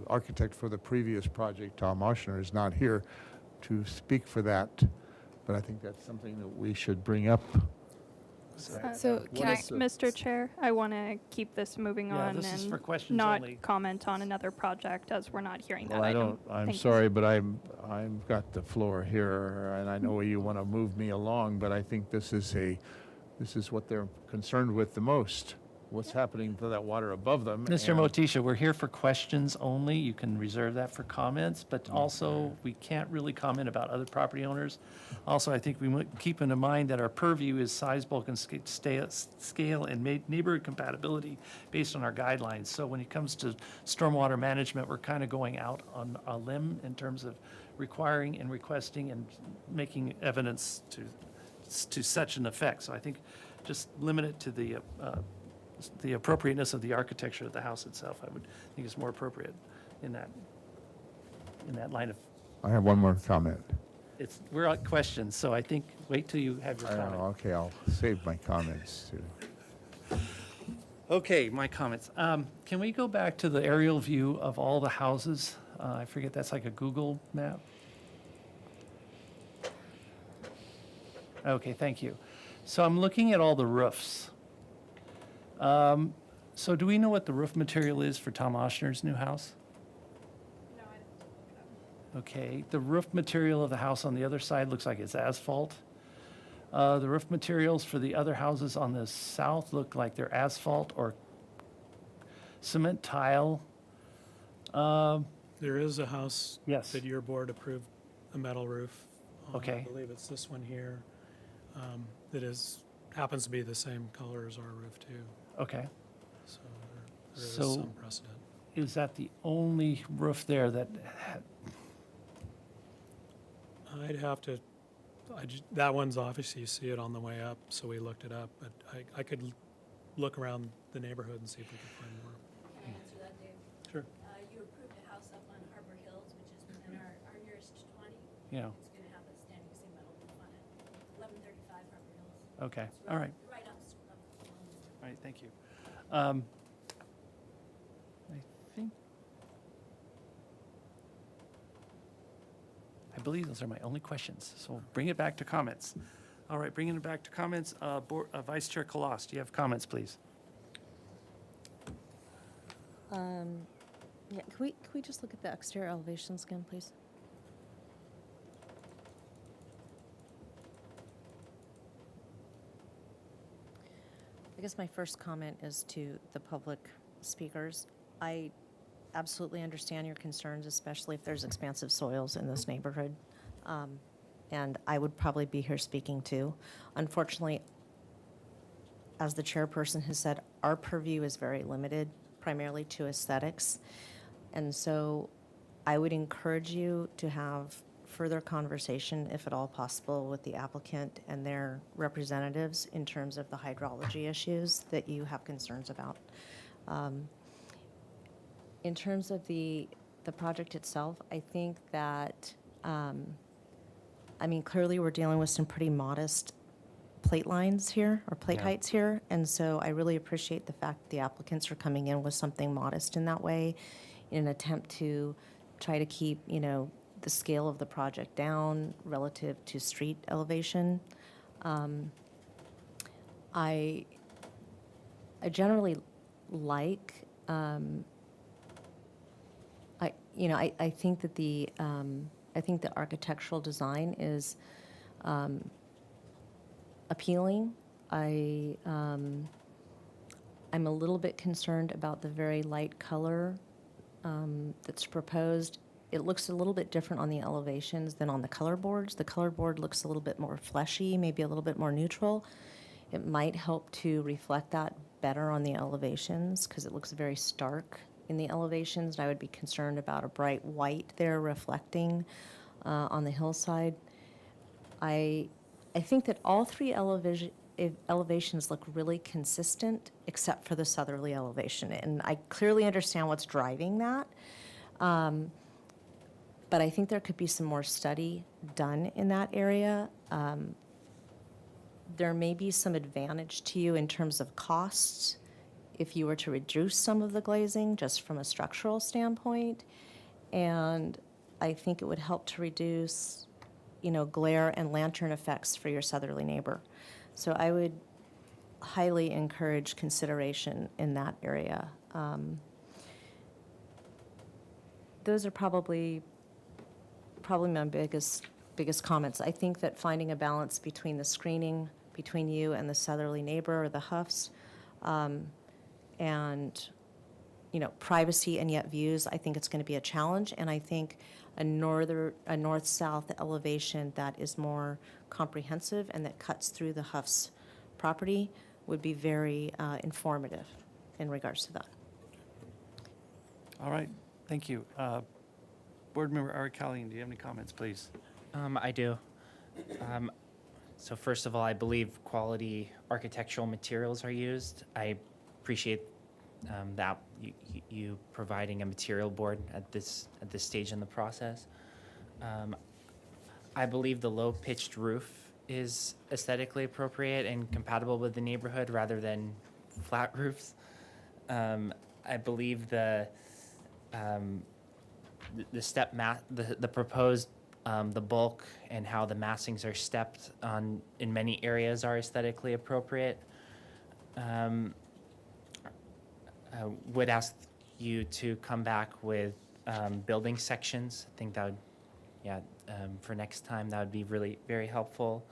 architect for the previous project, Tom Ochsner, is not here to speak for that but I think that's something that we should bring up. So can I, Mr. Chair, I want to keep this moving Yeah, on this is for and questions not only. comment on another project as we're not hearing that Well, I item. don't, I'm Thank you. sorry, but I've got the floor here, and I know you want to move me along, but I think this is what they're concerned with the most. What's happening to that water above them. Mr. and- Motisha, we're here for questions only. You can reserve that for comments, but also we can't really comment about other property owners. Also, I think we must keep in mind that our purview is size, bulk, and scale and neighborhood compatibility based on our guidelines. So when it comes to stormwater management, we're kind of going out on a limb in terms of requiring and requesting and making evidence to such an effect. So I think just limit it to the appropriateness of the architecture of the house itself, I would think is more appropriate in that line of, I have one more comment. we're at questions, so I think, wait till you have your I don't know, comment. okay, I'll save my comments to. Okay, my comments. Can we go back to the aerial view of all the houses? I forget, that's like a Google map? Okay, thank you. So I'm looking at all the roofs. So do we know what the roof material is for Tom Oshner's new house? No, I didn't look it up. Okay, the roof material of the house on the other side looks like it's asphalt. The roof materials for the other houses on the south look like they're asphalt or cement tile. There is a house Yes. that your board approved a metal roof on. Okay. I believe it's this one here, that happens to be the same color as our roof too. Okay, So there is So- some precedent. is that the only roof there that, I'd have to, that one's obviously, you see it on the way up, so we looked it up, but I could look around the neighborhood and see if we could find more. Can I answer that, Dave? Sure. You approved a house up on Harbor Hills, which is within our nearest 20. Yeah. It's going to have a standing seam metal roof on it. 1135 Harbor Hills. okay, It's all right, Right up. all right, thank you. I think, I believe those are my only questions, so bring it back to comments. All right, bringing it back to comments, Vice Chair Kalas, do you have comments, please? Yeah, can we just look at the exterior elevations again, please? I guess my first comment is to the public speakers. I absolutely understand your concerns, especially if there's expansive soils in this neighborhood. And I would probably be here speaking too. Unfortunately, as the chairperson has said, our purview is very limited, primarily to aesthetics. And so I would encourage you to have further conversation, if at all possible, with the applicant and their representatives in terms of the hydrology issues that you have concerns about. In terms of the project itself, I think that, clearly we're dealing with some pretty modest plate lines here, or plate Yeah. heights here, and so I really appreciate the fact that the applicants are coming in with something modest in that way, in an attempt to try to keep, the scale of the project down relative to street elevation. I generally like, I think that the architectural design is appealing. I'm a little bit concerned about the very light color that's proposed. It looks a little bit different on the elevations than on the color boards. The color board looks a little bit more fleshy, maybe a little bit more neutral. It might help to reflect that better on the elevations because it looks very stark in the elevations. And I would be concerned about a bright white there reflecting on the hillside. I think that all three elevations look really consistent except for the southerly elevation. And I clearly understand what's driving that. But I think there could be some more study done in that area. There may be some advantage to you in terms of costs if you were to reduce some of the glazing just from a structural standpoint. And I think it would help to reduce, glare and lantern effects for your southerly neighbor. So I would highly encourage consideration in that area. Those are probably my biggest comments. I think that finding a balance between the screening between you and the southerly neighbor or the Huffs, and privacy and yet views, I think it's going to be a challenge. And I think a north-south elevation that is more comprehensive and that cuts through the Huffs' property would be very informative in regards to that. All right, thank you. Board Member Ari Callion, do you have any comments, please? I do. So first of all, I believe quality architectural materials are used. I appreciate that you providing a material board at this stage in the process. I believe the low-pitched roof is aesthetically appropriate and compatible with the neighborhood rather than flat roofs. I believe the proposed the bulk and how the massings are stepped on in many areas are aesthetically appropriate. I would ask you to come back with building sections. I think that would, for next time, that would be really very helpful.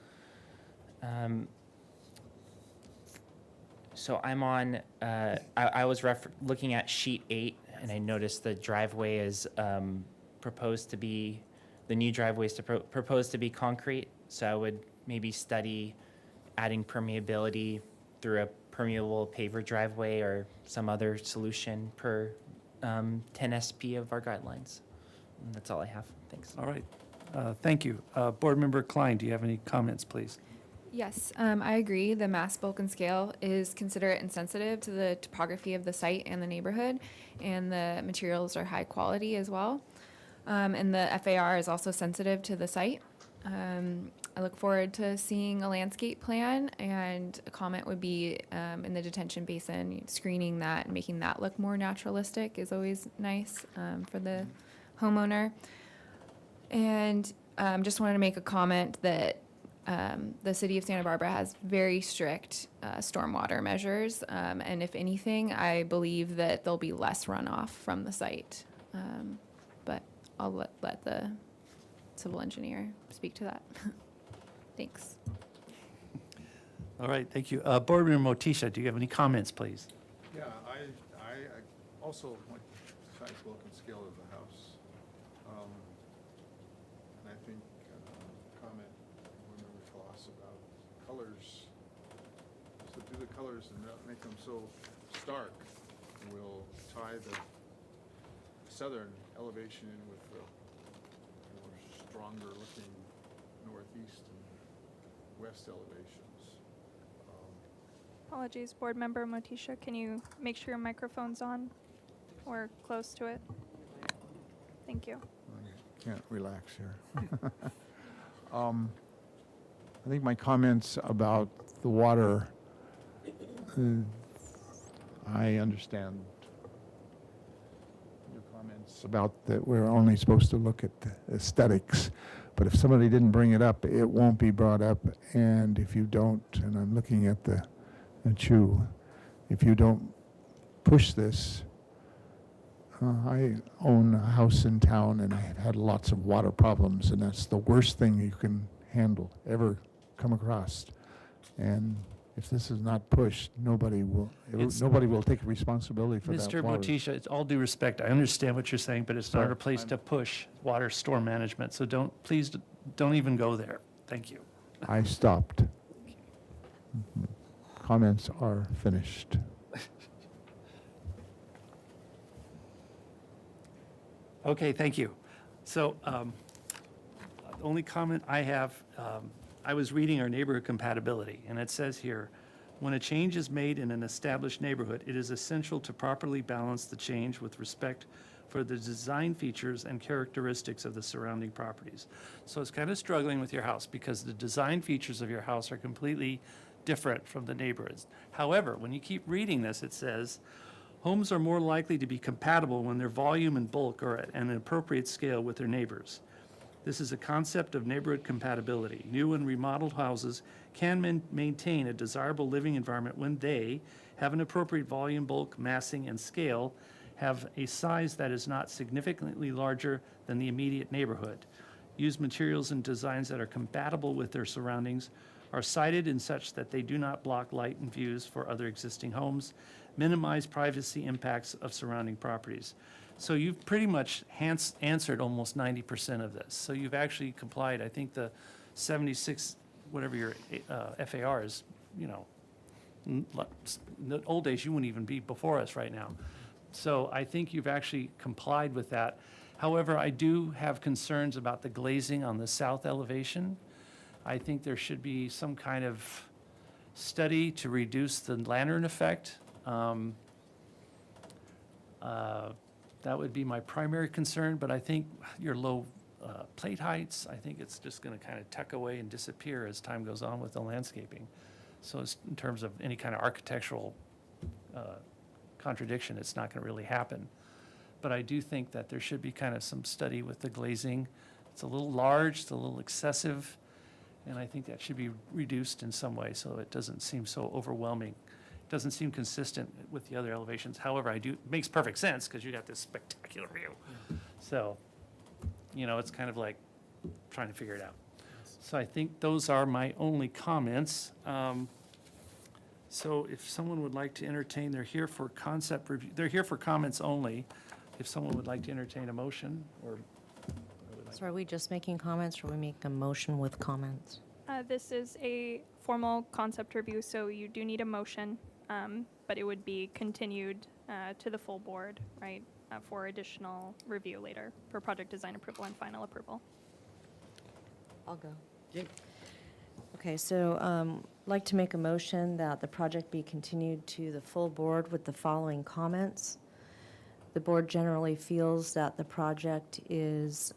So I'm on, I was looking at sheet 8, and I noticed the driveway is proposed to be, the new driveway is proposed to be concrete. So I would maybe study adding permeability through a permeable paver driveway or some other solution per 10 SP of our guidelines. And that's all I have. Thanks. All right, thank you. Board Member Klein, do you have any comments, please? Yes, I agree. The mass, bulk, and scale is considerate and sensitive to the topography of the site and the neighborhood, and the materials are high quality as well. And the FAR is also sensitive to the site. I look forward to seeing a landscape plan, and a comment would be in the detention basin, screening that and making that look more naturalistic is always nice for the homeowner. And just wanted to make a comment that the city of Santa Barbara has very strict stormwater measures, and if anything, I believe that there'll be less runoff from the site. But I'll let the civil engineer speak to that. Thanks. All right, thank you. Board Member Motisha, do you have any comments, please? Yeah, I also like the size, bulk, and scale of the house. And I think comment Board Member Foss about colors. So do the colors and not make them so stark. We'll tie the southern elevation in with the more stronger looking northeast and west elevations. Apologies, Board Member Motisha, can you make sure your microphone's on or close to it? Thank you. I can't relax here. I think my comments about the water, I understand your comments about that we're only supposed to look at the aesthetics, but if somebody didn't bring it up, it won't be brought up, and if you don't, and I'm looking at you, if you don't push this, I own a house in town and I've had lots of water problems, and that's the worst thing you can handle, ever come across. And if this is not pushed, nobody will take responsibility for that Mr. water. Motisha, it's all due respect. I understand what you're saying, but it's not our place to push water storm management. So please don't even go there. Thank you. I stopped. Comments are finished. Okay, thank you. So the only comment I have, I was reading our neighborhood compatibility, and it says here, when a change is made in an established neighborhood, it is essential to properly balance the change with respect for the design features and characteristics of the surrounding properties. So it's kind of struggling with your house because the design features of your house are completely different from the neighborhoods. However, when you keep reading this, it says, homes are more likely to be compatible when their volume and bulk are at an appropriate scale with their neighbors. This is a concept of neighborhood compatibility. New and remodeled houses can maintain a desirable living environment when they have an appropriate volume, bulk, massing, and scale, have a size that is not significantly larger than the immediate neighborhood, use materials and designs that are compatible with their surroundings, are sited in such that they do not block light and views for other existing homes, minimize privacy impacts of surrounding properties. So you've pretty much answered almost 90% of this. So you've actually complied. I think the 76, whatever your FAR is, you know, in the old days, you wouldn't even be before us right now. So I think you've actually complied with that. However, I do have concerns about the glazing on the south elevation. I think there should be some kind of study to reduce the lantern effect. That would be my primary concern, but I think your low plate heights, I think it's just going to kind of tuck away and disappear as time goes on with the landscaping. So it's, in terms of any kind of architectural contradiction, it's not going to really happen. But I do think that there should be kind of some study with the glazing. It's a little large, it's a little excessive, and I think that should be reduced in some way so it doesn't seem so overwhelming. It doesn't seem consistent with the other elevations. However, it makes perfect sense because you got this spectacular view. So, you know, it's kind of like trying to figure it out. So I think those are my only comments. So if someone would like to entertain, they're here for concept review, they're here for comments only. If someone would like to entertain a motion or. So are we just making comments, or we make a motion with comments? This is a formal concept review, so you do need a motion, but it would be continued to the full board, right, for additional review later for project design approval and final approval. I'll go. Okay, so I'd like to make a motion that the project be continued to the full board with the following comments. The board generally feels that the project is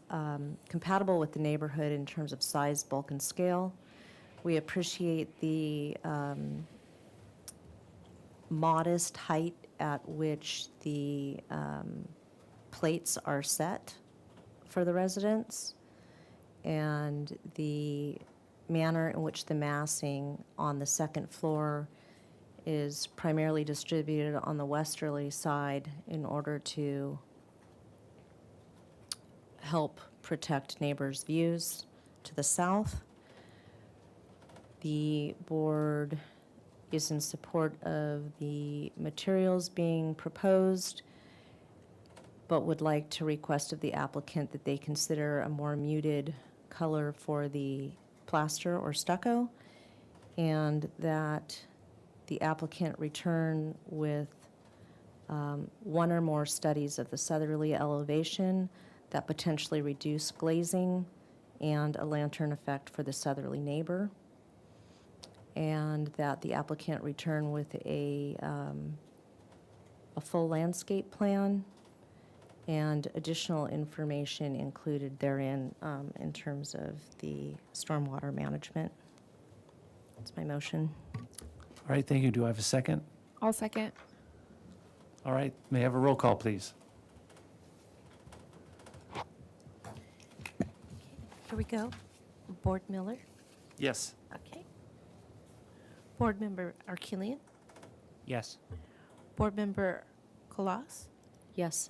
compatible with the neighborhood in terms of size, bulk, and scale. We appreciate the modest height at which the plates are set for the residents, and the manner in which the massing on the second floor is primarily distributed on the westerly side in order to help protect neighbors' views to the south. The board is in support of the materials being proposed, but would like to request of the applicant that they consider a more muted color for the plaster or stucco, and that the applicant return with one or more studies of the southerly elevation that potentially reduce glazing and a lantern effect for the southerly neighbor, and that the applicant return with a full landscape plan and additional information included therein in terms of the stormwater management. That's my motion. All right, thank you. Do I have a second? I'll second. All right, may I have a roll call, please? Here we go. Board Miller. Yes. Okay. Board Member Arkelian. Yes. Board Member Colas. Yes.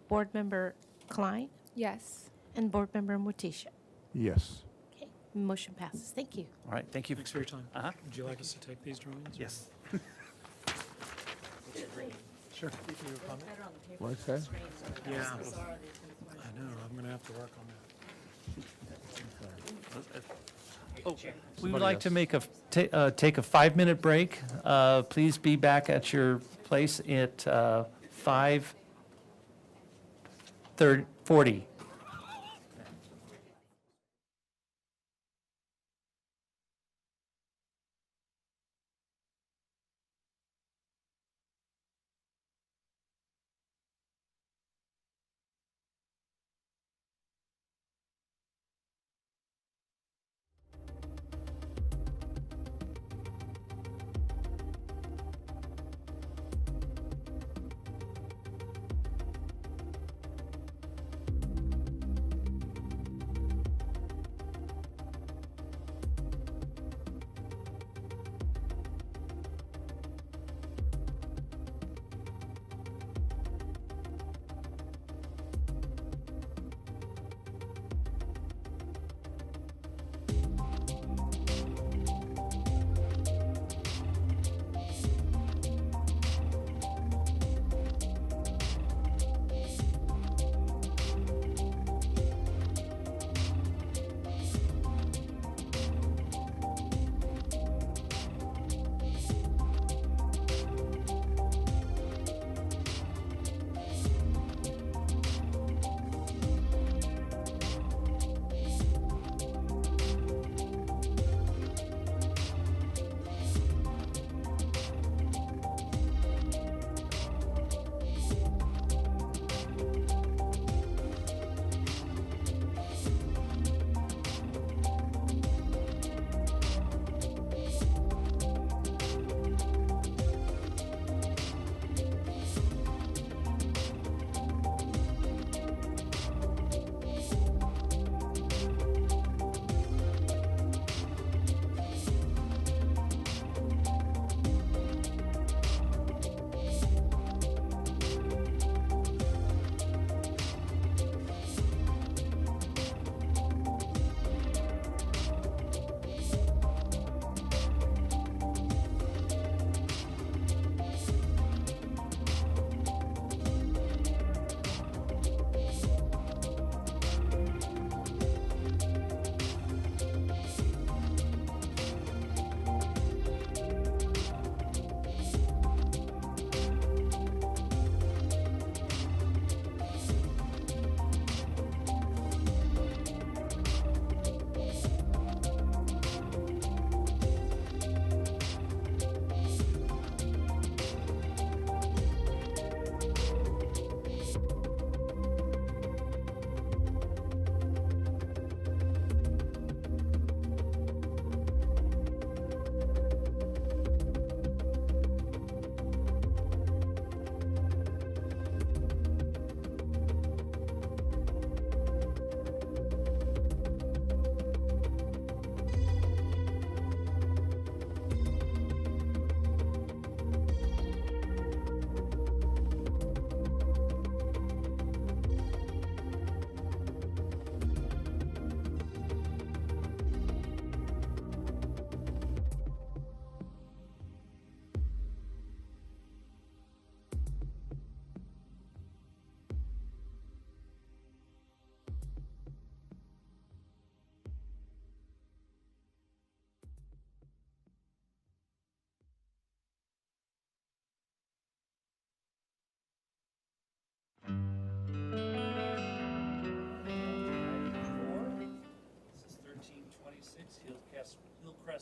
Board Member Klein. Yes. And Board Member Mutisha. Yes. Okay, motion passes. Thank you. All right, thank you. Thanks for your time. Uh-huh. Would you like us to take these drawings? or- Yes. Sure. You can do a comment? What's that? Yeah. I know, I'm going to have to work on that. Oh, we would like to make take a 5-minute break. Please be back at your place at 5:40.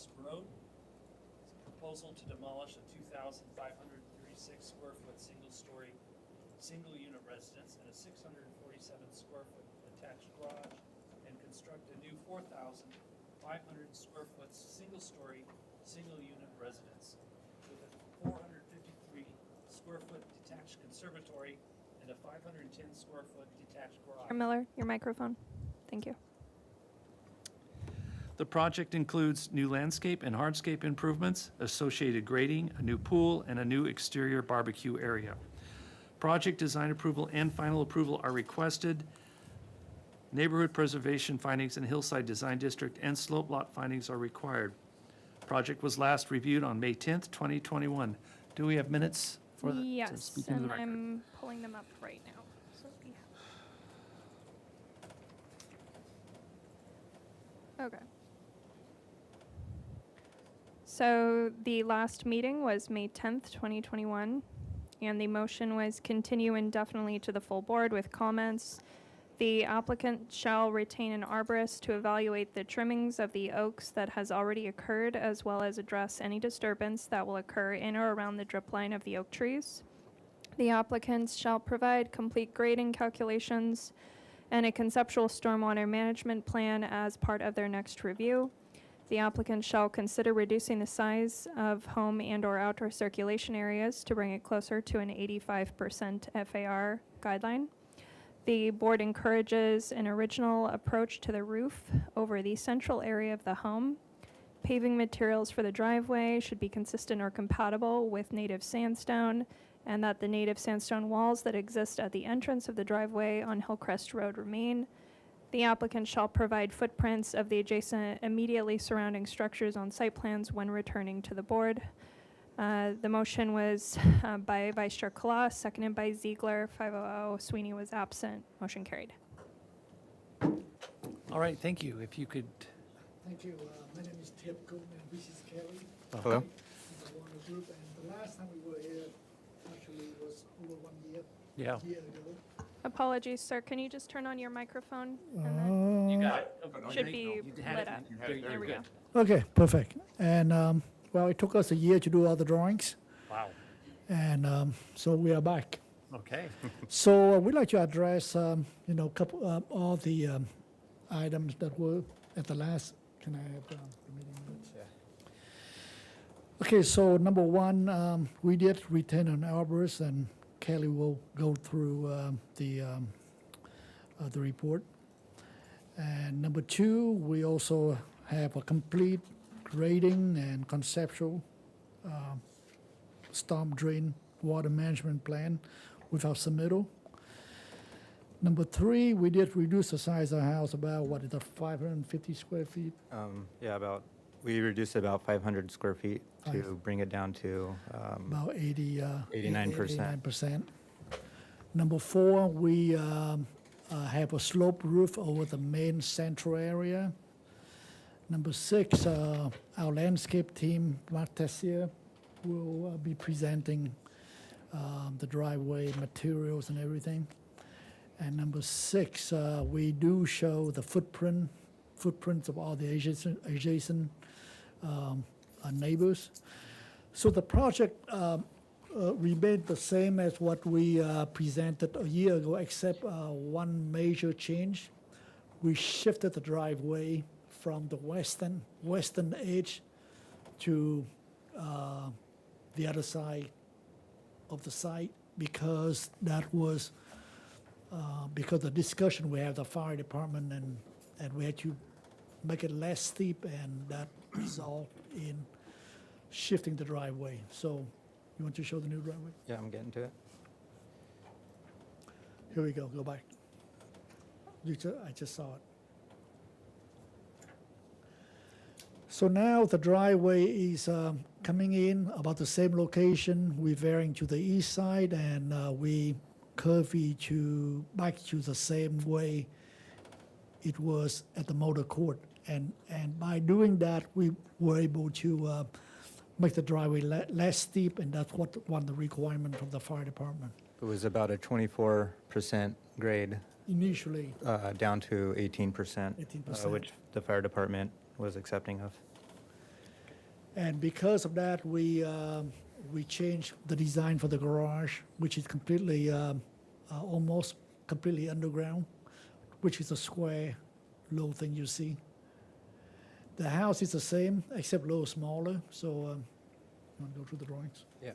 Hillcrest Road. It's a proposal to demolish a 2,536 square foot single-story, single-unit residence and a 647 square foot attached garage, and construct a new 4,500 square foot single-story, single-unit residence with a 453 square foot detached conservatory and a 510 square foot detached garage. Chair Miller, your microphone. Thank you. The project includes new landscape and hardscape improvements, associated grading, a new pool, and a new exterior barbecue area. Project design approval and final approval are requested. Neighborhood preservation findings in Hillside Design District and slope lot findings are required. Project was last reviewed on May 10th, 2021. Do we have minutes for the? to Yes, speak into the and record? I'm pulling them up right now. So okay. So the last meeting was May 10th, 2021, and the motion was continue indefinitely to the full board with comments. The applicant shall retain an arborist to evaluate the trimmings of the oaks that has already occurred, as well as address any disturbance that will occur in or around the drip line of the oak trees. The applicants shall provide complete grading calculations and a conceptual stormwater management plan as part of their next review. The applicant shall consider reducing the size of home and/or outdoor circulation areas to bring it closer to an 85% FAR guideline. The board encourages an original approach to the roof over the central area of the home. Paving materials for the driveway should be consistent or compatible with native sandstone, and that the native sandstone walls that exist at the entrance of the driveway on Hillcrest Road remain. The applicant shall provide footprints of the adjacent immediately surrounding structures on site plans when returning to the board. The motion was by Vice Chair Collas, seconded by Ziegler, 500. Sweeney was absent. Motion carried. All right, thank you. If you could. Thank you. My name is Tip Goldman, and this is Kelly. Hello. From the Warner Group, and the last time we were here actually was over 1 year. Yeah. Year ago. Apologies, sir. Can you just turn on your microphone? And then You got it. should be lit up. There we go. Okay, perfect. And well, it took us a year to do all the drawings, Wow. and so we are back. Okay. So we'd like to address, couple all the items that were at the last. Can I have the meeting minutes? Yeah. Okay, so number one, we did retain an arborist, and Kelly will go through the report. And number two, we also have a complete grading and conceptual storm drain water management plan with our submittal. Number three, we did reduce the size of the house about, 550 square feet? We reduced about 500 square feet to bring it down to About 89%. 89%. Number four, we have a sloped roof over the main central area. Number six, our landscape team, Mark Tessier, will be presenting the driveway materials and everything. And number six, we do show the footprints of all the adjacent neighbors. So the project remained the same as what we presented a year ago, except one major change. We shifted the driveway from the western edge to the other side of the site, because that was because the discussion we had the fire department, and we had to make it less steep, and that resulted in shifting the driveway. So you want to show the new driveway? Yeah, I'm getting to it. Here we go, go back. I just saw it. So now the driveway is coming in about the same location. We're veering to the east side, and we curve back to the same way it was at the motor court. And by doing that, we were able to make the driveway less steep, and that's one of the requirements from the fire department. It was about a 24% grade Initially, down to 18%, 18%. which the fire department was accepting of. And because of that, we changed the design for the garage, which is completely, almost completely underground, which is a square, low thing you see. The house is the same, except a little smaller, so, want to go through the drawings? Yeah.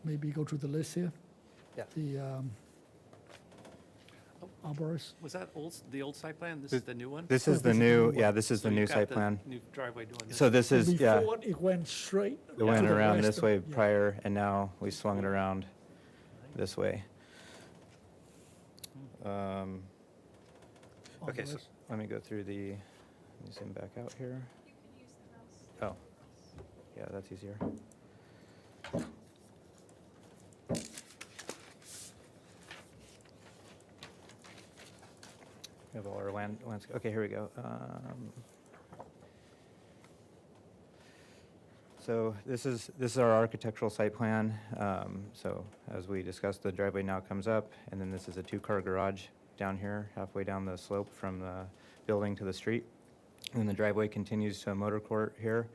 Maybe go through the list here? Yeah. The arborist. Was that the old site plan? This is the new one? This is the this is the new, new yeah, one. this is So the new you've got site the plan. New driveway doing this. So this is, yeah, Before, it went straight. it went to the around west this and- way yeah. prior, and now we swung it around this way. Okay, so Arborist. let me go through the, let me zoom back out here. Oh, yeah, that's easier. We have all our landscape, okay, here we go. So this is our architectural site plan. So as we discussed, the driveway now comes up, and then this is a two-car garage down here, halfway down the slope from the building to the street. And then the driveway continues to a motor court here.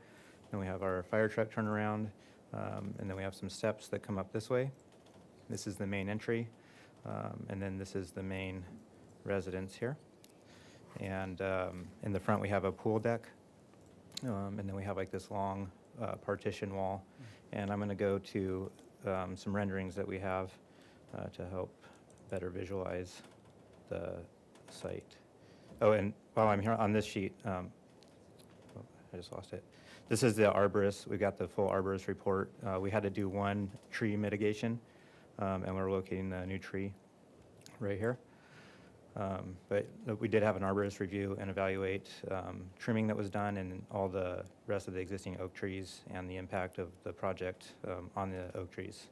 Then we have our fire truck turnaround, and then we have some steps that come up this way. This is the main entry, and then this is the main residence here. And in the front, we have a pool deck, and then we have like this long partition wall. And I'm going to go to some renderings that we have to help better visualize the site. Oh, and while I'm here on this sheet, oh, I just lost it. This is the arborist. We got the full arborist report. We had to do one tree mitigation, and we're locating the new tree right here. But we did have an arborist review and evaluate trimming that was done and all the rest of the existing oak trees and the impact of the project on the oak trees.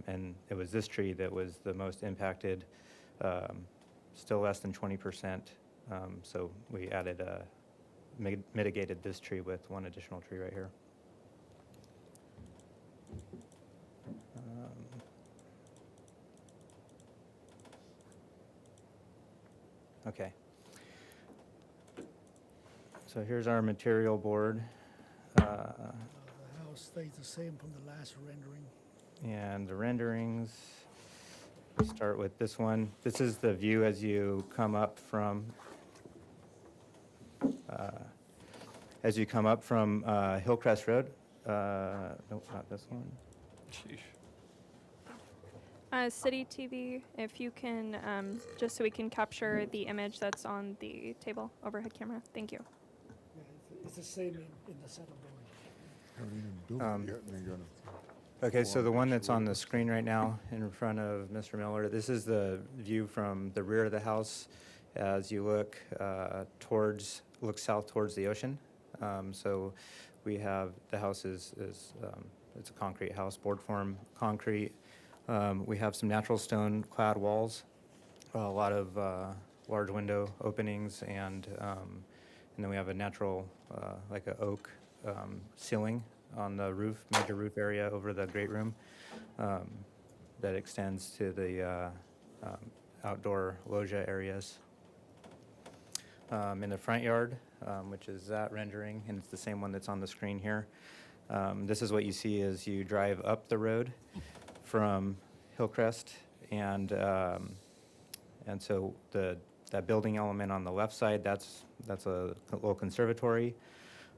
And it was this tree that was the most impacted, still less than 20%. So we added, mitigated this tree with one additional tree right here. Okay. So here's our material board. The house stays the same from the last rendering. And the renderings, start with this one. This is the view as you come up from, Hillcrest Road. Nope, not this one. Sheesh. City TV, if you can, just so we can capture the image that's on the table, overhead camera. Thank you. Yeah, it's the same in the setup drawing. Haven't even built it yet, and they're gonna. Okay, so the one that's on the screen right now in front of Mr. Miller, this is the view from the rear of the house as you look look south towards the ocean. So we have, the house is it's a concrete house, board form concrete. We have some natural stone clad walls, a lot of large window openings, and then we have a natural, like a oak ceiling on the roof, major roof area over the great room that extends to the outdoor loggia areas. In the front yard, which is that rendering, and it's the same one that's on the screen here. This is what you see as you drive up the road from Hillcrest, and so that building element on the left side, that's a little conservatory,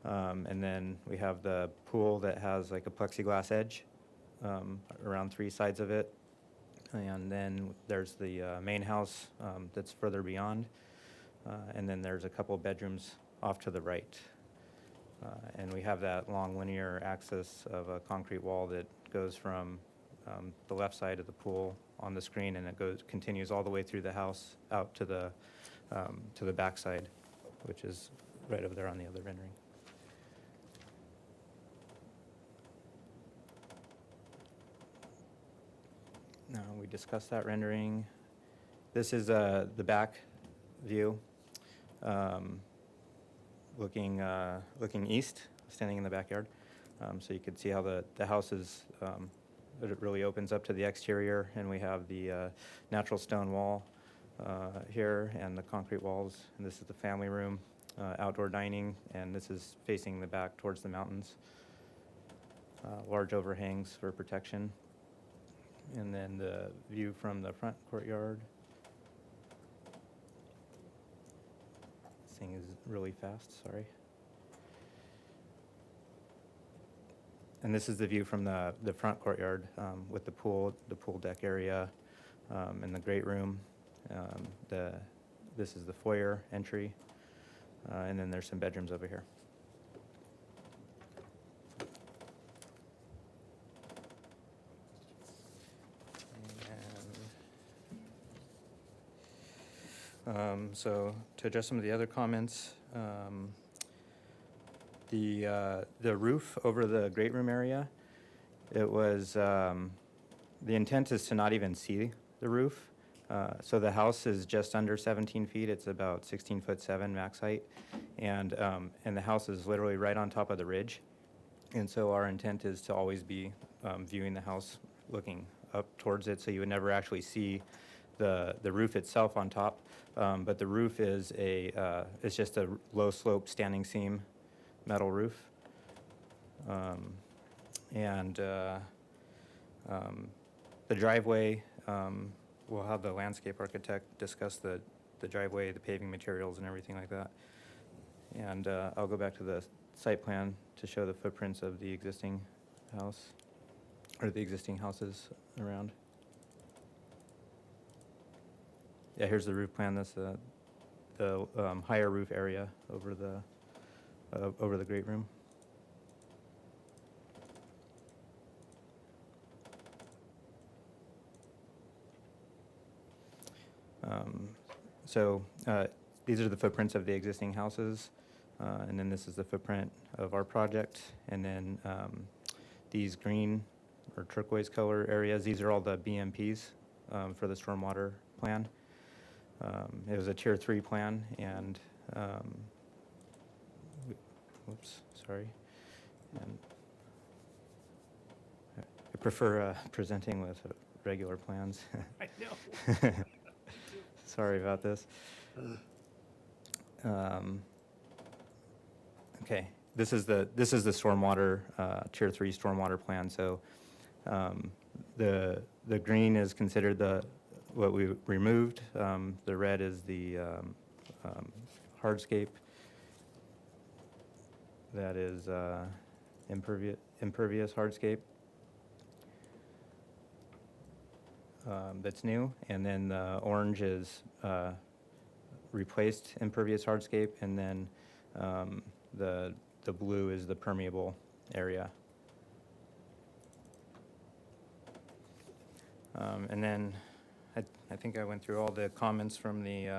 and then we have the pool that has like a plexiglass edge around three sides of it, and then there's the main house that's further beyond, and then there's a couple bedrooms off to the right. And we have that long linear axis of a concrete wall that goes from the left side of the pool on the screen, and it continues all the way through the house out to the back side, which is right over there on the other rendering. Now, we discussed that rendering. This is the back view, looking east, standing in the backyard. So you can see how the house is, it really opens up to the exterior, and we have the natural stone wall here and the concrete walls. And this is the family room. outdoor dining, and this is facing the back towards the mountains. Large overhangs for protection. And then the view from the front courtyard. This thing is really fast, sorry. And this is the view from the front courtyard with the pool deck area, and the great room. This is the foyer entry, and then there's some bedrooms over here. So to address some of the other comments, the roof over the great room area, it was, the intent is to not even see the roof. So the house is just under 17 feet. It's about 16'7" max height. And the house is literally right on top of the ridge. And so our intent is to always be viewing the house, looking up towards it, so you would never actually see the roof itself on top. But the roof is it's just a low slope standing seam metal roof. The driveway, we'll have the landscape architect discuss the driveway, the paving materials and everything like that. And I'll go back to the site plan to show the footprints of the existing house, or the existing houses around. Yeah, here's the roof plan. That's the higher roof area over the great room. These are the footprints of the existing houses, and then this is the footprint of our project. And then these green or turquoise color areas, these are all the BMPs for the stormwater plan. It was a tier 3 plan, and whoops, sorry. And I prefer presenting with regular plans. I know. Sorry about this. Okay, this is the stormwater tier 3 stormwater plan. So the green is considered what we removed. The red is the hardscape. That is impervious hardscape. That's new, and then the orange is replaced impervious hardscape, and then the blue is the permeable area. And then I think I went through all the comments from the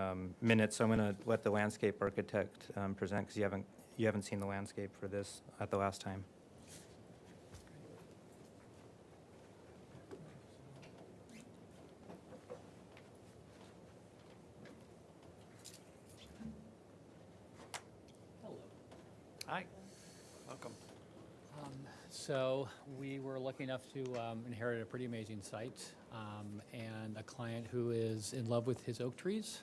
minutes, so I'm going to let the landscape architect present, because you haven't seen the landscape for this at the last time. Hi, welcome. So we were lucky enough to inherit a pretty amazing site and a client who is in love with his oak trees.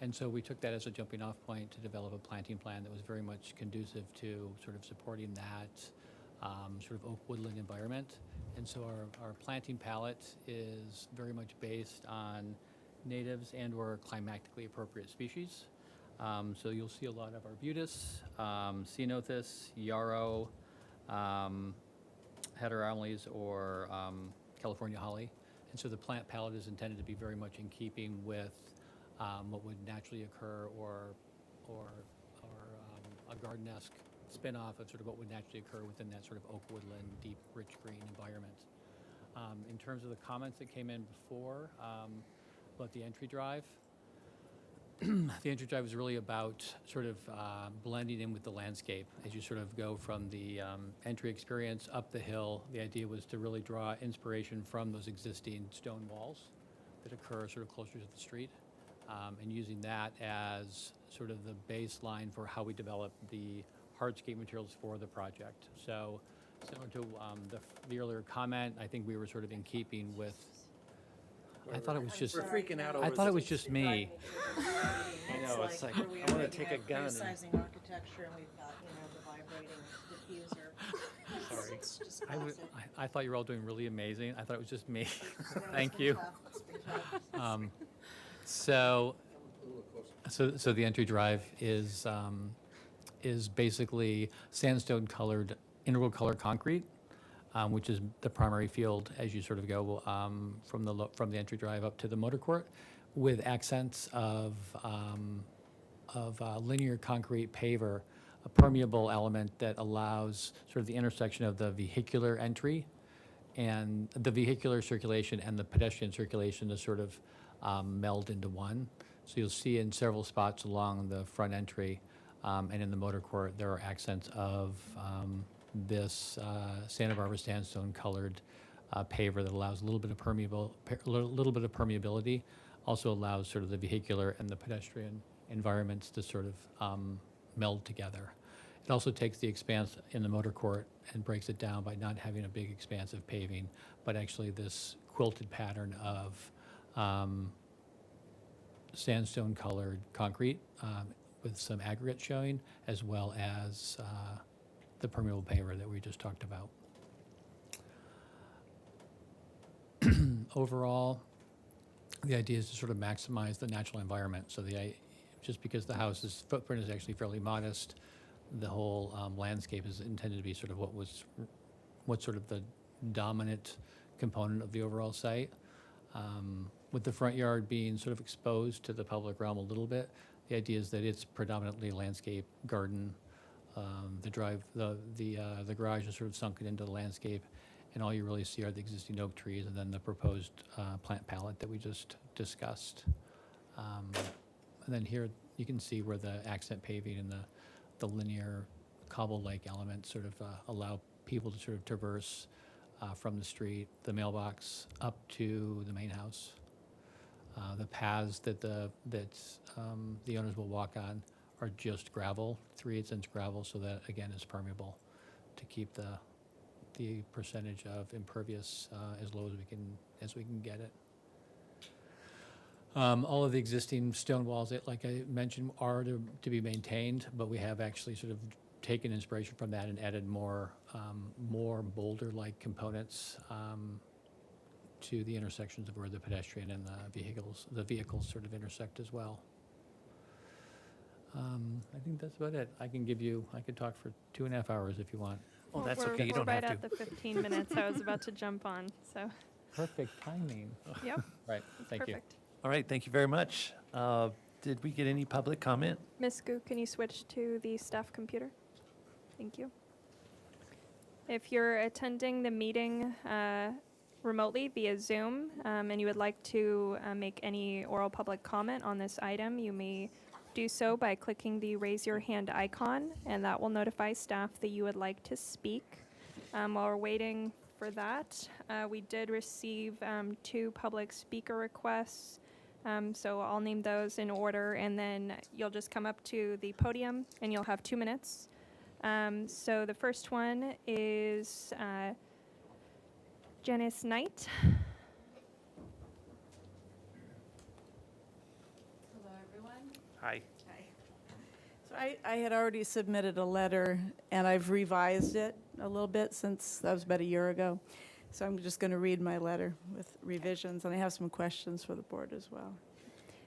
And so we took that as a jumping off point to develop a planting plan that was very much conducive to sort of supporting that sort of oak woodland environment. And so our planting palette is very much based on natives and or climatically appropriate species. So you'll see a lot of arbutus, ceanothus, yarrow, heteromeles, or California holly. And so the plant palette is intended to be very much in keeping with what would naturally occur, or a garden-esque spin-off of sort of what would naturally occur within that sort of oak woodland, deep, rich green environment. In terms of the comments that came in before about the entry drive, the entry drive is really about sort of blending in with the landscape as you sort of go from the entry experience up the hill. The idea was to really draw inspiration from those existing stone walls that occur sort of closer to the street, and using that as sort of the baseline for how we develop the hardscape materials for the project. So similar to the earlier comment, I think we were sort of in keeping with, I thought it was just, We're freaking out over I thought it this. was just me. I know, it's like, here we I are, wanna you take a have gun and- criticizing architecture, and we've got, the vibrating diffuser. Sorry. It's just I, classic. I thought you were all doing really amazing. I thought it was just me. There was Thank one you. traffic, speed traffic. So the entry drive is basically sandstone colored, integral color concrete, which is the primary field as you sort of go from the entry drive up to the motor court, with accents of linear concrete paver, a permeable element that allows sort of the intersection of the vehicular entry and the vehicular circulation and the pedestrian circulation to sort of meld into one. So you'll see in several spots along the front entry and in the motor court, there are accents of this Santa Barbara sandstone colored paver that allows a little bit of permeability, also allows sort of the vehicular and the pedestrian environments to sort of meld together. It also takes the expanse in the motor court and breaks it down by not having a big expanse of paving, but actually this quilted pattern of sandstone colored concrete with some aggregate showing, as well as the permeable paver that we just talked about. Overall, the idea is to sort of maximize the natural environment. So just because the house's footprint is actually fairly modest, the whole landscape is intended to be sort of what's sort of the dominant component of the overall site. With the front yard being sort of exposed to the public realm a little bit, the idea is that it's predominantly landscape, garden. The garage is sort of sunken into the landscape, and all you really see are the existing oak trees and then the proposed plant palette that we just discussed. And then here you can see where the accent paving and the linear cobble-like elements sort of allow people to sort of traverse from the street, the mailbox, up to the main house. The paths that the owners will walk on are just gravel, 3/8" gravel, so that again is permeable to keep the percentage of impervious as low as we can get it. All of the existing stone walls, like I mentioned, are to be maintained, but we have actually sort of taken inspiration from that and added more boulder-like components to the intersections of where the pedestrian and the vehicles sort of intersect as well. I think that's about it. I could talk for 2.5 hours if you want. Well, that's we're, okay, you we're don't right have at to. the 15 minutes I was about to jump on, so, Perfect timing. yep, Right, thank you. perfect. All right, thank you very much. Did we get any public comment? Ms. Gu, can you switch to the staff computer? Thank you. If you're attending the meeting remotely via Zoom and you would like to make any oral public comment on this item, you may do so by clicking the raise your hand icon, and that will notify staff that you would like to speak. While we're waiting for that, we did receive 2 public speaker requests. So I'll name those in order, and then you'll just come up to the podium and you'll have 2 minutes. So the first one is Janice Knight. Hello, everyone. Hi. Hi. So I had already submitted a letter, and I've revised it a little bit since that was about a year ago. So I'm just going to read my letter with revisions, and I have some questions for the board as well.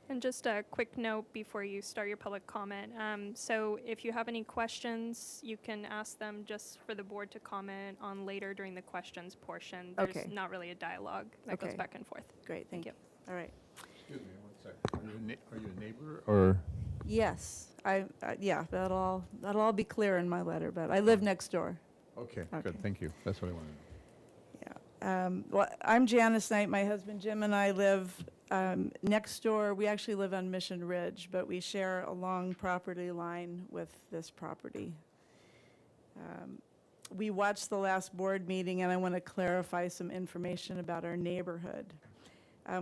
And just a quick note before you start your public comment. So if you have any questions, you can ask them just for the board to comment on later during the questions portion. There's Okay. not really a dialogue that goes Okay. back and forth. Great, thank you. All right. Excuse me, 1 second. Are you a neighbor or? Yes, yeah, that'll all be clear in my letter, but I live next door. Okay, Okay. good, thank you. That's what I wanted to know. Well, I'm Janice Knight. My husband Jim and I live next door. We actually live on Mission Ridge, but we share a long property line with this property. We watched the last board meeting, and I want to clarify some information about our neighborhood.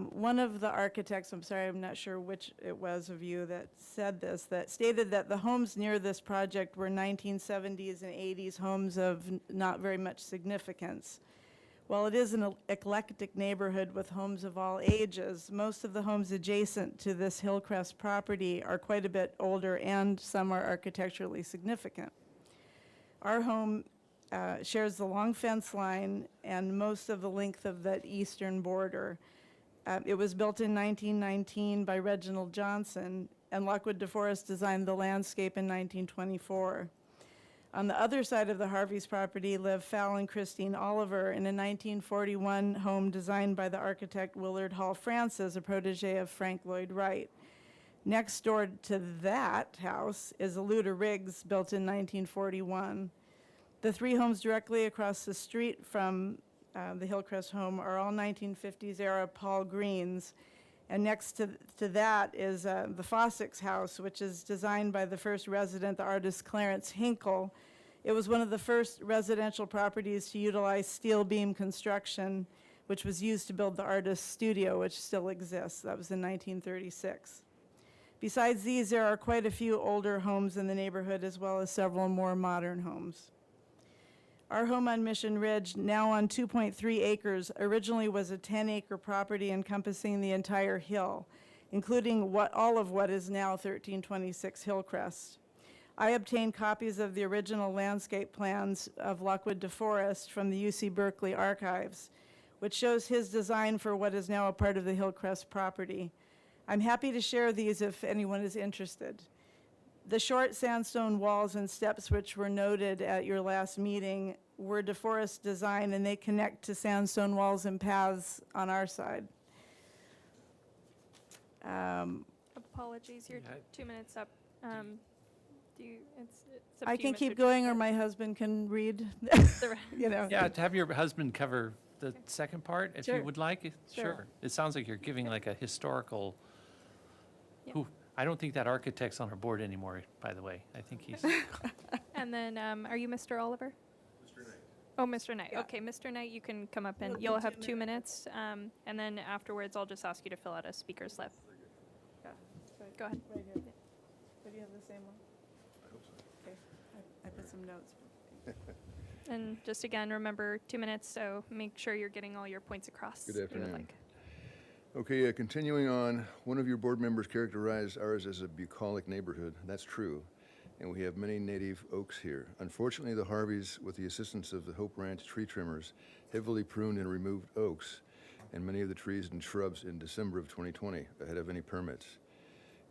One of the architects, I'm sorry, I'm not sure which it was of you that said this, that stated that the homes near this project were 1970s and 80s homes of not very much significance. While it is an eclectic neighborhood with homes of all ages, most of the homes adjacent to this Hillcrest property are quite a bit older and some are architecturally significant. Our home shares the long fence line and most of the length of that eastern border. It was built in 1919 by Reginald Johnson, and Lockwood DeForest designed the landscape in 1924. On the other side of the Harvey's property live Fal and Christine Oliver in a 1941 home designed by the architect Willard Hall Francis, a protege of Frank Lloyd Wright. Next door to that house is Aluda Riggs, built in 1941. The three homes directly across the street from the Hillcrest home are all 1950s era Paul Greens. And next to that is the Fossick's house, which is designed by the first resident, the artist Clarence Hinkle. It was one of the first residential properties to utilize steel beam construction, which was used to build the artist's studio, which still exists. That was in 1936. Besides these, there are quite a few older homes in the neighborhood, as well as several more modern homes. Our home on Mission Ridge, now on 2.3 acres, originally was a 10-acre property encompassing the entire hill, including all of what is now 1326 Hillcrest. I obtained copies of the original landscape plans of Lockwood DeForest from the UC Berkeley archives, which shows his design for what is now a part of the Hillcrest property. I'm happy to share these if anyone is interested. The short sandstone walls and steps which were noted at your last meeting were DeForest design, and they connect to sandstone walls and paths on our side. Apologies, you're Yeah. 2 minutes up. It's up I to you, can Mr. keep going, or Chair. my husband can read. The re- You know. Yeah, to have your husband cover the second part, if you Sure. would like. Sure. Sure. It sounds like you're giving like a historical, Yeah. who, I don't think that architect's on our board anymore, by the way. I think he's, And then, are you Mr. Oliver? Mr. Knight. Oh, Mr. Knight. Yeah. Okay, Mr. Knight, you can come up and It'll be you'll 2 have 2 minutes. And then afterwards, I'll just ask you to fill out a speaker slip. Yeah. Go ahead. Right here. Do you have the same one? I hope so. Okay, I put some notes. And just again, remember 2 minutes, so make sure you're getting all your points across. Good that you would afternoon. like. Okay, continuing on, one of your board members characterized ours as a bucolic neighborhood. That's true, and we have many native oaks here. Unfortunately, the Harveys, with the assistance of the Hope Ranch tree trimmers, heavily pruned and removed oaks and many of the trees and shrubs in December of 2020, ahead of any permits.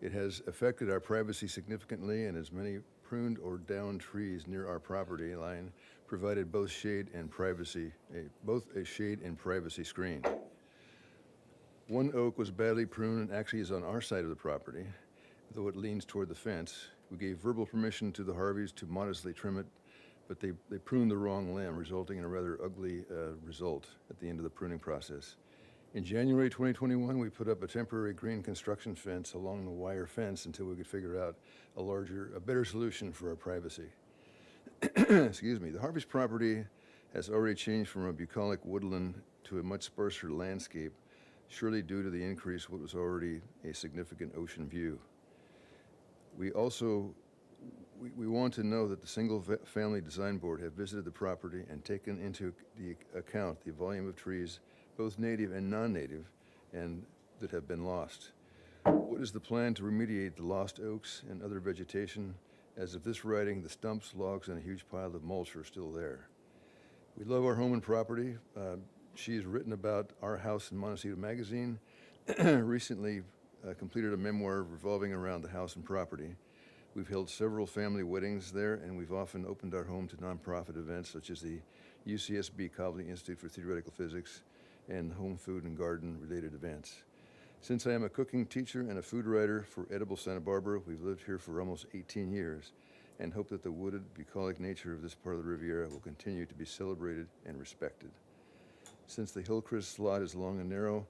It has affected our privacy significantly, and as many pruned or downed trees near our property line provided both shade and privacy, both a shade and privacy screen. One oak was badly pruned and actually is on our side of the property, though it leans toward the fence. We gave verbal permission to the Harveys to modestly trim it, but they pruned the wrong limb, resulting in a rather ugly result at the end of the pruning process. In January 2021, we put up a temporary green construction fence along the wire fence until we could figure out a better solution for our privacy. Excuse me. The Harvey's property has already changed from a bucolic woodland to a much sparser landscape, surely due to the increase what was already a significant ocean view. We also want to know that the Single-Family Design Board have visited the property and taken into the account the volume of trees, both native and non-native, and that have been lost. What is the plan to remediate the lost oaks and other vegetation? As of this writing, the stumps, logs, and a huge pile of mulch are still there. We love our home and property. She has written about our house in Montecito Magazine, recently completed a memoir revolving around the house and property. We've held several family weddings there, and we've often opened our home to nonprofit events such as the UCSB Cobley Institute for Theoretical Physics and home food and garden related events. Since I am a cooking teacher and a food writer for Edible Santa Barbara, we've lived here for almost 18 years and hope that the wooded, bucolic nature of this part of the Riviera will continue to be celebrated and respected. Since the Hillcrest lot is long and narrow,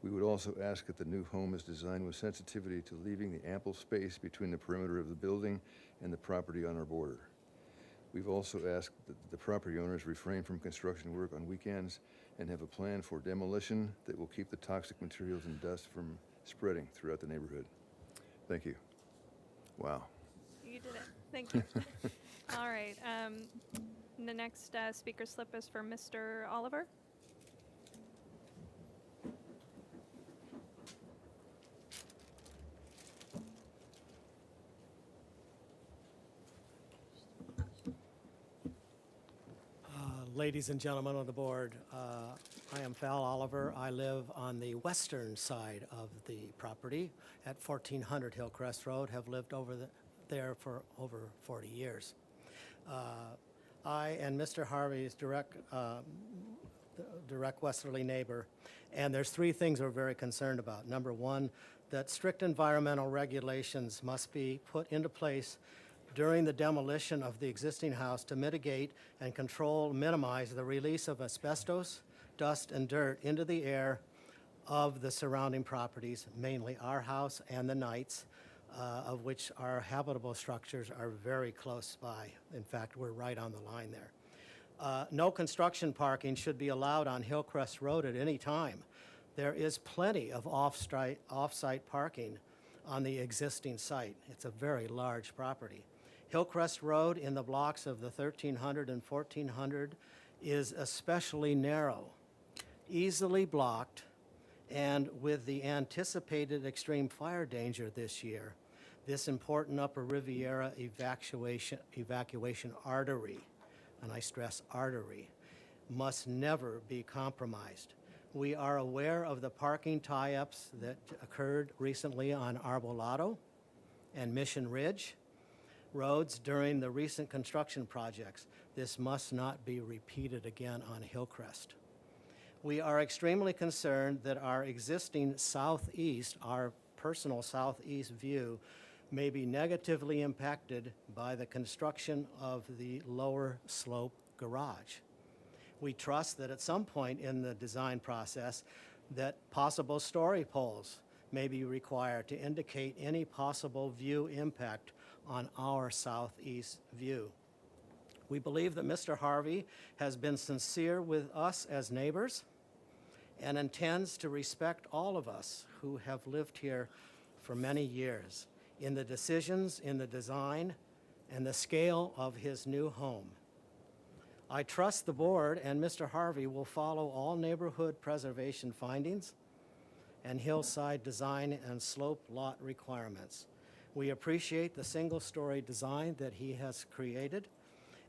we would also ask that the new home is designed with sensitivity to leaving the ample space between the perimeter of the building and the property on our border. We've also asked that the property owners refrain from construction work on weekends and have a plan for demolition that will keep the toxic materials and dust from spreading throughout the neighborhood. Thank you. Wow. You did it. Thank you. All right. The next speaker slip is for Mr. Oliver. ladies and gentlemen of the board. I am Val Oliver. I live on the western side of the property at 1400 Hillcrest Road, have lived there for over 40 years. I and Mr. Harvey's direct westerly neighbor, and there's three things we're very concerned about. Number one, that strict environmental regulations must be put into place during the demolition of the existing house to mitigate and minimize the release of asbestos, dust, and dirt into the air of the surrounding properties, mainly our house and the Knights, of which our habitable structures are very close by. In fact, we're right on the line there. No construction parking should be allowed on Hillcrest Road at any time. There is plenty of off-site parking on the existing site. It's a very large property. Hillcrest Road in the blocks of the 1300 and 1400 is especially narrow, easily blocked, and with the anticipated extreme fire danger this year, this important Upper Riviera evacuation artery, and I stress artery, must never be compromised. We are aware of the parking tie-ups that occurred recently on Arbolado and Mission Ridge roads during the recent construction projects. This must not be repeated again on Hillcrest. We are extremely concerned that our existing southeast, our personal southeast view, may be negatively impacted by the construction of the lower slope garage. We trust that at some point in the design process that possible story poles may be required to indicate any possible view impact on our southeast view. We believe that Mr. Harvey has been sincere with us as neighbors and intends to respect all of us who have lived here for many years in the decisions, in the design, and the scale of his new home. I trust the board and Mr. Harvey will follow all neighborhood preservation findings and hillside design and slope lot requirements. We appreciate the single-story design that he has created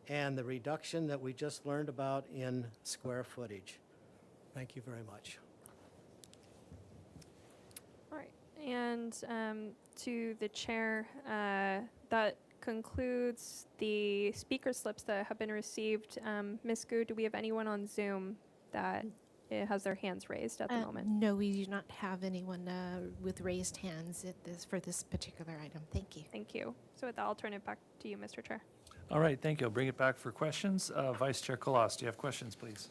and the reduction that we just learned about in square footage. Thank you very much. All right, and to the chair, that concludes the speaker slips that have been received. Ms. Gu, do we have anyone on Zoom that has their hands raised at the moment? No, we do not have anyone with raised hands for this particular item. Thank you. Thank you. So with that, I'll turn it back to you, Mr. Chair. All right, thank you. I'll bring it back for questions. Vice Chair Colas, do you have questions, please?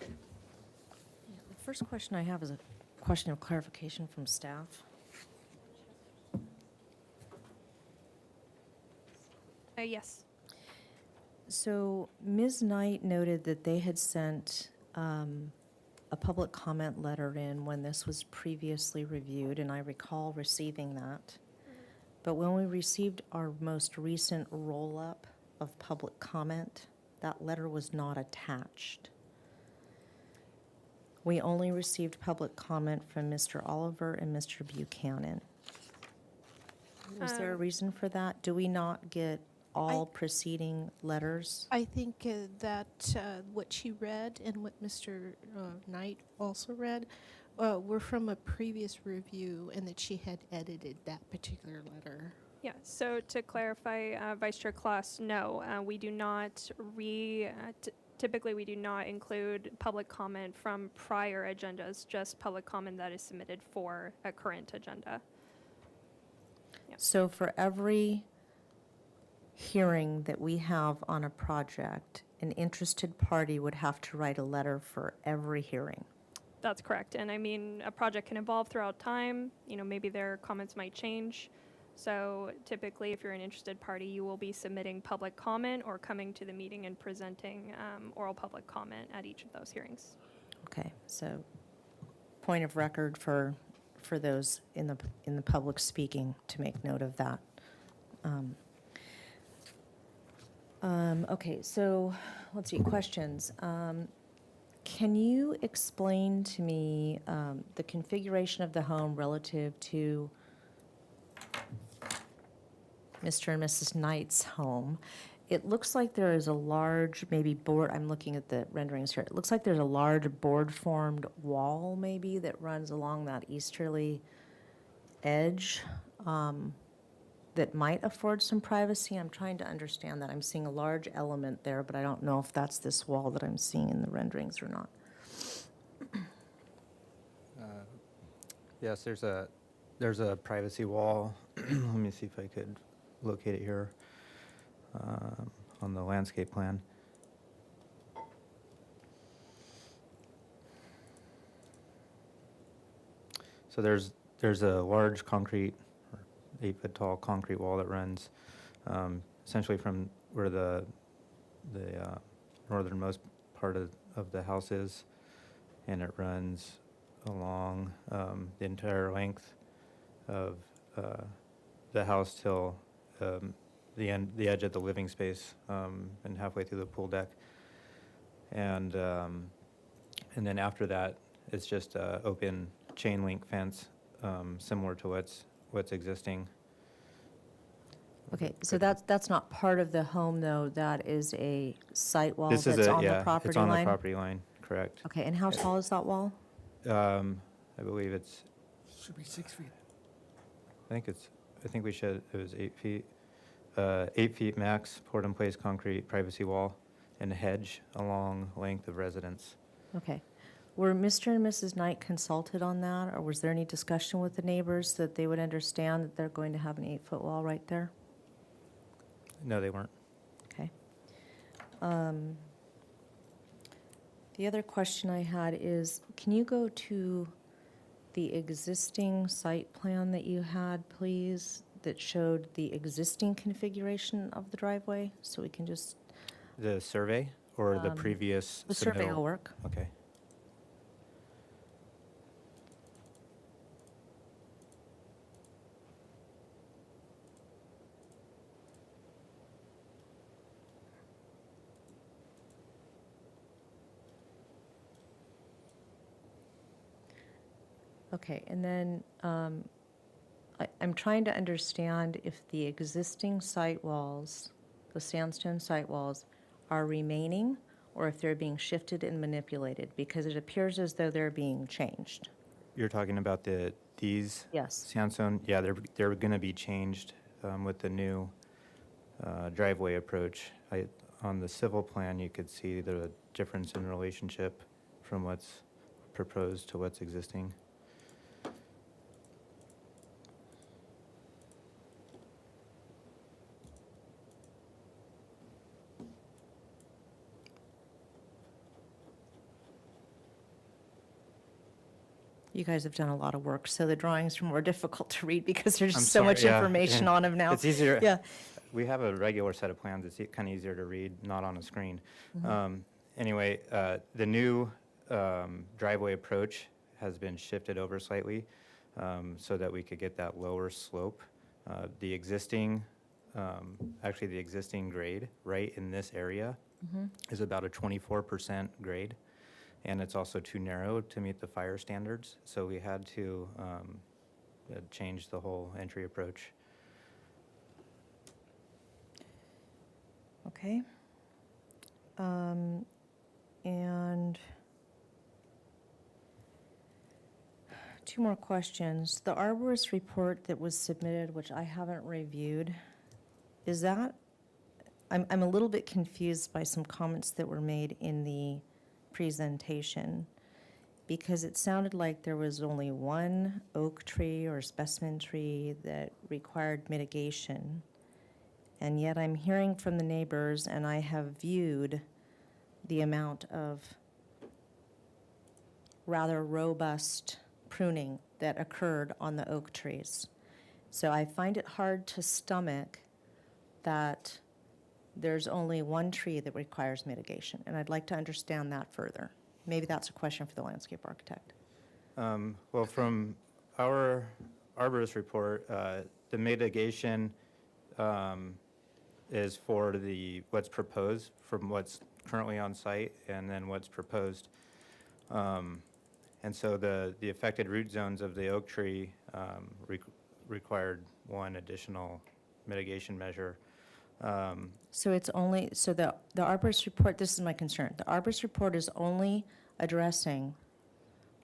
The first question I have is a question of clarification from staff. Yes. So Ms. Knight noted that they had sent a public comment letter in when this was previously reviewed, and I recall receiving that. But when we received our most recent roll-up of public comment, that letter was not attached. We only received public comment from Mr. Oliver and Mr. Buchanan. Was there a reason for that? Do we not get all preceding letters? I think that what she read and what Mr. Knight also read were from a previous review, and that she had edited that particular letter. Yeah, so to clarify, Vice Chair Kloss, no, we do not typically we do not include public comment from prior agendas, just public comment that is submitted for a current agenda. Yeah. So for every hearing that we have on a project, an interested party would have to write a letter for every hearing. That's correct. And I mean, a project can evolve throughout time. You know, maybe their comments might change. So typically, if you're an interested party, you will be submitting public comment or coming to the meeting and presenting oral public comment at each of those hearings. Okay, so point of record for those in the public speaking to make note of that. Okay, so let's see, questions. Can you explain to me the configuration of the home relative to Mr. and Mrs. Knight's home? it looks like there is a large, maybe board, I'm looking at the renderings here. It looks like there's a large board-formed wall maybe that runs along that easterly edge that might afford some privacy. I'm trying to understand that. I'm seeing a large element there, but I don't know if that's this wall that I'm seeing in the renderings or not. Yes, there's a privacy wall. Let me see if I could locate it here on the landscape plan. So there's a large concrete, or 8-foot tall concrete wall that runs essentially from where the northernmost part of the house is, and it runs along the entire length of the house till the edge of the living space and halfway through the pool deck, and then after that it's just a open chain link fence similar to what's existing. Okay, so that's not part of the home, though. That is a site wall This that's is on the yeah, property it's on line? the property line, correct. Okay, and how tall is that wall? I believe it's, Should be 6 feet. I think we should, it was 8 feet. 8 feet max, poured-in-place concrete privacy wall, and a hedge along length of residence. Okay. Were Mr. and Mrs. Knight consulted on that, or was there any discussion with the neighbors that they would understand that they're going to have an 8-foot wall right there? No, they weren't. Okay. The other question I had is, can you go to the existing site plan that you had, please, that showed the existing configuration of the driveway, so we can just... The survey or the previous The survey submittal? will work. Okay. Okay, and then I'm trying to understand if the existing site walls, the sandstone site walls, are remaining or if they're being shifted and manipulated, because it appears as though they're being changed. You're talking about these? Yes. Sandstone, yeah, they're going to be changed with the new driveway approach. On the civil plan, you could see the difference in relationship from what's proposed to what's existing. You guys have done a lot of work, so the drawings are more difficult to read because there's I'm just so sorry, much yeah, information yeah. on them now. It's easier. Yeah. We have a regular set of plans. It's kind of easier to read, not on a screen. Anyway, the new driveway approach has been shifted over slightly so that we could get that lower slope. The existing, actually the existing grade right in this area is about a 24% grade. And it's also too narrow to meet the fire standards. So we had to change the whole entry approach. Okay. And two more questions. The arborist report that was submitted, which I haven't reviewed, is that, I'm a little bit confused by some comments that were made in the presentation, because it sounded like there was only one oak tree or specimen tree that required mitigation. And yet I'm hearing from the neighbors, and I have viewed the amount of rather robust pruning that occurred on the oak trees. So I find it hard to stomach that there's only one tree that requires mitigation, and I'd like to understand that further. Maybe that's a question for the landscape architect. Well, from our arborist report, the mitigation is for what's proposed from what's currently on site and then what's proposed. And so the affected root zones of the oak tree required one additional mitigation measure. So it's only, so the arborist report, this is my concern. The arborist report is only addressing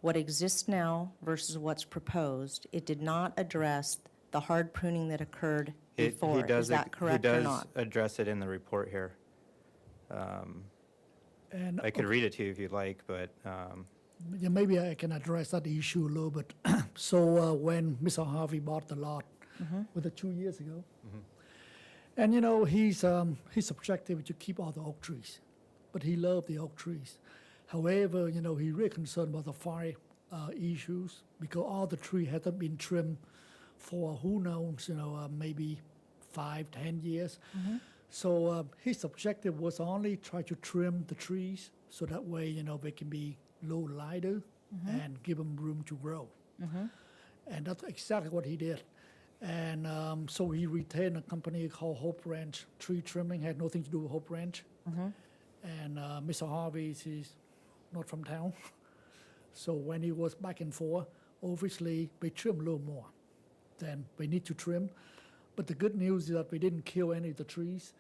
what exists now versus what's proposed. It did not address the hard pruning that occurred before. Is that correct or not? He does address it in the report here. And I could read it to you if you'd like, but yeah, maybe I can address that issue a little bit. So when Mr. Harvey bought the lot, was it 2 years ago? And you know, his objective to keep all the oak trees, but he loved the oak trees. However, you know, he really concerned about the fire issues because all the tree hasn't been trimmed for who knows, you know, maybe 5-10 years. So his objective was only try to trim the trees so that way, you know, they can be a little lighter and give them room to grow. And that's exactly what he did. And so he retained a company called Hope Ranch Tree Trimming, had nothing to do with Hope Ranch. And Mr. Harvey, he's not from town. So when he was back and forth, obviously they trim a little more than they need to trim. But the good news is that we didn't kill any of the trees.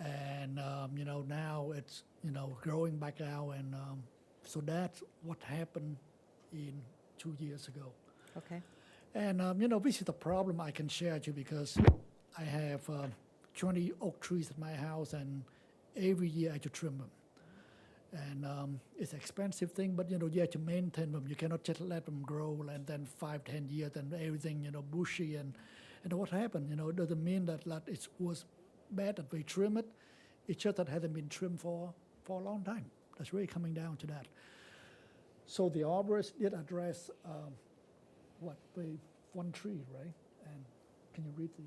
And, you know, now it's, you know, growing back out. And so that's what happened in 2 years ago. Okay. And, you know, this is the problem I can share with you because I have 20 oak trees at my house, and every year I have to trim them. And it's an expensive thing, but, you know, you have to maintain them. You cannot just let them grow and then 5-10 years and everything, you know, bushy. And what happened, you know, it doesn't mean that it was bad that we trim it. It's just that it hasn't been trimmed for a long time. That's really coming down to that. So the arborist did address the one tree, right? And can you read the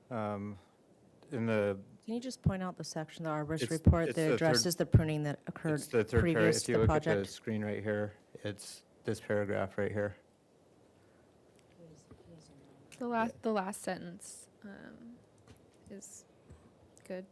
comment? Can you just point out the section, the arborist It's- report it's that the addresses the pruning that occurred it's the third previous if to you the look at the project? screen right here, it's this paragraph right here. The last sentence is good.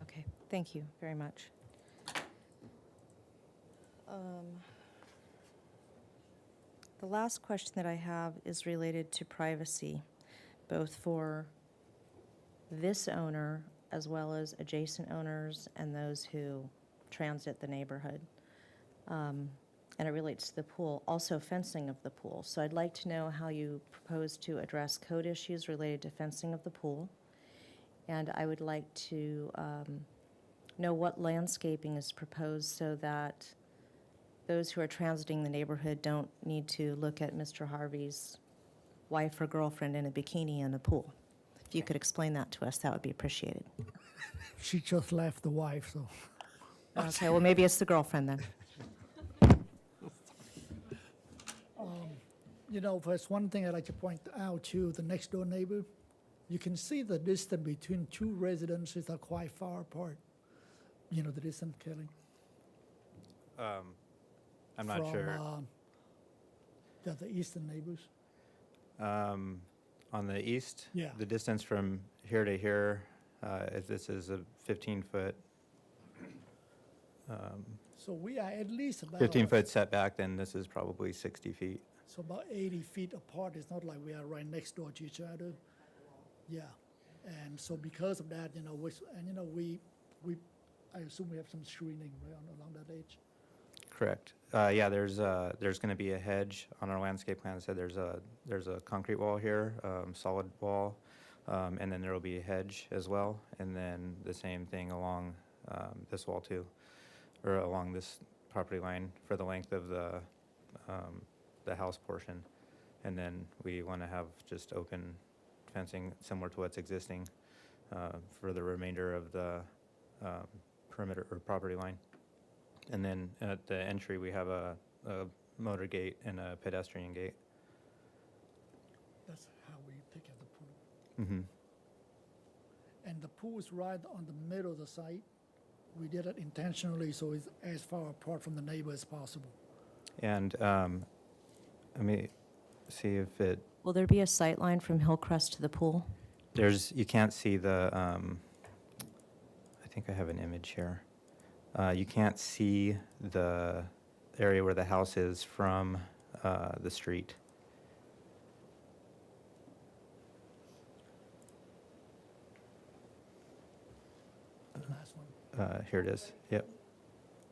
Okay, thank you very much. The last question that I have is related to privacy, both for this owner as well as adjacent owners and those who transit the neighborhood. And it relates to the pool, also fencing of the pool. So I'd like to know how you propose to address code issues related to fencing of the pool. And I would like to know what landscaping is proposed so that those who are transiting the neighborhood don't need to look at Mr. Harvey's wife or girlfriend in a bikini in a pool. If you could explain that to us, that would be appreciated. She just left the wife, so. Okay, well, maybe it's the girlfriend then. You know, there's one thing I'd like to point out to the next door neighbor. You can see the distance between two residences are quite far apart. You know the distance, Kelly? I'm not sure. The eastern neighbors. On the east, Yeah. the distance from here to here, if this is a 15-foot, So we are at least about 15-foot setback, then this is probably 60 feet. So about 80 feet apart. It's not like we are right next door to each other. Yeah, and so because of that, you know, I assume we have some screening right along that edge. Correct. Yeah, there's going to be a hedge on our landscape plan. So there's a concrete wall here, solid wall, and then there will be a hedge as well, and then the same thing along this wall too, or along this property line for the length of the house portion, and then we want to have just open fencing similar to what's existing for the remainder of the perimeter or property line. And then at the entry, we have a motor gate and a pedestrian gate. That's how we take care of the pool. Mm-hmm. And the pool is right on the middle of the site. We did it intentionally, so it's as far apart from the neighbor as possible. And let me see if it, Will there be a sight line from Hillcrest to the pool? you can't see the, I think I have an image here. You can't see the area where the house is from the street. The last one, Here it is. Yep.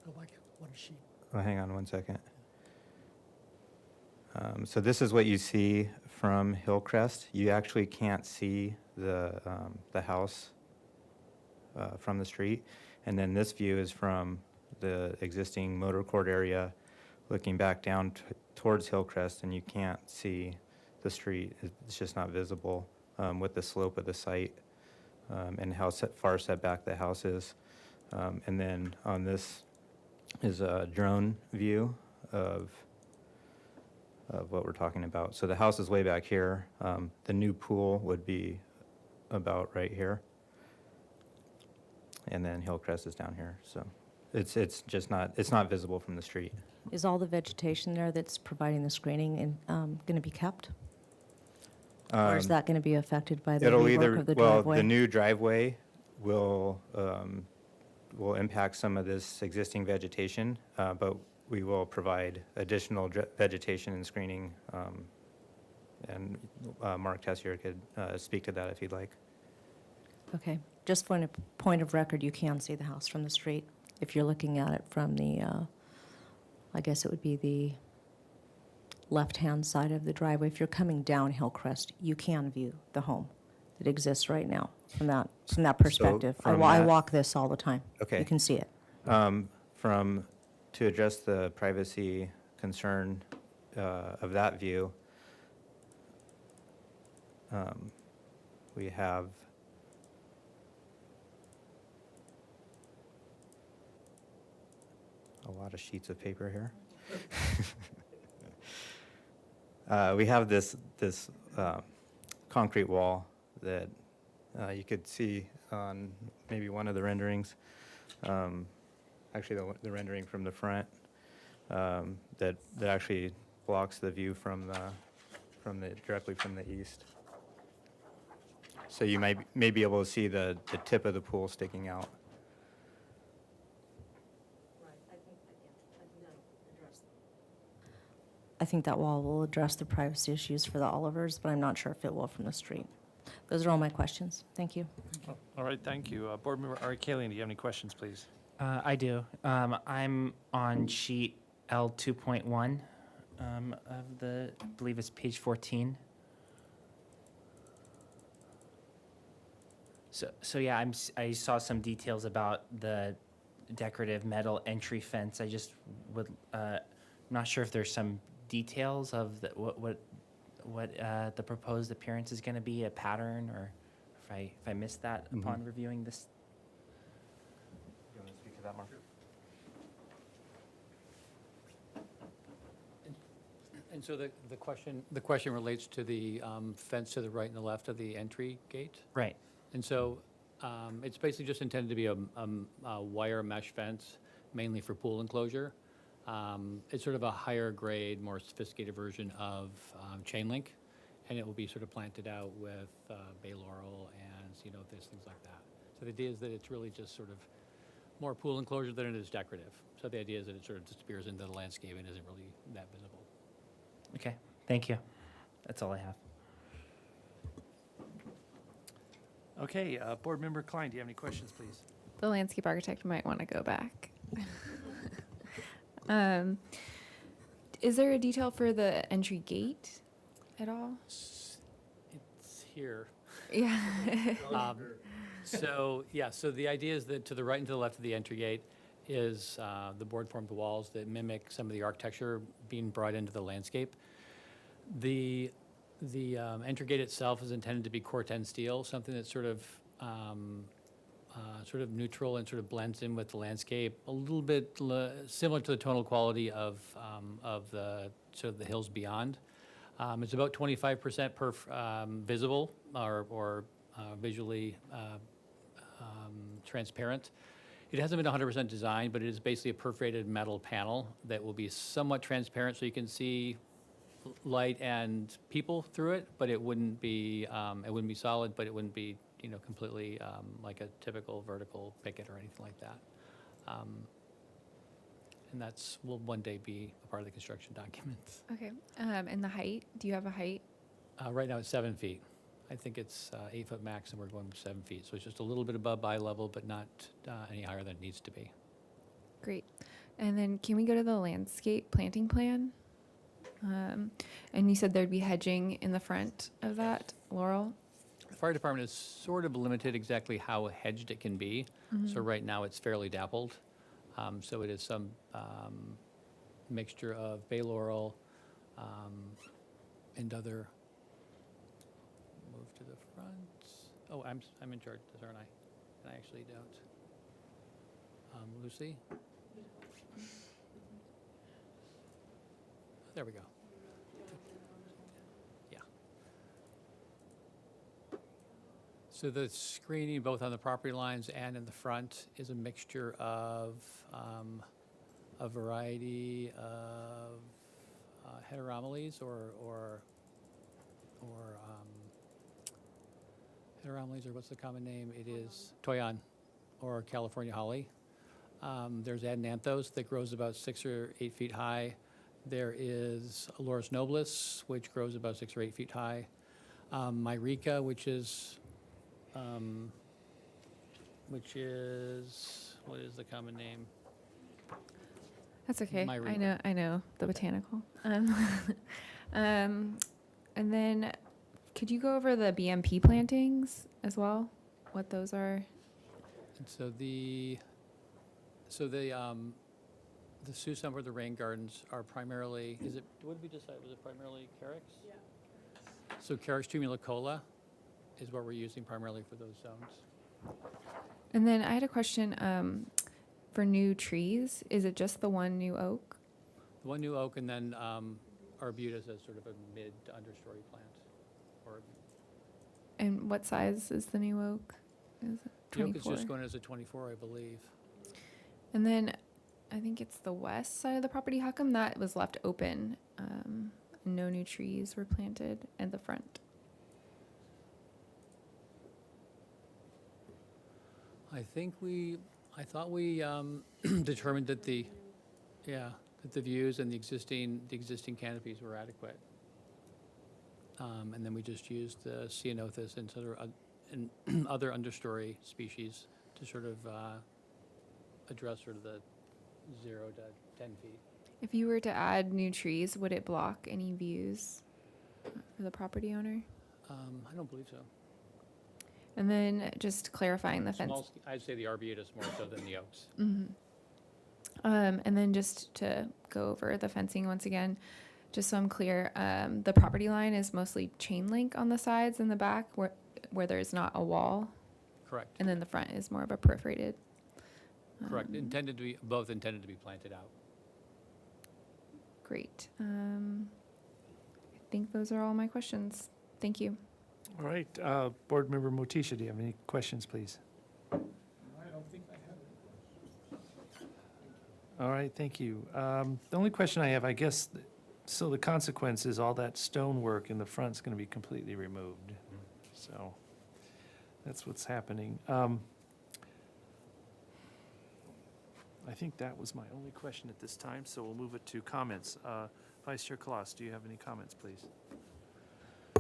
go back one sheet. Oh, hang on one second. So this is what you see from Hillcrest. You actually can't see the house from the street. And then this view is from the existing motor court area, looking back down towards Hillcrest, and you can't see the street. It's just not visible with the slope of the site and how far set back the house is. And then on this is a drone view of what we're talking about. So the house is way back here. The new pool would be about right here. And then Hillcrest is down here. So it's just not, it's not visible from the street. Is all the vegetation there that's providing the screening going to be kept? Or is that going to be affected by the It'll rework either, of the well, driveway? the new driveway will impact some of this existing vegetation, but we will provide additional vegetation and screening. And Mark Tessier could speak to that if he'd like. Okay, just for a point of record, you can see the house from the street. If you're looking at it from the, I guess it would be the left-hand side of the driveway. If you're coming down Hillcrest, you can view the home that exists right now from that perspective. from I that- walk this all the time. Okay. You can see it. To address the privacy concern of that view, we have a lot of sheets of paper here. We have this concrete wall that you could see on maybe one of the renderings. Actually, the rendering from the front that actually blocks the view directly from the east. So you may be able to see the tip of the pool sticking out. I think that wall will address the privacy issues for the Olivers, but I'm not sure if it will from the street. Those are all my questions. Thank you. All right, thank you. Board Member Ari Kalian, do you have any questions, please? I do. I'm on sheet L 2.1 of the, I believe it's page 14. So yeah, I saw some details about the decorative metal entry fence. I just would, I'm not sure if there's some details of what the proposed appearance is going to be, a pattern, or if I missed that upon reviewing this. You want to speak to that, Mark? And so the question relates to the fence to the right and the left of the entry gate? Right. And so it's basically just intended to be a wire mesh fence, mainly for pool enclosure. It's sort of a higher grade, more sophisticated version of chain link, and it will be sort of planted out with bay laurel and ceanothus, things like that. So the idea is that it's really just sort of more pool enclosure than it is decorative. So the idea is that it sort of disappears into the landscape and isn't really that visible. Okay, thank you. That's all I have. Okay, Board Member Klein, do you have any questions, please? The landscape architect might want to go back. Is there a detail for the entry gate at all? It's here. Yeah. So the idea is that to the right and to the left of the entry gate is the board formed walls that mimic some of the architecture being brought into the landscape. The entry gate itself is intended to be Corten steel, something that's sort of neutral and sort of blends in with the landscape, a little bit similar to the tonal quality of the sort of the hills beyond. It's about 25% visible or visually transparent, It hasn't been 100% designed, but it is basically a perforated metal panel that will be somewhat transparent so you can see light and people through it, but it wouldn't be solid, but it wouldn't be, completely like a typical vertical picket or anything like that. And will one day be a part of the construction documents. Okay. And the height, do you have a height? Right now it's 7 feet. I think it's 8 foot max and we're going 7 feet. So it's just a little bit above eye level, but not any higher than it needs to be. Great. And then can we go to the landscape planting plan? And you said there'd be hedging in the front of that, Laurel? The fire department is sort of limited exactly how hedged it can be. So right now it's fairly dappled. So it is some mixture of bay laurel and other. Move to the front. Oh, I'm in charge, aren't I? And I actually don't. Lucy? There we go. Yeah. So the screening, both on the property lines and in the front, is a mixture of a variety of heteromelies or heteromelies, or what's the common name? It is Toyon or California holly. There's adenanthus that grows about 6 or 8 feet high. There is Laurus nobilis, which grows about 6 or 8 feet high. Myrica, which is, what is the common name? That's okay. Myrica. I know the botanical. And then could you go over the BMP plantings as well? What those are? And so the Susum or the rain gardens are primarily, what did we decide? Was it primarily Carex? Yeah. So Carex tremulacola is what we're using primarily for those zones. And then I had a question for new trees. Is it just the one new oak? The one new oak and then arbutus as sort of a mid to understory plant. And what size is the new oak? Is it The oak is 24? just going as a 24, I believe. And then I think it's the west side of the property. How come that was left open? No new trees were planted at the front. I thought we determined that the views and the existing canopies were adequate. And then we just used the ceanothus and other understory species to sort of address sort of the 0 to 10 feet. If you were to add new trees, would it block any views for the property owner? I don't believe so. And then just clarifying the fence. I'd say the arbutus more so than the oaks. And then just to go over the fencing once again, just so I'm clear, the property line is mostly chain link on the sides and the back where there's not a wall. Correct. And then the front is more of a perforated. Correct. Both intended to be planted out. Great. I think those are all my questions. Thank you. All right, Board Member Motisha, do you have any questions, please? I don't think I have it. All right, thank you. The only question I have, I guess, so the consequence is all that stonework in the front's going to be completely removed. So that's what's happening. I think that was my only question at this time, so we'll move it to comments. Vice Chair Kloss, do you have any comments, please?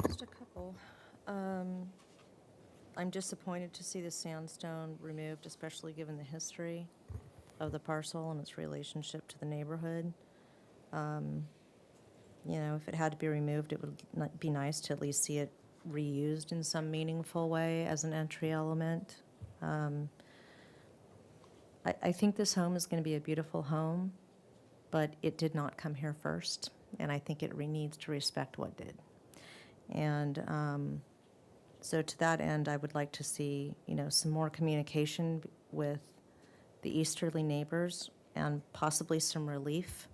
Just a couple. I'm disappointed to see the sandstone removed, especially given the history of the parcel and its relationship to the neighborhood. If it had to be removed, it would be nice to at least see it reused in some meaningful way as an entry element. I think this home is going to be a beautiful home, but it did not come here first, and I think it needs to respect what did. And so to that end, I would like to see, some more communication with the easterly neighbors and possibly some relief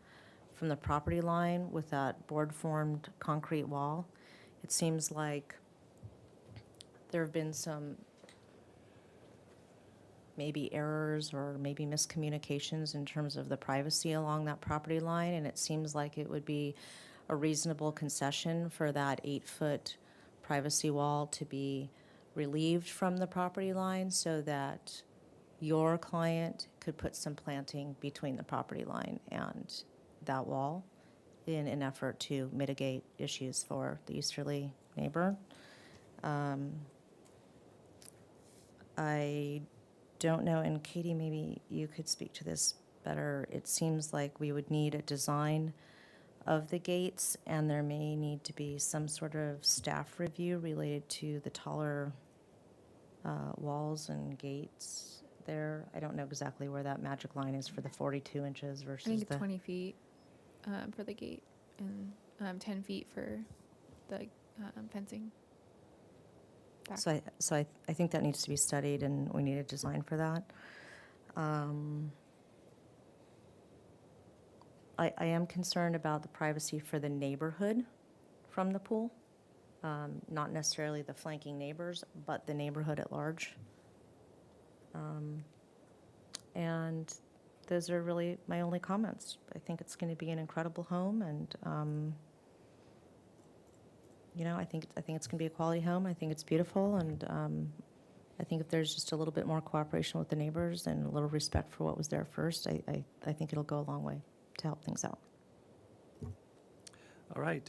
from the property line with that board-formed concrete wall. It seems like there have been some maybe errors or maybe miscommunications in terms of the privacy along that property line, and it seems like it would be a reasonable concession for that 8-foot privacy wall to be relieved from the property line so that your client could put some planting between the property line and that wall in an effort to mitigate issues for the easterly neighbor. I don't know, and Katie, maybe you could speak to this better. It seems like we would need a design of the gates, and there may need to be some sort of staff review related to the taller walls and gates there. I don't know exactly where that magic line is for the 42 inches versus I think it's the 20 feet for the gate and 10 feet for the fencing. Back. So I think that needs to be studied, and we need a design for that. I am concerned about the privacy for the neighborhood from the pool, not necessarily the flanking neighbors, but the neighborhood at large. And those are really my only comments. I think it's going to be an incredible home, and I think it's going to be a quality home. I think it's beautiful, and I think if there's just a little bit more cooperation with the neighbors and a little respect for what was there first, I think it'll go a long way to help things out. All right,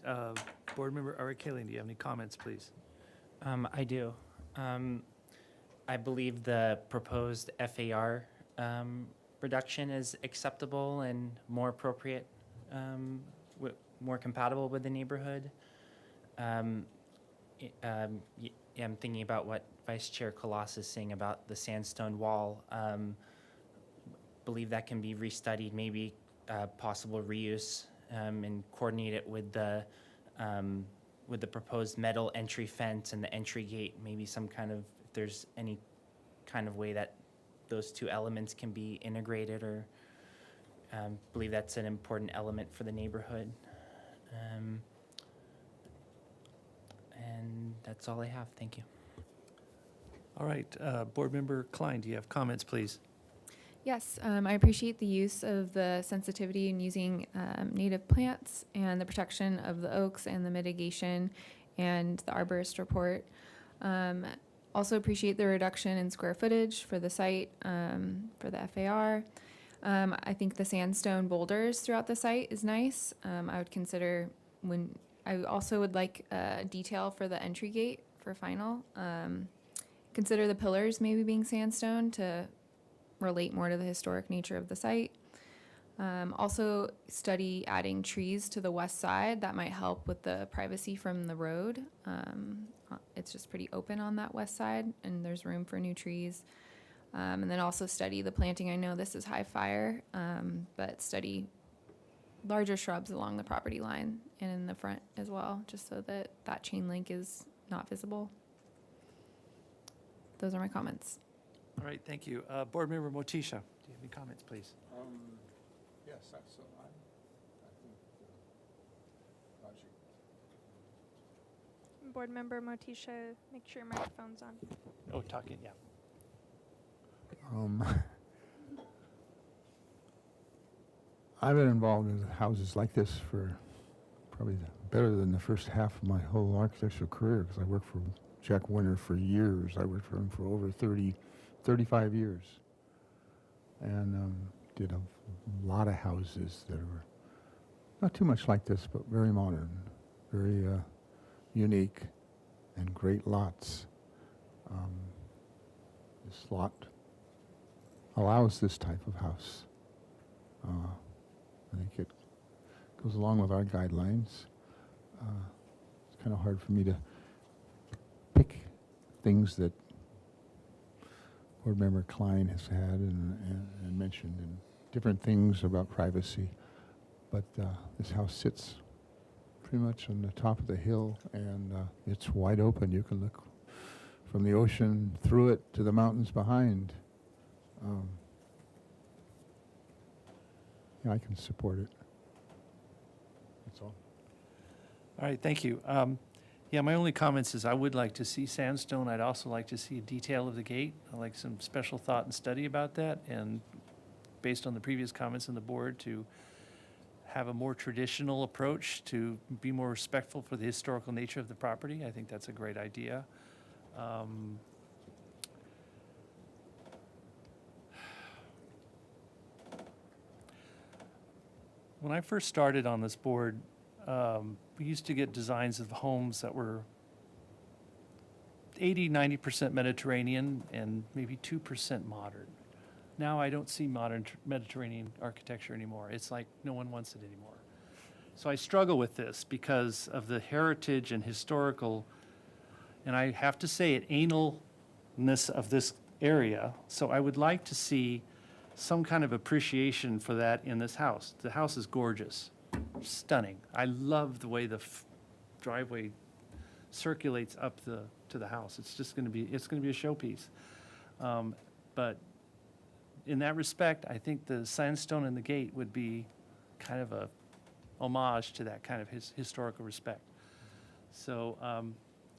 Board Member Ari Kaling, do you have any comments, please? I do. I believe the proposed FAR reduction is acceptable and more appropriate, more compatible with the neighborhood. I'm thinking about what Vice Chair Colossus is saying about the sandstone wall. Believe that can be restudied, maybe possible reuse, and coordinate it with the proposed metal entry fence and the entry gate. Maybe some kind of, if there's any kind of way that those two elements can be integrated, or believe that's an important element for the neighborhood. And that's all I have. Thank you. All right, Board Member Klein, do you have comments, please? Yes, I appreciate the use of the sensitivity in using native plants and the protection of the oaks and the mitigation and the arborist report. Also appreciate the reduction in square footage for the site, for the FAR. I think the sandstone boulders throughout the site is nice. I would consider I also would like detail for the entry gate for final. Consider the pillars maybe being sandstone to relate more to the historic nature of the site. Also study adding trees to the west side. That might help with the privacy from the road. It's just pretty open on that west side, and there's room for new trees. And then also study the planting. I know this is high fire, but study larger shrubs along the property line and in the front as well, just so that that chain link is not visible. Those are my comments. All right, thank you. Board Member Motisha, do you have any comments, please? Yes, I think project. Board Member Motisha, make sure your microphone's on. Oh, talking, yeah. I've been involved in houses like this for probably better than the first half of my whole architectural career, because I worked for Jack Winter for years. I worked for him for over 35 years, and did a lot of houses that were not too much like this, but very modern, very unique, and great lots. This lot allows this type of house. I think it goes along with our guidelines. It's kind of hard for me to pick things that Board Member Klein has had and mentioned, and different things about privacy. But this house sits pretty much on the top of the hill, and it's wide open. You can look from the ocean through it to the mountains behind. Yeah, I can support it. That's all. All right, thank you. Yeah, my only comments is I would like to see sandstone. I'd also like to see a detail of the gate. I like some special thought and study about that. And based on the previous comments on the board, to have a more traditional approach, to be more respectful for the historical nature of the property. I think that's a great idea. When I first started on this board, we used to get designs of homes that were 80-90% Mediterranean and maybe 2% modern. Now I don't see modern Mediterranean architecture anymore. It's like no one wants it anymore. So I struggle with this because of the heritage and historical, and I have to say it, analness of this area. So I would like to see some kind of appreciation for that in this house. The house is gorgeous, stunning. I love the way the driveway circulates up to the house. It's just going to be a showpiece. But in that respect, I think the sandstone in the gate would be kind of a homage to that kind of historical respect. So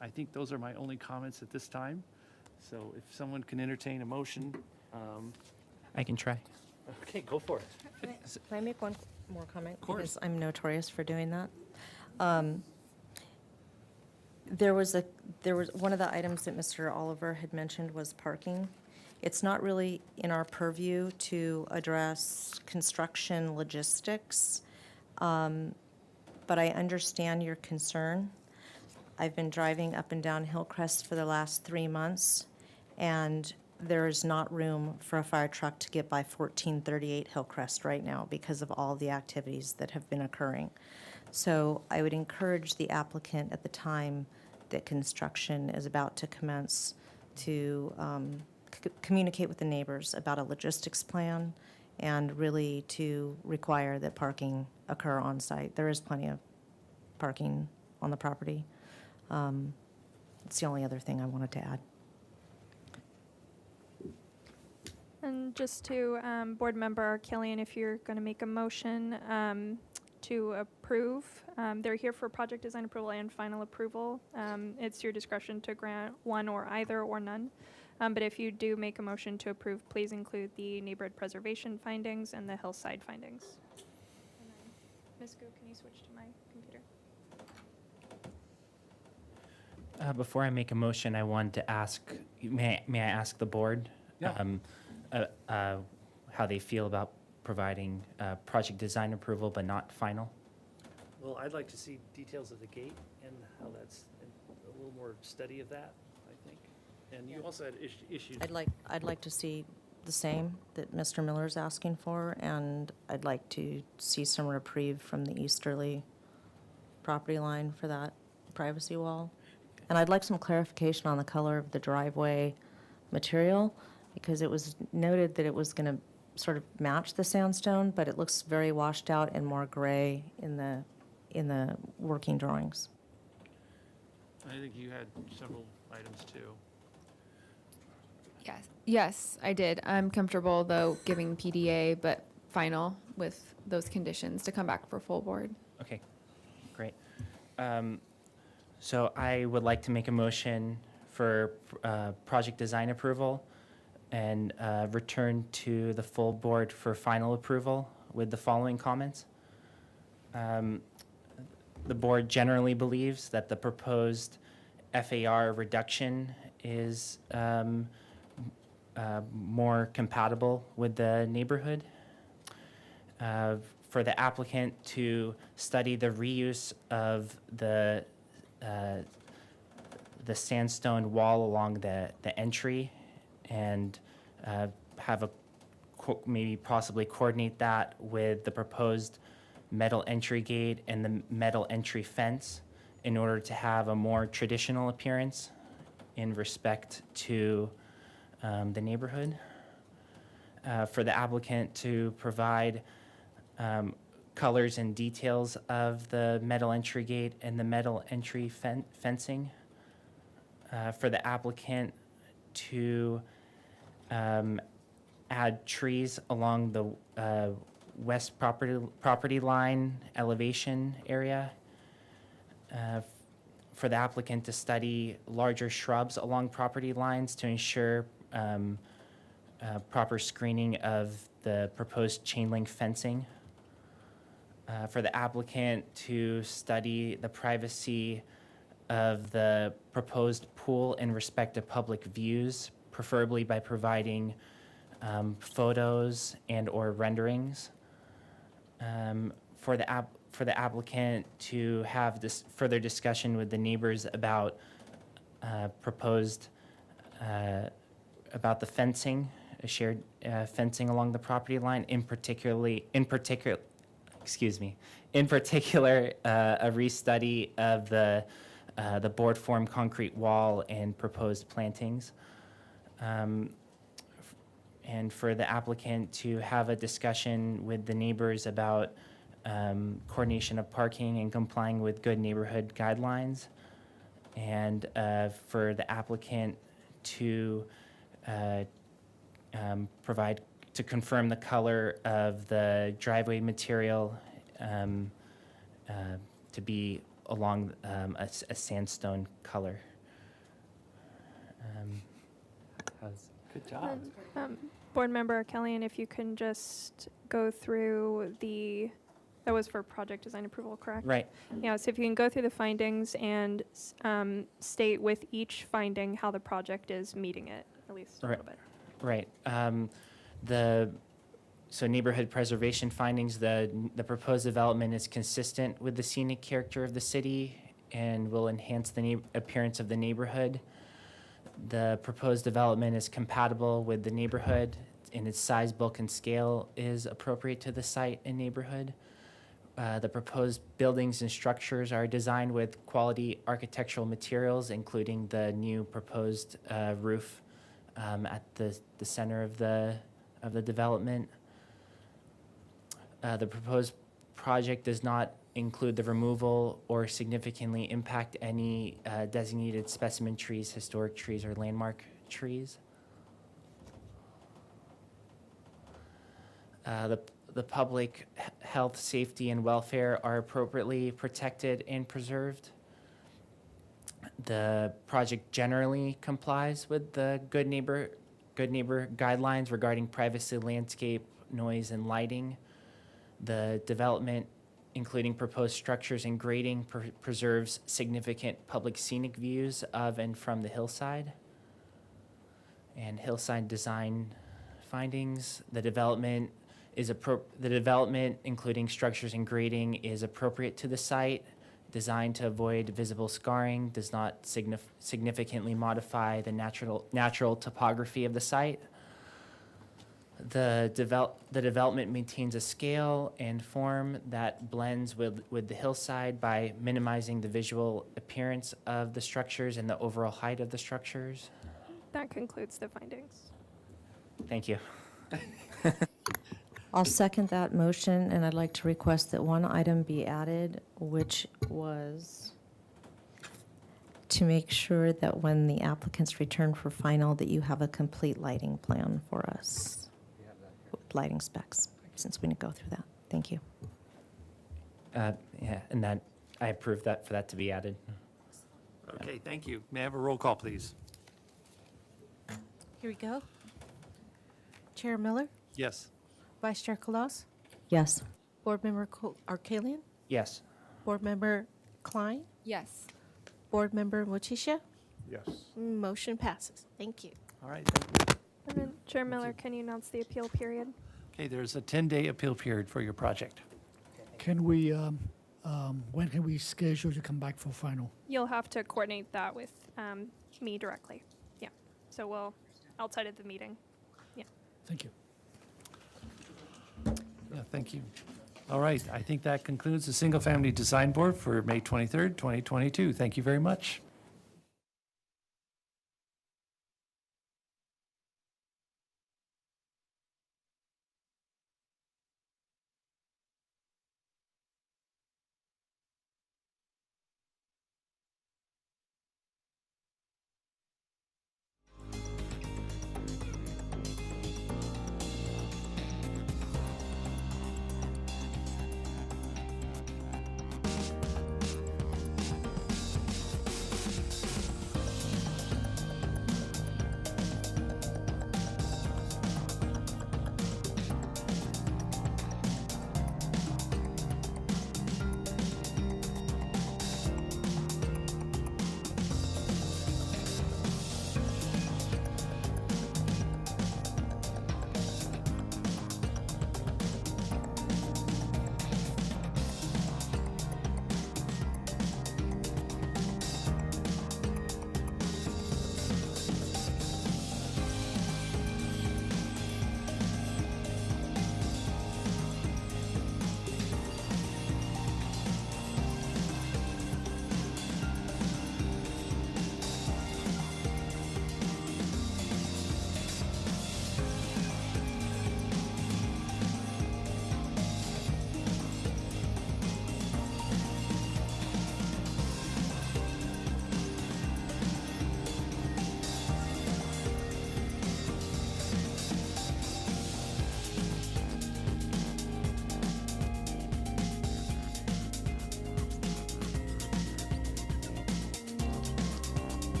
I think those are my only comments at this time. So if someone can entertain a motion. I can try. Okay, go for it. Can I make one more comment? Of course. Because I'm notorious for doing that. There was one of the items that Mr. Oliver had mentioned was parking. It's not really in our purview to address construction logistics, but I understand your concern. I've been driving up and down Hillcrest for the last 3 months, and there is not room for a fire truck to get by 1438 Hillcrest right now because of all the activities that have been occurring. So I would encourage the applicant at the time that construction is about to commence to communicate with the neighbors about a logistics plan and really to require that parking occur on site. There is plenty of parking on the property. It's the only other thing I wanted to add. And just to Board Member Killian, if you're going to make a motion to approve, they're here for project design approval and final approval. It's your discretion to grant one or either or none. But if you do make a motion to approve, please include the neighborhood preservation findings and the hillside findings. And then, Ms. Gu, can you switch to my computer? Before I make a motion, I wanted to ask, may I ask the board? Yeah. How they feel about providing project design approval but not final? Well, I'd like to see details of the gate and how that's, a little more study of that, I think. And you also had issues. I'd like to see the same that Mr. Miller's asking for, and I'd like to see some reprieve from the easterly property line for that privacy wall. And I'd like some clarification on the color of the driveway material, because it was noted that it was going to sort of match the sandstone, but it looks very washed out and more gray in the working drawings. I think you had several items too. Yes, I did. I'm comfortable, though, giving PDA, but final with those conditions to come back for full board. Okay, great. So I would like to make a motion for project design approval and return to the full board for final approval with the following comments. The board generally believes that the proposed FAR reduction is more compatible with the neighborhood. For the applicant to study the reuse of the sandstone wall along the entry and have maybe possibly coordinate that with the proposed metal entry gate and the metal entry fence in order to have a more traditional appearance in respect to the neighborhood. For the applicant to provide colors and details of the metal entry gate and the metal entry fencing. For the applicant to add trees along the west property line elevation area. for the applicant to study larger shrubs along property lines to ensure proper screening of the proposed chain link fencing. For the applicant to study the privacy of the proposed pool in respect to public views, preferably by providing photos and/or renderings. For the applicant to have this further discussion with the neighbors about proposed about the fencing, a shared fencing along the property line, in particular, a restudy of the board form concrete wall and proposed plantings. And for the applicant to have a discussion with the neighbors about coordination of parking and complying with good neighborhood guidelines. And for the applicant to to confirm the color of the driveway material to be along a sandstone color. Good job. Board Member Kellyanne, if you can just go through that was for project design approval, correct? Right. Yeah, so if you can go through the findings and state with each finding how the project is meeting it, at least a little bit. Right. So neighborhood preservation findings, the proposed development is consistent with the scenic character of the city and will enhance the appearance of the neighborhood. The proposed development is compatible with the neighborhood, and its size, bulk, and scale is appropriate to the site and neighborhood. The proposed buildings and structures are designed with quality architectural materials, including the new proposed roof at the center of the development. The proposed project does not include the removal or significantly impact any designated specimen trees, historic trees, or landmark trees. The public health, safety, and welfare are appropriately protected and preserved. The project generally complies with the good neighbor guidelines regarding privacy, landscape, noise, and lighting. The development, including proposed structures and grading, preserves significant public scenic views of and from the hillside. And hillside design findings, the development, including structures and grading, is appropriate to the site, designed to avoid visible scarring, does not significantly modify the natural topography of the site. The development maintains a scale and form that blends with the hillside by minimizing the visual appearance of the structures and the overall height of the structures. That concludes the findings. Thank you. I'll second that motion, and I'd like to request that one item be added, which was to make sure that when the applicants return for final, that you have a complete lighting plan for us. With lighting specs, since we didn't go through that. Thank you. Yeah, and that, I approve that for that to be added. Okay, thank you. May I have a roll call, please? Here we go. Chair Miller, Yes. Vice Chair Colas, Yes. Board Member Arkalian, Yes. Board Member Klein, Yes. Board Member Mochisha. Yes. Motion passes. Thank you. All right, thank you. And then Chair Miller, can you announce the appeal period? Okay, there's a 10-day appeal period for your project. Can we, when can we schedule to come back for final? You'll have to coordinate that with me directly. Yeah. So we'll, outside of the meeting. Yeah. Thank you. Yeah, thank you. All right, I think that concludes the Single Family Design Board for May 23rd, 2022. Thank you very much.